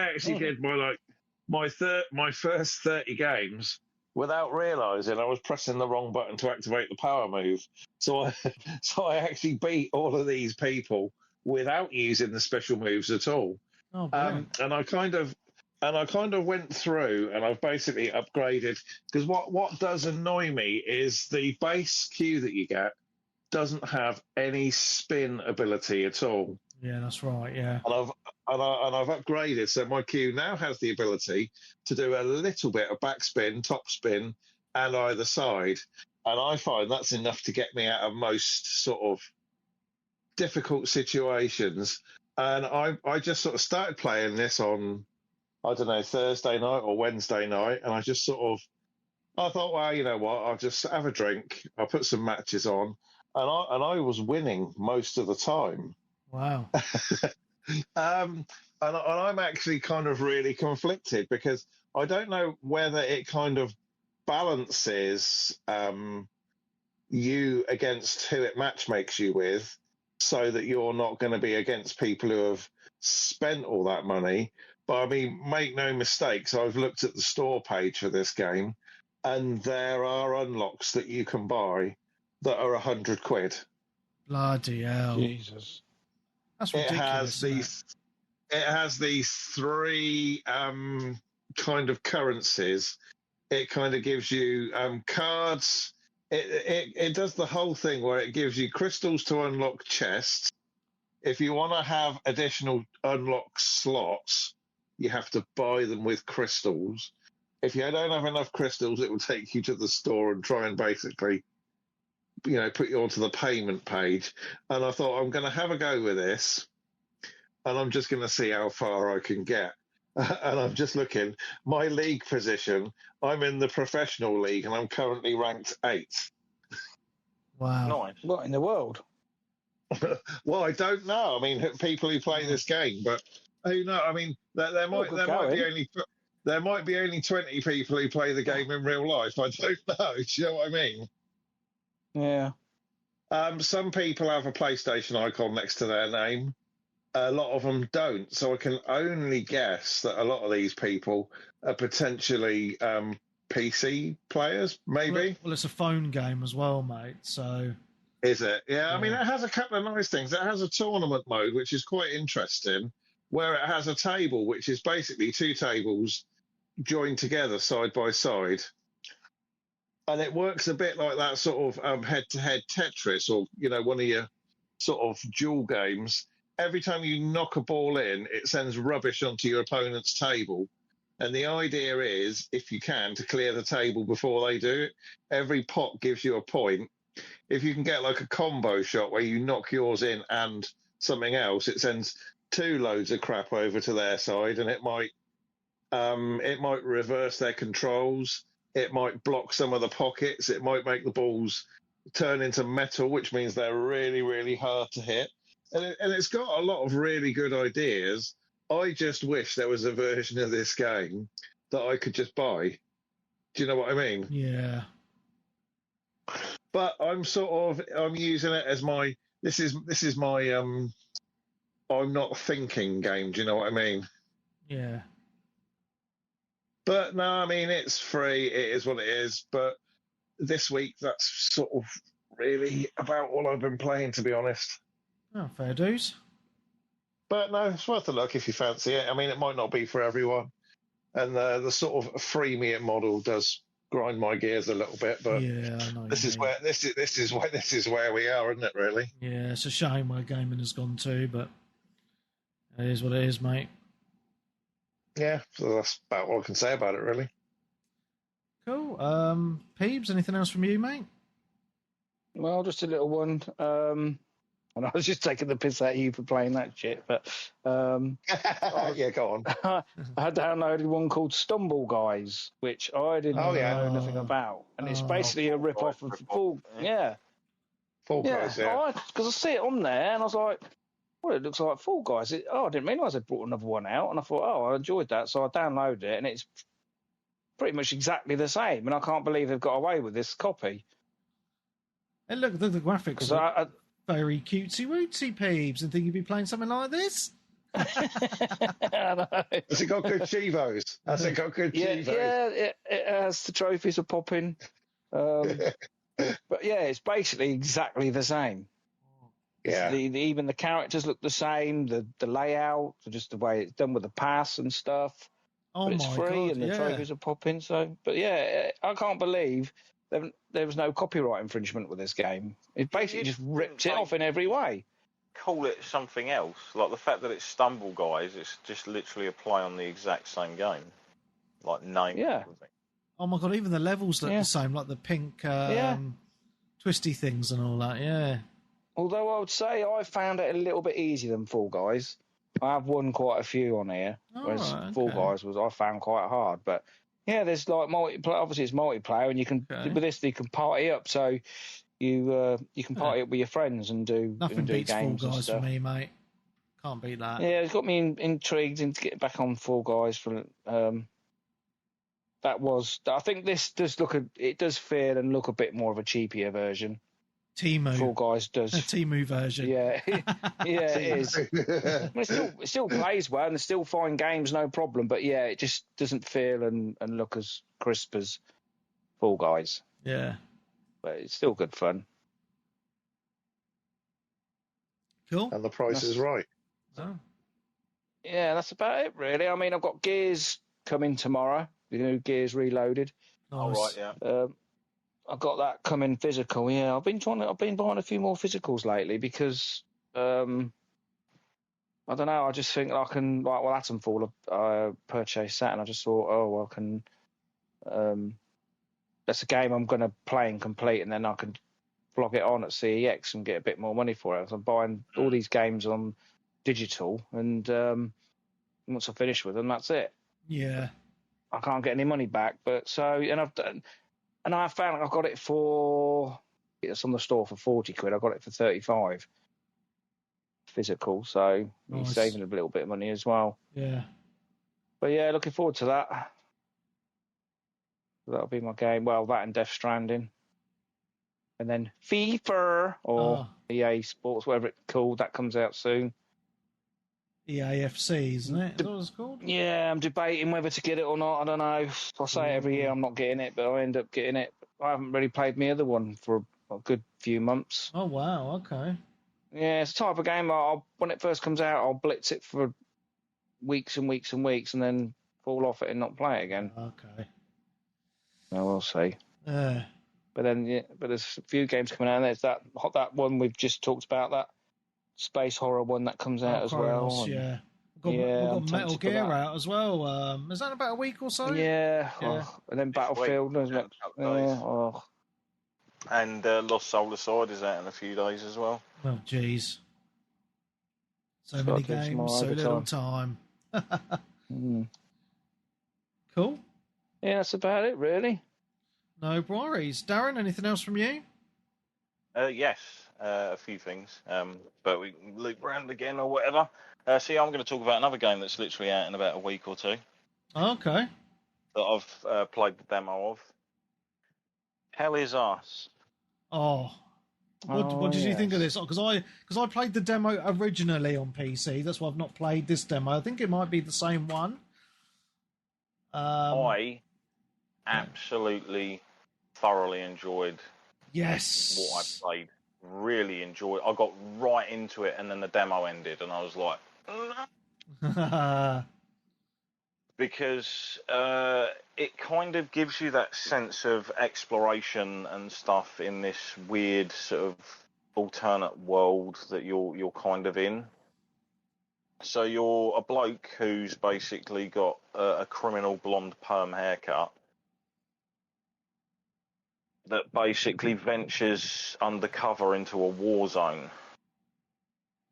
actually did my first 30 games without realising I was pressing the wrong button to activate the power move. So I actually beat all of these people without using the special moves at all. Oh, and I kind of went through and I've basically upgraded because what does annoy me is the base queue that you get doesn't have any spin ability at all. Yeah, that's right. Yeah. And I've upgraded, so my queue now has the ability to do a little bit of backspin, topspin, and either side. And I find that's enough to get me out of most sort of difficult situations. And I just sort of started playing this on, I don't know, Thursday night or Wednesday night, and I thought, well, you know what, I'll just have a drink, I'll put some matches on, and I was winning most of the time. Wow. And I'm actually kind of really conflicted because I don't know whether it kind of balances you against who it matchmakes you with so that you're not going to be against people who have spent all that money. But I mean, make no mistakes, I've looked at the store page for this game and there are unlocks that you can buy that are £100. Bloody hell. Jesus. That's ridiculous. It has these three kind of currencies. It kind of gives you cards. It does the whole thing where it gives you crystals to unlock chests. If you want to have additional unlock slots, you have to buy them with crystals. If you don't have enough crystals, it will take you to the store and try and basically, put you onto the payment page. And I thought, I'm going to have a go with this, and I'm just going to see how far I can get. And I'm just looking, my league position, I'm in the professional league, and I'm currently ranked 8th. Wow. Nice. What in the world? Well, I don't know. I mean, people who play this game, but who knows? I mean, there might be only 20 people who play the game in real life. I don't know. Do you know what I mean? Yeah. Some people have a PlayStation icon next to their name. A lot of them don't. So I can only guess that a lot of these people are potentially PC players, maybe. Well, it's a phone game as well, mate. So. Is it? Yeah, I mean, it has a couple of nice things. It has a tournament mode, which is quite interesting, where it has a table, which is basically 2 tables joined together side by side. And it works a bit like that sort of head-to-head Tetris or, one of your sort of duel games. Every time you knock a ball in, it sends rubbish onto your opponent's table. And the idea is, if you can, to clear the table before they do it. Every pot gives you a point. If you can get like a combo shot where you knock yours in and something else, it sends 2 loads of crap over to their side, and it might reverse their controls. It might block some of the pockets. It might make the balls turn into metal, which means they're really, really hard to hit. and it's got a lot of really good ideas. I just wish there was a version of this game that I could just buy. Do you know what I mean? Yeah. But I'm using it as my this is my I'm not thinking game. Do you know what I mean? Yeah. But no, I mean it's free. It is what it is. But this week, that's sort of really about all I've been playing, to be honest. Oh, fair dues. But no, it's worth a look if you fancy it. I mean, it might not be for everyone, and the sort of freemium model does grind my gears a little bit. But Yeah, I know. this is where we are, isn't it? Really? Yeah, it's a shame where gaming has gone to, but it is what it is, mate. Yeah, so that's about all I can say about it, really. Cool. Peebs, anything else from you, mate? Well, just a little one. And I was just taking the piss out of you for playing that shit, but Yeah, go on. I downloaded one called Stumble Guys, which I didn't know nothing about, and it's basically a rip-off of Fall. Yeah, Fall Guys, yeah. Because I see it on there, and I was like, well, it looks like Fall Guys. I didn't realise they'd brought another one out, and I thought, I enjoyed that, so I downloaded it, and it's pretty much exactly the same, and I can't believe they've got away with this copy. And look, the graphics look very cutesy-wootsy, Peebs, and think you'd be playing something like this? I know. Has it got good Chivos? Has it got good Chivos? Yeah, it has. The trophies are popping. But yeah, it's basically exactly the same. Yeah. Even the characters look the same. The layout, just the way it's done with the pass and stuff. Oh, but it's my free God, and the yeah. trophies are popping. So, but yeah, I can't believe there was no copyright infringement with this game. It basically just ripped it off in every way. Call it something else. Like the fact that it's Stumble Guys, it's just literally a play on the exact same game. Like name. Yeah. Oh my God, even the levels look the same, like the pink twisty things and all that, yeah. Although I would say I found it a little bit easier than Fall Guys. I have won quite a few on here, whereas Fall Guys I found quite hard. But yeah, there's like multiplayer. Obviously, it's multiplayer, and you can with this you can party up. So you can party up with your friends and do Nothing beats games Fall and Guys stuff. for me, mate. Can't beat that. Yeah, it's got me intrigued into getting back on Fall Guys. I think this does it does feel and look a bit more of a cheapier version. Timu. Fall Guys does. A Timu version. Yeah, yeah, it is. I mean, it still plays well and it's still fine games, no problem. But yeah, it just doesn't feel and look as crisp as Fall Guys. Yeah. But it's still good fun. Cool. And the price is right. Oh. Yeah, that's about it, really. I mean, I've got Gears coming tomorrow. The new Gears Reloaded. Nice. All right, yeah. I've got that coming physical. Yeah, I've been buying a few more physicals lately because I don't know. I just think I can Atomfall. I purchased that, and I just thought, I can. That's a game I'm going to play and complete, and then I can flog it on at CEX and get a bit more money for it. So I'm buying all these games on digital, and once I finish with them, that's it. Yeah. I can't get any money back, but I found I got it it's on the store for 40 quid. I got it for 35 physical, so Nice. you're saving a little bit of money as well. Yeah. But yeah, looking forward to that. That'll be my game. Well, that and Death Stranding. And then FIFA or EA Sports, whatever it's called, that comes out soon. EAFC, isn't it? Is that what it's called? Yeah, I'm debating whether to get it or not. I don't know. I say every year I'm not getting it, but I end up getting it. I haven't really played my other one for a good few months. Oh, wow. Okay. Yeah, it's a type of game. When it first comes out, I'll blitz it for weeks and weeks and weeks and then fall off it and not play it again. Okay. No, we'll see. Yeah. But there's a few games coming out. And there's that one we've just talked about, that space horror one that comes out as well. Yeah. We've got Metal Gear out as well. Is that about a week or so? Yeah. And then Battlefield, isn't it? Yeah. And Lost Soul Aside is out in a few days as well. Oh, jeez. So many games, so little time. Cool. Yeah, that's about it, really. No worries. Darren, anything else from you? Yes. a few things, but we can loop round again or whatever. So yeah, I'm going to talk about another game that's literally out in about a week or two Okay. that I've played the demo of. Hell is Us. Oh. What did you think of yes. this? Because I played the demo originally on PC. That's why I've not played this demo. I think it might be the same one. I absolutely thoroughly enjoyed what I Yes. played. Really enjoyed. I got right into it, and then the demo ended, and I was like, because it kind of gives you that sense of exploration and stuff in this weird sort of alternate world that you're kind of in. So you're a bloke who's basically got a criminal blonde perm haircut that basically ventures undercover into a war zone.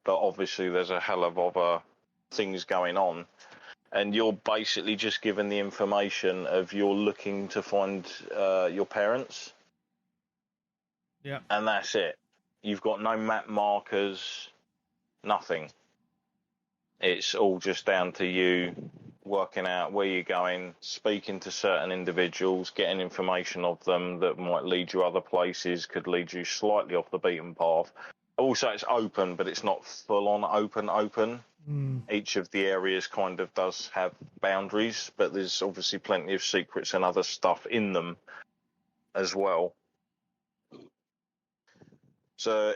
But obviously there's a hell of other things going on. And you're basically just given the information of you're looking to find your parents. Yeah. And that's it. You've got no map markers, nothing. It's all just down to you working out where you're going, speaking to certain individuals, getting information of them that might lead you other places, could lead you slightly off the beaten path. Also, it's open, but it's not full-on open. Each of the areas kind of does have boundaries, but there's obviously plenty of secrets and other stuff in them as well. So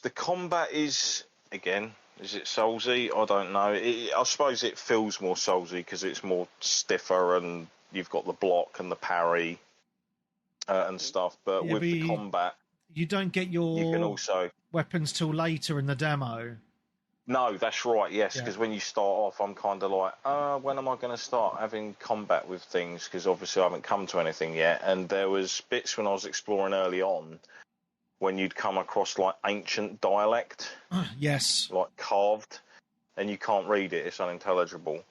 the combat is, again, is it Soulsy? I don't know. I suppose it feels more Soulsy because it's more stiffer and you've got the block and the parry and stuff. But Yeah, with the combat, you don't get your you can also weapons till later in the demo. No, that's right, yes, because when you start off, I'm kind of like, when am I going to start having combat with things? Because obviously I haven't come to anything yet. And there was bits when I was exploring early on when you'd come across, like, ancient dialect. Yes. Like, carved, and you can't read it. It's unintelligible.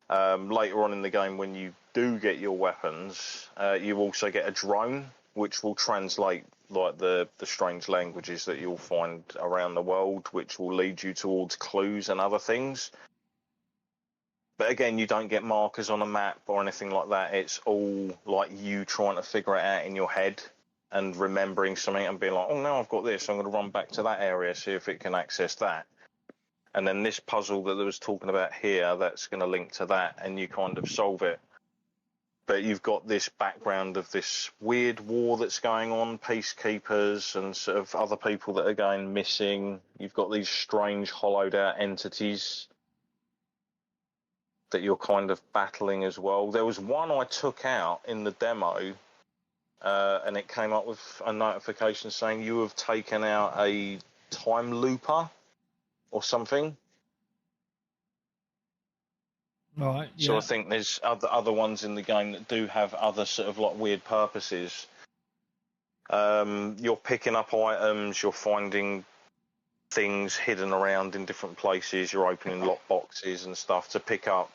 Later on in the game, when you do get your weapons, you also get a drone, which will translate like the strange languages that you'll find around the world, which will lead you towards clues and other things. But again, you don't get markers on a map or anything like that. It's all like you trying to figure it out in your head and remembering something and being like, oh, now I've got this, I'm going to run back to that area, see if it can access that. And then this puzzle that I was talking about here, that's going to link to that, and you kind of solve it. But you've got this background of this weird war that's going on, peacekeepers and sort of other people that are going missing. You've got these strange hollowed out entities that you're kind of battling as well. There was one I took out in the demo, and it came up with a notification saying you have taken out a time looper or something. Right. Yeah. So I think there's other ones in the game that do have other sort of like weird purposes. You're picking up items, you're finding things hidden around in different places, you're opening lock boxes and stuff to pick up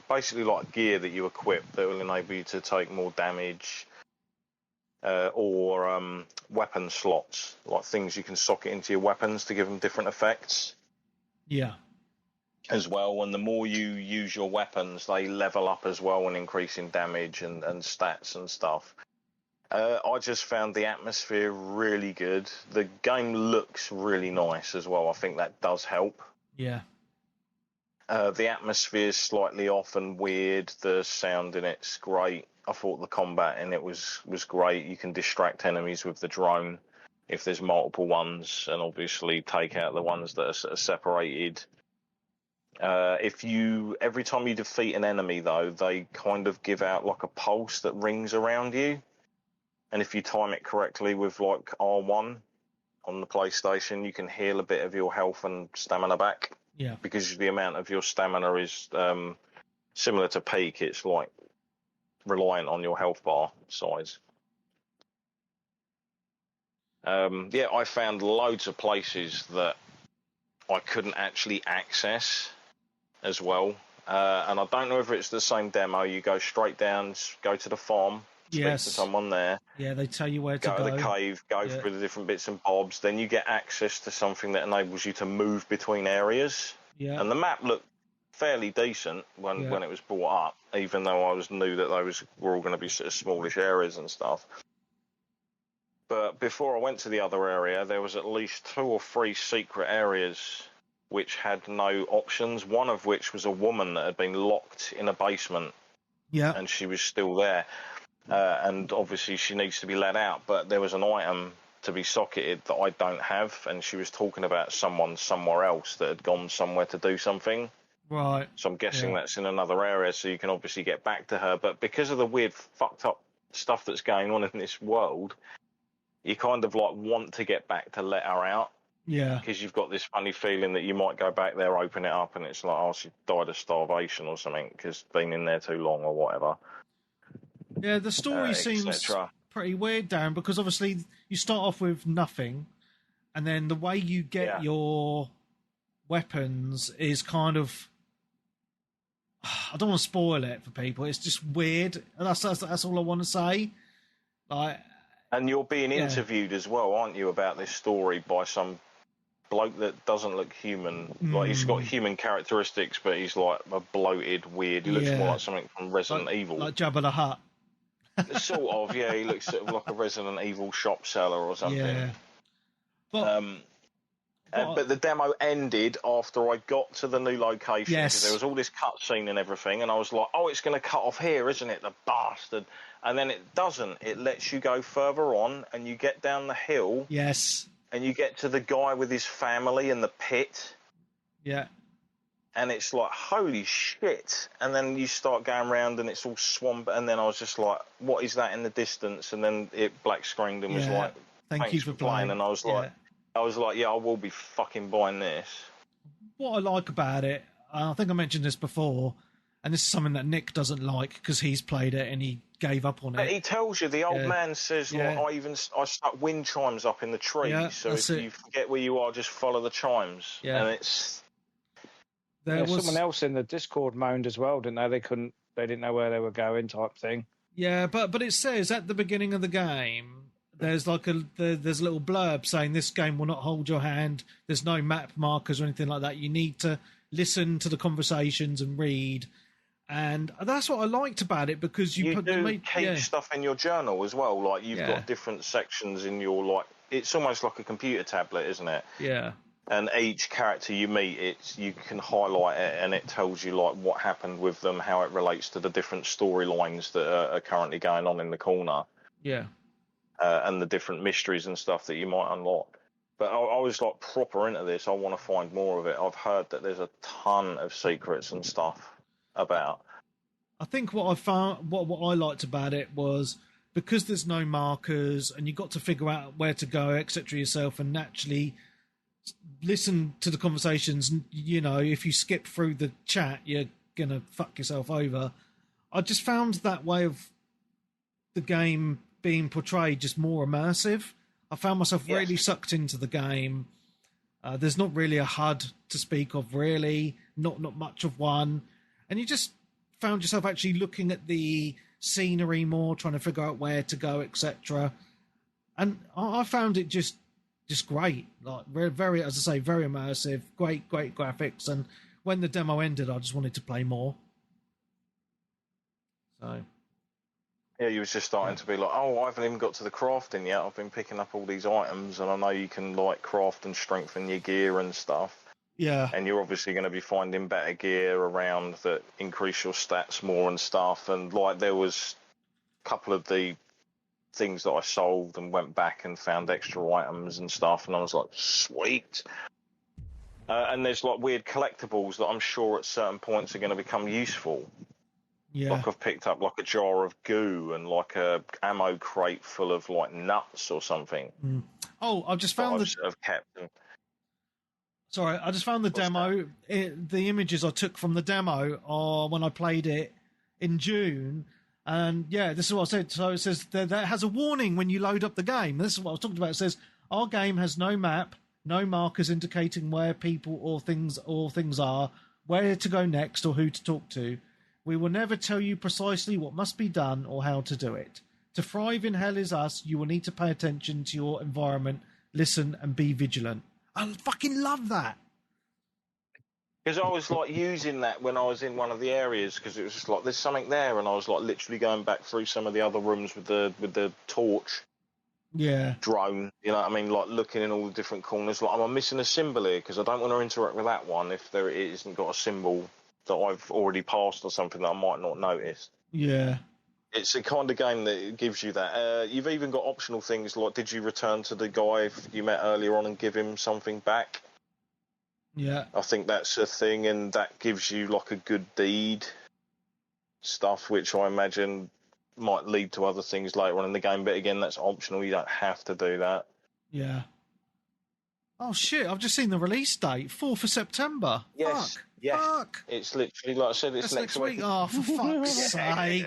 basically like gear that you equip that will enable you to take more damage, or weapon slots, like things you can socket into your weapons to give them different effects. Yeah. As well, and the more you use your weapons, they level up as well and increase in damage and stats and stuff. I just found the atmosphere really good. The game looks really nice as well. I think that does help. Yeah. The atmosphere's slightly off and weird. The sound in it's great. I thought the combat in it was great. You can distract enemies with the drone if there's multiple ones, and obviously take out the ones that are separated. Every time you defeat an enemy, though, they kind of give out like a pulse that rings around you, and if you time it correctly with like R1 on the PlayStation, you can heal a bit of your health and stamina back. Yeah. Because the amount of your stamina is similar to Peak. It's like reliant on your health bar size. I found loads of places that I couldn't actually access as well. And I don't know if it's the same demo. You go straight down, go to the farm, speak Yes. to someone there. Yeah, they tell you where to Go go. to the cave, go Yeah. through the different bits and bobs. Then you get access to something that enables you to move between areas. Yeah. And the map looked fairly decent when it was brought up, even though I knew that were all going to be sort of smallish areas and stuff. But before I went to the other area, there was at least 2 or 3 secret areas which had no options, one of which was a woman that had been locked in a basement. Yeah. And she was still there. And obviously she needs to be let out, but there was an item to be socketed that I don't have, and she was talking about someone somewhere else that had gone somewhere to do something. Right. So I'm guessing that's in another area, so you can obviously get back to her. But because of the weird fucked up stuff that's going on in this world, you kind of like want to get back to let her out. Yeah. Because you've got this funny feeling that you might go back there, open it up, and it's like, oh, she died of starvation or something because been in there too long or whatever. Yeah, the story seems pretty weird, Darren, because obviously you start off with nothing, and then the way you get your weapons is kind of... I don't want to spoil it for people. It's just weird. That's all I want to say. Like, and you're being interviewed as well, aren't you, about this story by some bloke that doesn't look human. Like, he's got human characteristics, but he's like a bloated, weird. He looks more like something from Resident Evil. Like Jabba the Hutt. Sort of, yeah. He looks sort of like a Resident Evil shop seller or something. Yeah. But the demo ended after I got to the new location. Yes. Because there was all this cutscene and everything, and I was like, oh, it's going to cut off here, isn't it, the bastard? And then it doesn't. It lets you go further on, and you get down the hill. Yes. And you get to the guy with his family in the pit. Yeah. And it's like, holy shit. And then you start going around and it's all swamp. And then I was just like, what is that in the distance? And then it black screened and was like, thank you for playing. And I was like, yeah, I will be fucking buying this. What I like about it, I think I mentioned this before, and this is something that Nick doesn't like because he's played it and he gave up on it. But he tells you, the old man says, like, I stuck wind chimes up in the trees, so if you forget where you are, just follow the chimes. Yeah. And it's... Someone else in the Discord moaned as well, didn't they? They didn't know where they were going, type thing. Yeah, but it says at the beginning of the game, there's like there's a little blurb saying this game will not hold your hand. There's no map markers or anything like that. You need to listen to the conversations and read. And that's what I liked about it, because you keep stuff in your journal as well. Like, you've got different sections in your, like, it's almost like a computer tablet, isn't it? Yeah. And each character you meet, you can highlight it, and it tells you like what happened with them, how it relates to the different storylines that are currently going on in the corner. Yeah. And the different mysteries and stuff that you might unlock. But I was like proper into this. I want to find more of it. I've heard that there's a ton of secrets and stuff about. I think what I found, what I liked about it was, because there's no markers and you got to figure out where to go, etc. yourself, and naturally listen to the conversations. You know, if you skip through the chat, you're gonna fuck yourself over. I just found that way of the game being portrayed just more immersive. I found myself really sucked into the game. There's not really a HUD to speak of, really. Not much of one. And you just found yourself actually looking at the scenery more, trying to figure out where to go, etc. And I found it just great. Like, very, as I say, very immersive. Great graphics. And when the demo ended, I just wanted to play more. So... yeah, you was just starting to be like, oh, I haven't even got to the crafting yet. I've been picking up all these items, and I know you can like craft and strengthen your gear and stuff. Yeah. And you're obviously going to be finding better gear around that increase your stats more and stuff. And like, there was a couple of the things that I solved and went back and found extra items and stuff, and I was like, sweet. And there's like weird collectibles that I'm sure at certain points are going to become useful. Yeah. Like, I've picked up like a jar of goo and like a ammo crate full of like nuts or something. Oh, I've just found Sorry, I just found the demo. The images I took from the demo are when I played it in June. And yeah, this is what I said. So it says that has a warning when you load up the game. This is what I was talking about. It says, our game has no map, no markers indicating where people or things are, where to go next, or who to talk to. We will never tell you precisely what must be done or how to do it. To thrive in Hell Is Us, you will need to pay attention to your environment, listen, and be vigilant. I fucking love that. Because I was like using that when I was in one of the areas, because it was just like there's something there, and I was like literally going back through some of the other rooms with the torch. Yeah. Drone, you know what I mean? Like looking in all the different corners. Like, am I missing a symbol here? Because I don't want to interact with that one if there it isn't got a symbol that I've already passed or something that I might not notice. Yeah. It's a kind of game that gives you that. You've even got optional things like, did you return to the guy you met earlier on and give him something back? Yeah. I think that's a thing, and that gives you like a good deed stuff, which I imagine might lead to other things later on in the game. But again, that's optional. You don't have to do that. Yeah. Oh shit! I've just seen the release date, 4th of September. Yes. Fuck. Yeah. Fuck. It's literally like I said. It's That's next week. Oh, for fuck's sake!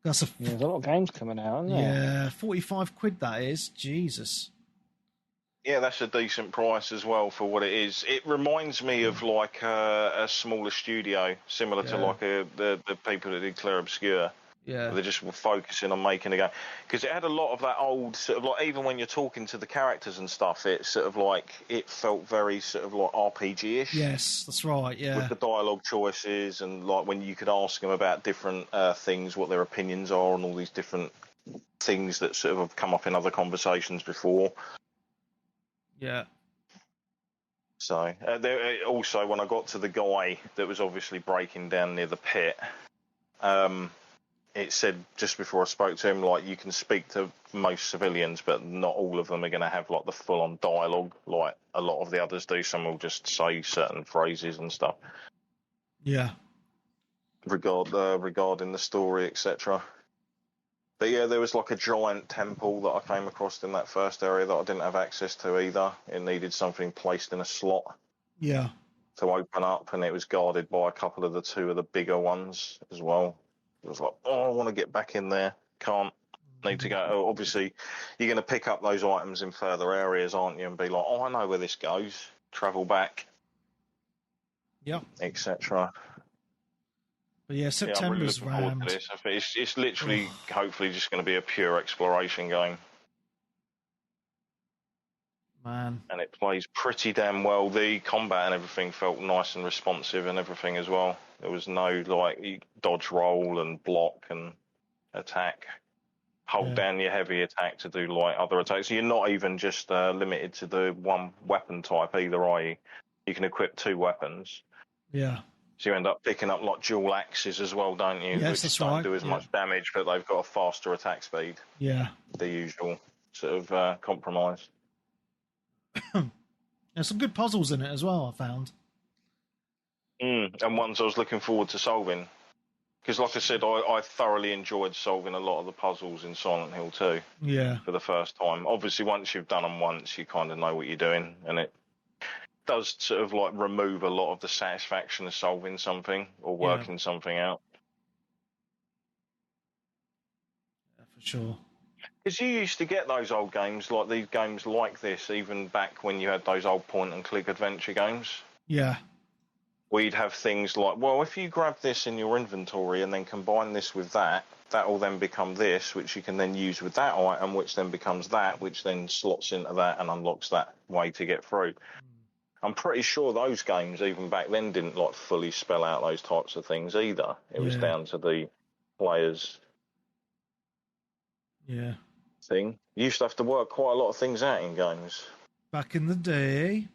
That's a There's a lot of games coming out, isn't there? yeah, £45 that is. Jesus. Yeah, that's a decent price as well for what it is. It reminds me of like a smaller studio, similar to Yeah. like the people that did Clair Obscur. Yeah. They just were focusing on making a game, because it had a lot of that old sort of like, even when you're talking to the characters and stuff, it sort of like it felt very sort of like RPG-ish. Yes, that's right. Yeah. With the dialogue choices, and like when you could ask them about different things, what their opinions are, and all these different things that sort of have come up in other conversations before. Yeah. So there, also when I got to the guy that was obviously breaking down near the pit, it said just before I spoke to him, like, you can speak to most civilians, but not all of them are going to have like the full-on dialogue like a lot of the others do. Some will just say certain phrases and stuff. Yeah. Regarding the story, etc. But yeah, there was like a giant temple that I came across in that first area that I didn't have access to either. It needed something placed in a slot Yeah. to open up, and it was guarded by a couple of two of the bigger ones as well. It was like, oh, I want to get back in there. Can't. Need to go. Obviously, you're going to pick up those items in further areas, aren't you? And be like, oh, I know where this goes. Travel back. Yep. Etc. But yeah, Yeah, I'm really September's looking forward rammed. to this. I think it's literally, hopefully, just going to be a pure exploration game. Man. And it plays pretty damn well. The combat and everything felt nice and responsive and everything as well. There was no like you dodge, roll, and block and attack. Hold down your heavy attack to do like other attacks. You're not even just limited to the one weapon type either, are you? You can equip 2 weapons. Yeah. So you end up picking up like dual axes as well, don't you? Yes, Which that's don't right. do as much damage, but they've got a faster attack speed. Yeah. The usual sort of compromise. There's some good puzzles in it as well, I found. And ones I was looking forward to solving. Because like I said, I thoroughly enjoyed solving a lot of the puzzles in Silent Hill 2 Yeah. for the first time. Obviously, once you've done them once, you kind of know what you're doing, and it does sort of like remove a lot of the satisfaction of solving something or working something out. Yeah, for sure. Because you used to get those old games, like these games like this, even back when you had those old point-and-click adventure games. Yeah. We'd have things like, well, if you grab this in your inventory and then combine this with that, that will then become this, which you can then use with that item, which then becomes that, which then slots into that and unlocks that way to get through. I'm pretty sure those games, even back then, didn't like fully spell out those types of things either. It was down to the players' thing. You used to have to work quite a lot of things out in games. Back in the day.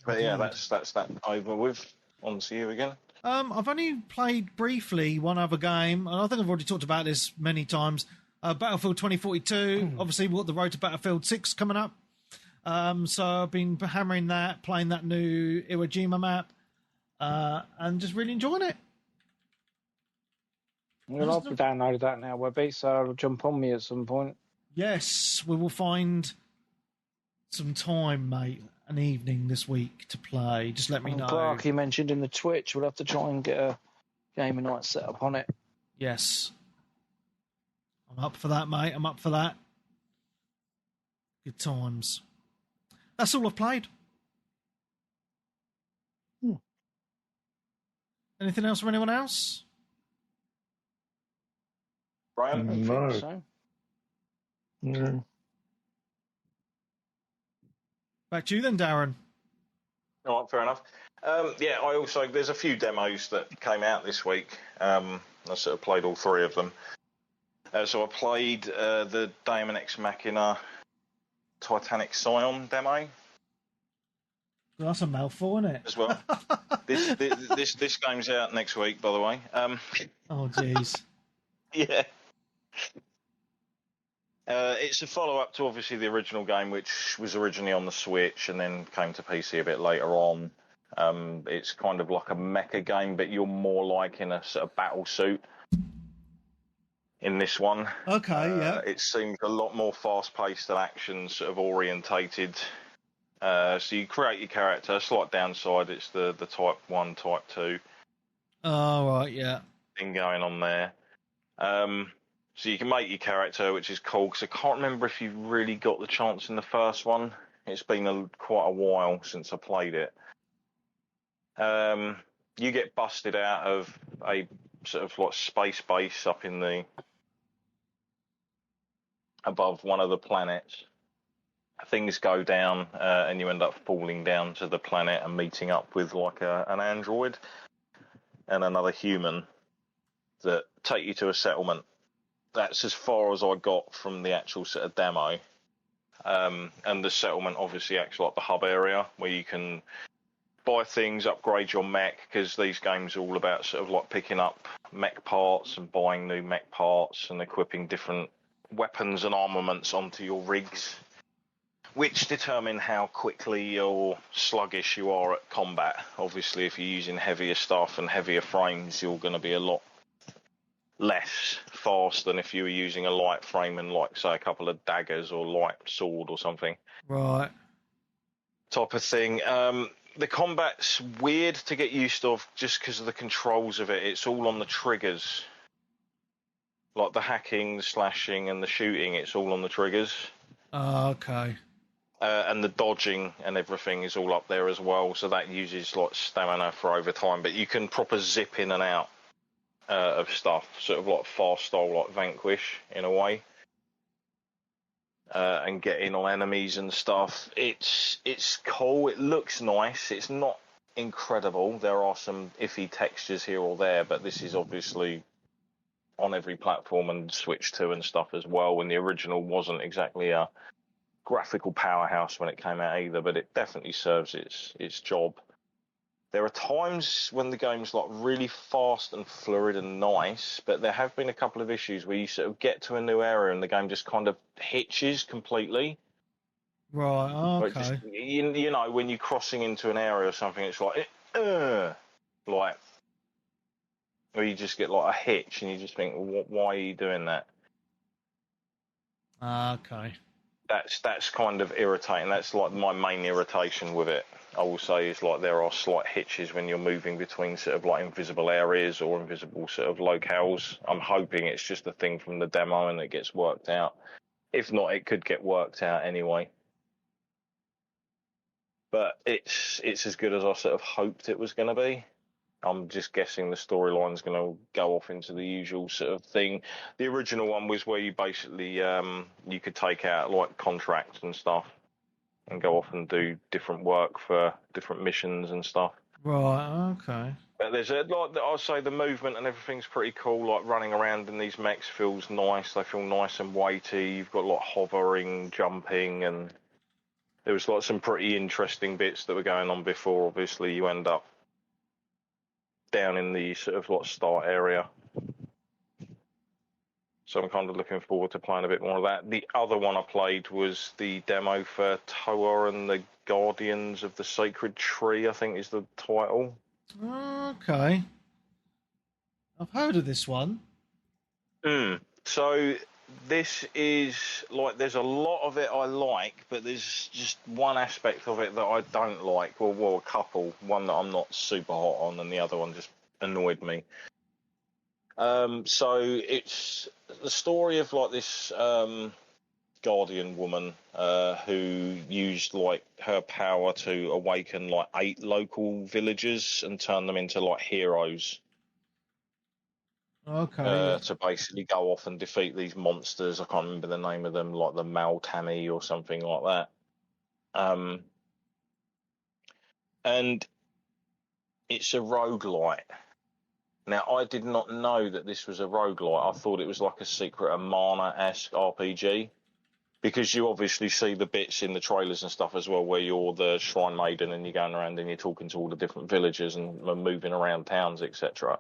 But yeah, that's that over with. On to you again. I've only played briefly one other game, and I think I've already talked about this many times. Battlefield 2042. Obviously, we've got the road to Battlefield 6 coming up. So I've been hammering that, playing that new Iwo Jima map, and just really enjoying it. Well, I've downloaded that now, Webby, so it'll jump on me at some point. Yes, we will find some time, mate, an evening this week to play. Just let me know. Clark, he mentioned in the Twitch, we'll have to try and get a gaming night set up on it. Yes. I'm up for that, mate. I'm up for that. Good times. That's all I've played. Anything else from anyone else? Brian? I don't No. think so. Yeah. Back to you then, Darren. All right, fair enough. There's a few demos that came out this week. I sort of played all three of them. So I played the Daemon Ex Machina Titanic Scion demo That's a mouthful, isn't it? as well. This game's out next week, by the way. Oh, jeez. Yeah. It's a follow-up to obviously the original game, which was originally on the Switch and then came to PC a bit later on. It's kind of like a mecha game, but you're more like in a sort of battle suit in this one. Okay, yeah. It seems a lot more fast-paced and action sort of orientated. So you create your character. A slight downside, it's the Type 1, Type 2 Oh, right, yeah. thing going on there. So you can make your character, which is cool, because I can't remember if you really got the chance in the first one. It's been quite a while since I played it. You get busted out of a sort of like space base up in the above one of the planets. Things go down, and you end up falling down to the planet and meeting up with like an android and another human that take you to a settlement. That's as far as I got from the actual sort of demo. And the settlement obviously acts like the hub area where you can buy things, upgrade your mech, because these games are all about sort of like picking up mech parts and buying new mech parts and equipping different weapons and armaments onto your rigs, which determine how quickly or sluggish you are at combat. Obviously, if you're using heavier stuff and heavier frames, you're going to be a lot less fast than if you were using a light frame and, like, say, a couple of daggers or light sword or something. Right. Type of thing. The combat's weird to get used to just because of the controls of it. It's all on the triggers. Like the hacking, the slashing, and the shooting, it's all on the triggers. Okay. And the dodging and everything is all up there as well, so that uses like stamina for overtime. But you can proper zip in and out of stuff, sort of like fast style, like Vanquish in a way, and get in on enemies and stuff. It's cool. It looks nice. It's not incredible. There are some iffy textures here or there, but this is obviously on every platform and Switch 2 and stuff as well. And the original wasn't exactly a graphical powerhouse when it came out either, but it definitely serves its job. There are times when the game's like really fast and fluid and nice, but there have been a couple of issues where you sort of get to a new area and the game just kind of hitches completely. Right, Like okay. just, you know, when you're crossing into an area or something, it's like, like, or you just get like a hitch and you just think, why are you doing that? Okay. That's kind of irritating. That's like my main irritation with it, I will say, is like there are slight hitches when you're moving between sort of like invisible areas or invisible sort of locales. I'm hoping it's just a thing from the demo and it gets worked out. If not, it could get worked out anyway. But it's as good as I sort of hoped it was going to be. I'm just guessing the storyline's going to go off into the usual sort of thing. The original one was where you basically you could take out like contracts and stuff and go off and do different work for different missions and stuff. Right, okay. But there's I'll say the movement and everything's pretty cool. Like running around in these mechs feels nice. They feel nice and weighty. You've got like hovering, jumping, and there was like some pretty interesting bits that were going on before. Obviously, you end up down in the sort of like start area. So I'm kind of looking forward to playing a bit more of that. The other one I played was the demo for Toa and the Guardians of the Sacred Tree, I think is the title. Okay. I've heard of this one. So this is like, there's a lot of it I like, but there's just one aspect of it that I don't like, or well, a couple. One that I'm not super hot on, and the other one just annoyed me. So it's the story of like this Guardian woman who used like her power to awaken like 8 local villagers and turn them into like heroes. Okay. To basically go off and defeat these monsters. I can't remember the name of them, like the Maltami or something like that. And it's a roguelite. Now, I did not know that this was a roguelite. I thought it was like a secret Amana-esque RPG. Because you obviously see the bits in the trailers and stuff as well where you're the Shrine Maiden and you're going around and you're talking to all the different villagers and moving around towns, etc.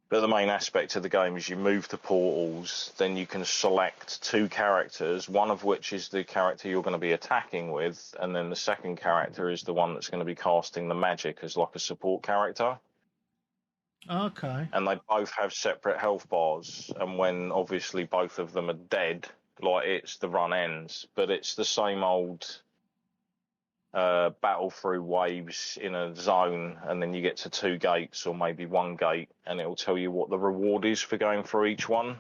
But the main aspect of the game is you move to portals, then you can select 2 characters, one of which is the character you're going to be attacking with, and then the second character is the one that's going to be casting the magic as like a support character. Okay. And they both have separate health bars, and when obviously both of them are dead, like it's the run ends, but it's the same old battle through waves in a zone, and then you get to 2 gates or maybe 1 gate, and it'll tell you what the reward is for going through each one.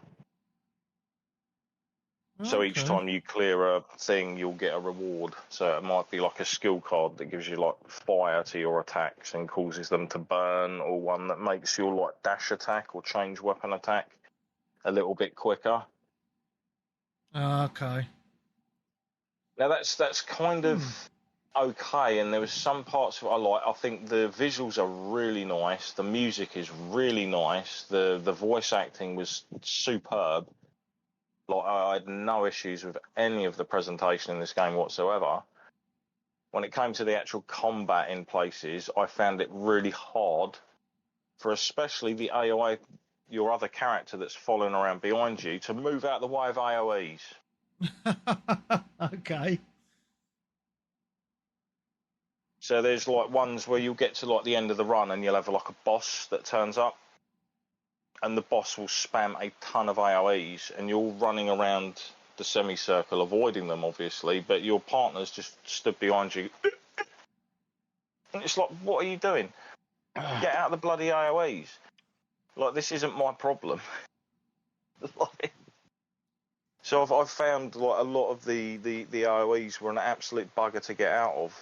Okay. So each time you clear a thing, you'll get a reward. So it might be like a skill card that gives you like fire to your attacks and causes them to burn, or one that makes your like dash attack or change weapon attack a little bit quicker. Okay. Now that's kind of okay, and there was some parts of it I like. I think the visuals are really nice. The music is really nice. The voice acting was superb. Like I had no issues with any of the presentation in this game whatsoever. When it came to the actual combat in places, I found it really hard for especially the AI, your other character that's following around behind you, to move out the way of AoEs. Okay. So there's like ones where you'll get to like the end of the run and you'll have like a boss that turns up, and the boss will spam a ton of AoEs, and you're running around the semicircle avoiding them, obviously, but your partner's just stood behind you. And it's like, what are you doing? Get out of the bloody AoEs. Like, this isn't my problem. So I've found like a lot of the AoEs were an absolute bugger to get out of.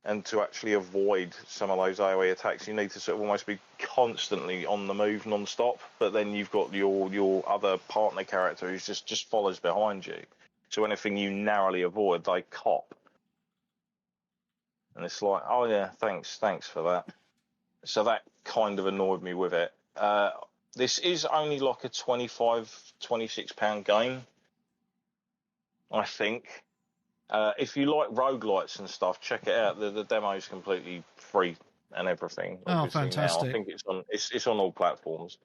And to actually avoid some of those AoE attacks, you need to sort of almost be constantly on the move non-stop. But then you've got your other partner character who just follows behind you. So anything you narrowly avoid, they cop. And it's like, oh yeah, thanks for that. So that kind of annoyed me with it. This is only like a £25-26 game, I think. If you like roguelites and stuff, check it out. The demo is completely free and everything. Oh, fantastic! Now. I think it's on all platforms.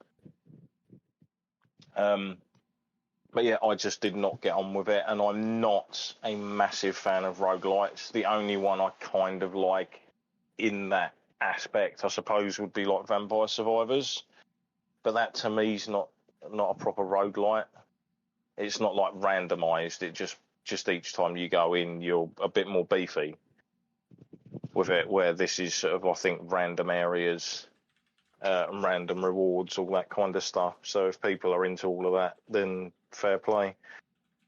But yeah, I just did not get on with it, and I'm not a massive fan of roguelites. The only one I kind of like in that aspect, I suppose, would be like Vampire Survivors. But that to me is not a proper roguelite. It's not like randomized. It just each time you go in, you're a bit more beefy with it, where this is sort of, I think, random areas, random rewards, all that kind of stuff. So if people are into all of that, then fair play.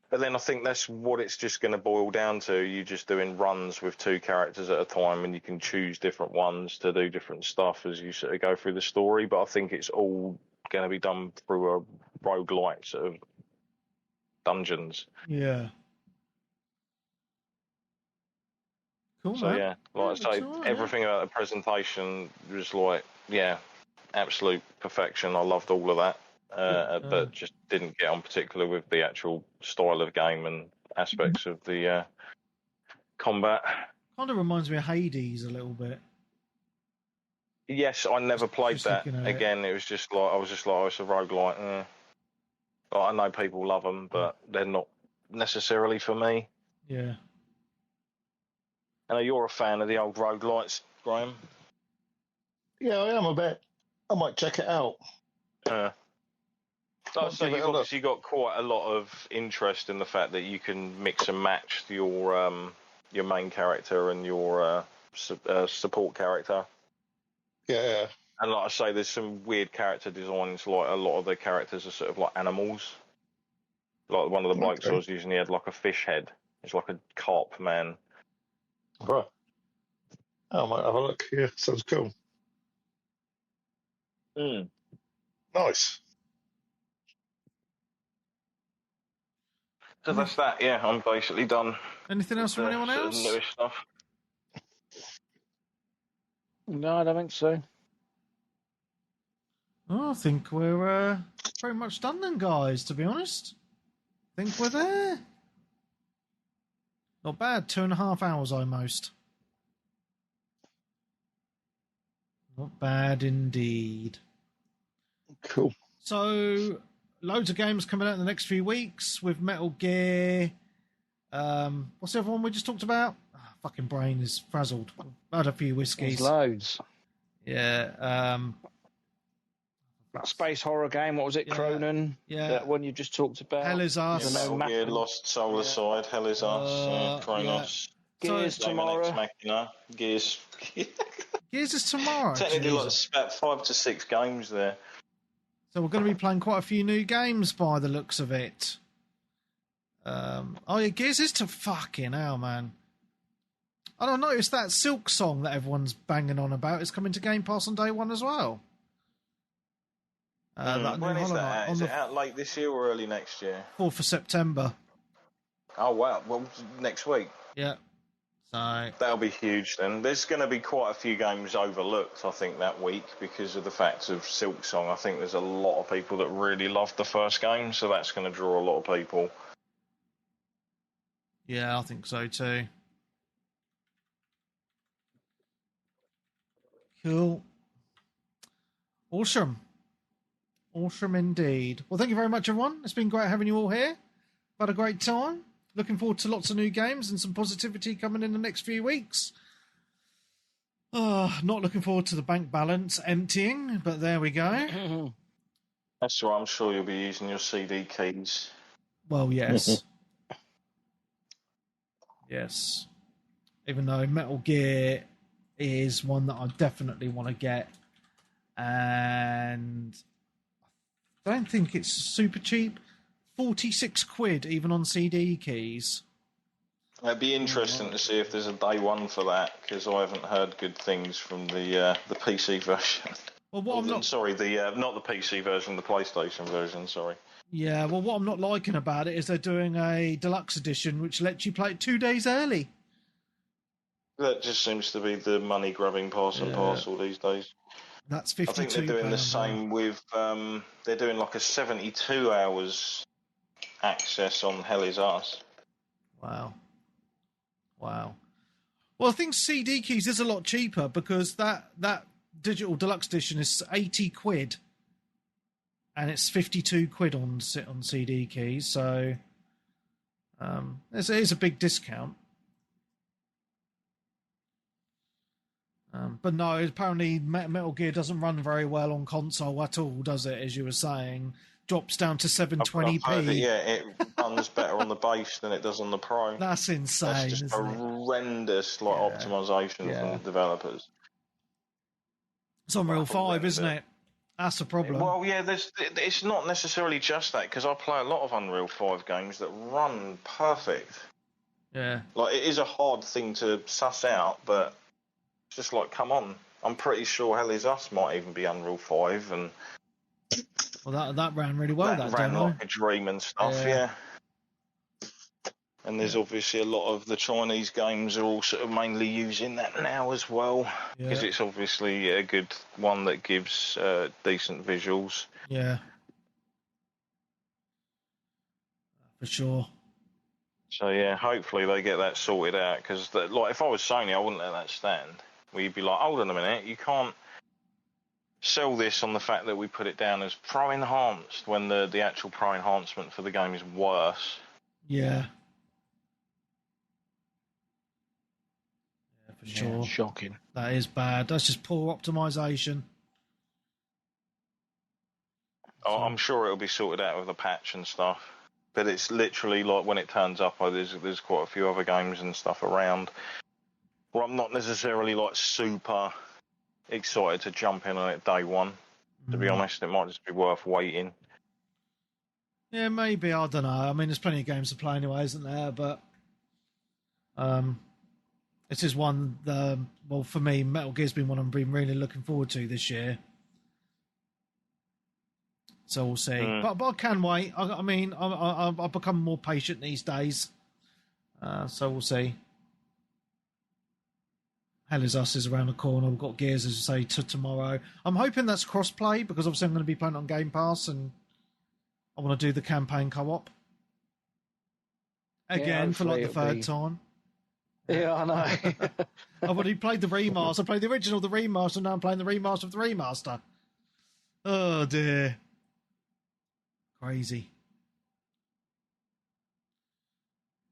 But then I think that's what it's just going to boil down to. You're just doing runs with 2 characters at a time, and you can choose different ones to do different stuff as you sort of go through the story. But I think it's all going to be done through a roguelike sort of dungeons. Yeah. Cool, So man. yeah, like I say, Right, everything about the presentation was like, yeah, absolute perfection. I loved all of that, but just didn't get on particularly with the actual style of game and aspects of the combat. Kind of reminds me of Hades a little bit. Yes, I never played just that. looking at Again, it was just like, oh, it's a roguelite. Like, I know people love them, but they're not necessarily for me. Yeah. I know you're a fan of the old roguelites, Graham. Yeah, I am a bit. I might check it out. Like I say, you've obviously got quite a lot of interest in the fact that you can mix and match your main character and your support character. Yeah. And like I say, there's some weird character designs. Like a lot of the characters are sort of like animals. Like one of the blokes Okay. I was using, he had like a fish head. It's like a carp man. Right. Oh, I might have a look. Yeah, sounds cool. Mm. Nice. So that's that. Yeah, I'm basically done. Anything else from anyone Sort of else? newish stuff. No, I don't think so. Oh, I think we're pretty much done then, guys, to be honest. I think we're there. Not bad, 2.5 hours almost. Not bad indeed. Cool. So, loads of games coming out in the next few weeks with Metal Gear. What's the other one we just talked about? Fucking brain is frazzled. I've had a few whiskies. There's loads. Yeah. That space horror game, what was it, Yeah. Cronin? Yeah. That one you just talked about. Hell is Us. Even though Metal Gear, Mac- Lost Solar Side, Hell is Us, Kronos. Gears Flame and Ex tomorrow. Machina, Gears. Gears is tomorrow. Technically, like Jesus. about 5 to 6 games there. So we're going to be playing quite a few new games by the looks of it. Oh yeah, Gears is to fucking hell, man. And I noticed that Silk song that everyone's banging on about is coming to Game Pass on day one as well. That When new is Hollow that Knight out? on Is the it out late this year or early next year? 4th of September. Oh, wow. Well, next week. Yeah. So That'll be huge then. There's going to be quite a few games overlooked, I think, that week because of the fact of Silk Song. I think there's a lot of people that really loved the first game, so that's going to draw a lot of people. yeah, I think so too. Cool. Awesome. Awesome indeed. Well, thank you very much, everyone. It's been great having you all here. Had a great time. Looking forward to lots of new games and some positivity coming in the next few weeks. Not looking forward to the bank balance emptying, but there we go. That's right. I'm sure you'll be using your CD keys. Well, yes. Yes. Even though Metal Gear is one that I definitely want to get. And I don't think it's super cheap. 46 quid even on CD keys. It'd be interesting to see if there's a day one for that because I haven't heard good things from the PC version. Well, what I'm not... Sorry, not the PC version, the PlayStation version. Sorry. Yeah, well, what I'm not liking about it is they're doing a deluxe edition which lets you play it 2 days early. That just seems to be the money grabbing parcel these days. That's 52. I think they're doing the same with. They're doing like a 72 hours access on Hell is Us. Wow. Well, I think CD keys is a lot cheaper because that digital deluxe edition is 80 quid. And it's 52 quid on CD keys, so it is a big discount. But no, apparently Metal Gear doesn't run very well on console at all, does it? As you were saying, drops down to 720p. I've heard that, yeah, it runs better on the base than it does on the Pro. That's insane. That's just isn't it? horrendous, optimization from the developers. It's Unreal 5, isn't it? That's the problem. Well, yeah, it's not necessarily just that because I play a lot of Unreal 5 games that run perfect. Yeah. Like it is a hard thing to suss out, but it's just like, come on. I'm pretty sure Hell is Us might even be Unreal 5, and well, that ran really well. That ran demo. like a dream and stuff, yeah. And there's obviously a lot of the Chinese games are all sort of mainly using that now as well, because it's obviously a good one that gives decent visuals. Yeah. For sure. So yeah, hopefully they get that sorted out, because like if I was Sony, I wouldn't let that stand. We'd be like, hold on a minute, you can't sell this on the fact that we put it down as Pro Enhanced when the actual Pro Enhancement for the game is worse. Yeah. For sure. Shocking. That is bad. That's just poor optimization. Oh, I'm sure it'll be sorted out with a patch and stuff. But it's literally like when it turns up, there's quite a few other games and stuff around where I'm not necessarily like super excited to jump in on it day one. To be honest, it might just be worth waiting. Yeah, maybe. I don't know. I mean, there's plenty of games to play anyway, isn't there? But this is one. Well, for me, Metal Gear's been one I've been really looking forward to this year. So we'll see. But I can wait. I mean, I've become more patient these days. So we'll see. Hell is Us is around the corner. We've got Gears, as you say, tomorrow. I'm hoping that's cross-play because obviously I'm going to be playing on Game Pass and I want to do the campaign co-op. Again, for like the third time. Yeah, I know. I've already played the remaster. I played the original, the remaster, and now I'm playing the remaster of the remaster. Oh, dear. Crazy.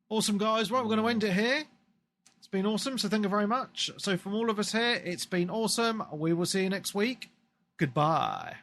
Awesome, guys. Right, we're going to end it here. It's been awesome, so thank you very much. So from all of us here, it's been awesome. We will see you next week. Goodbye.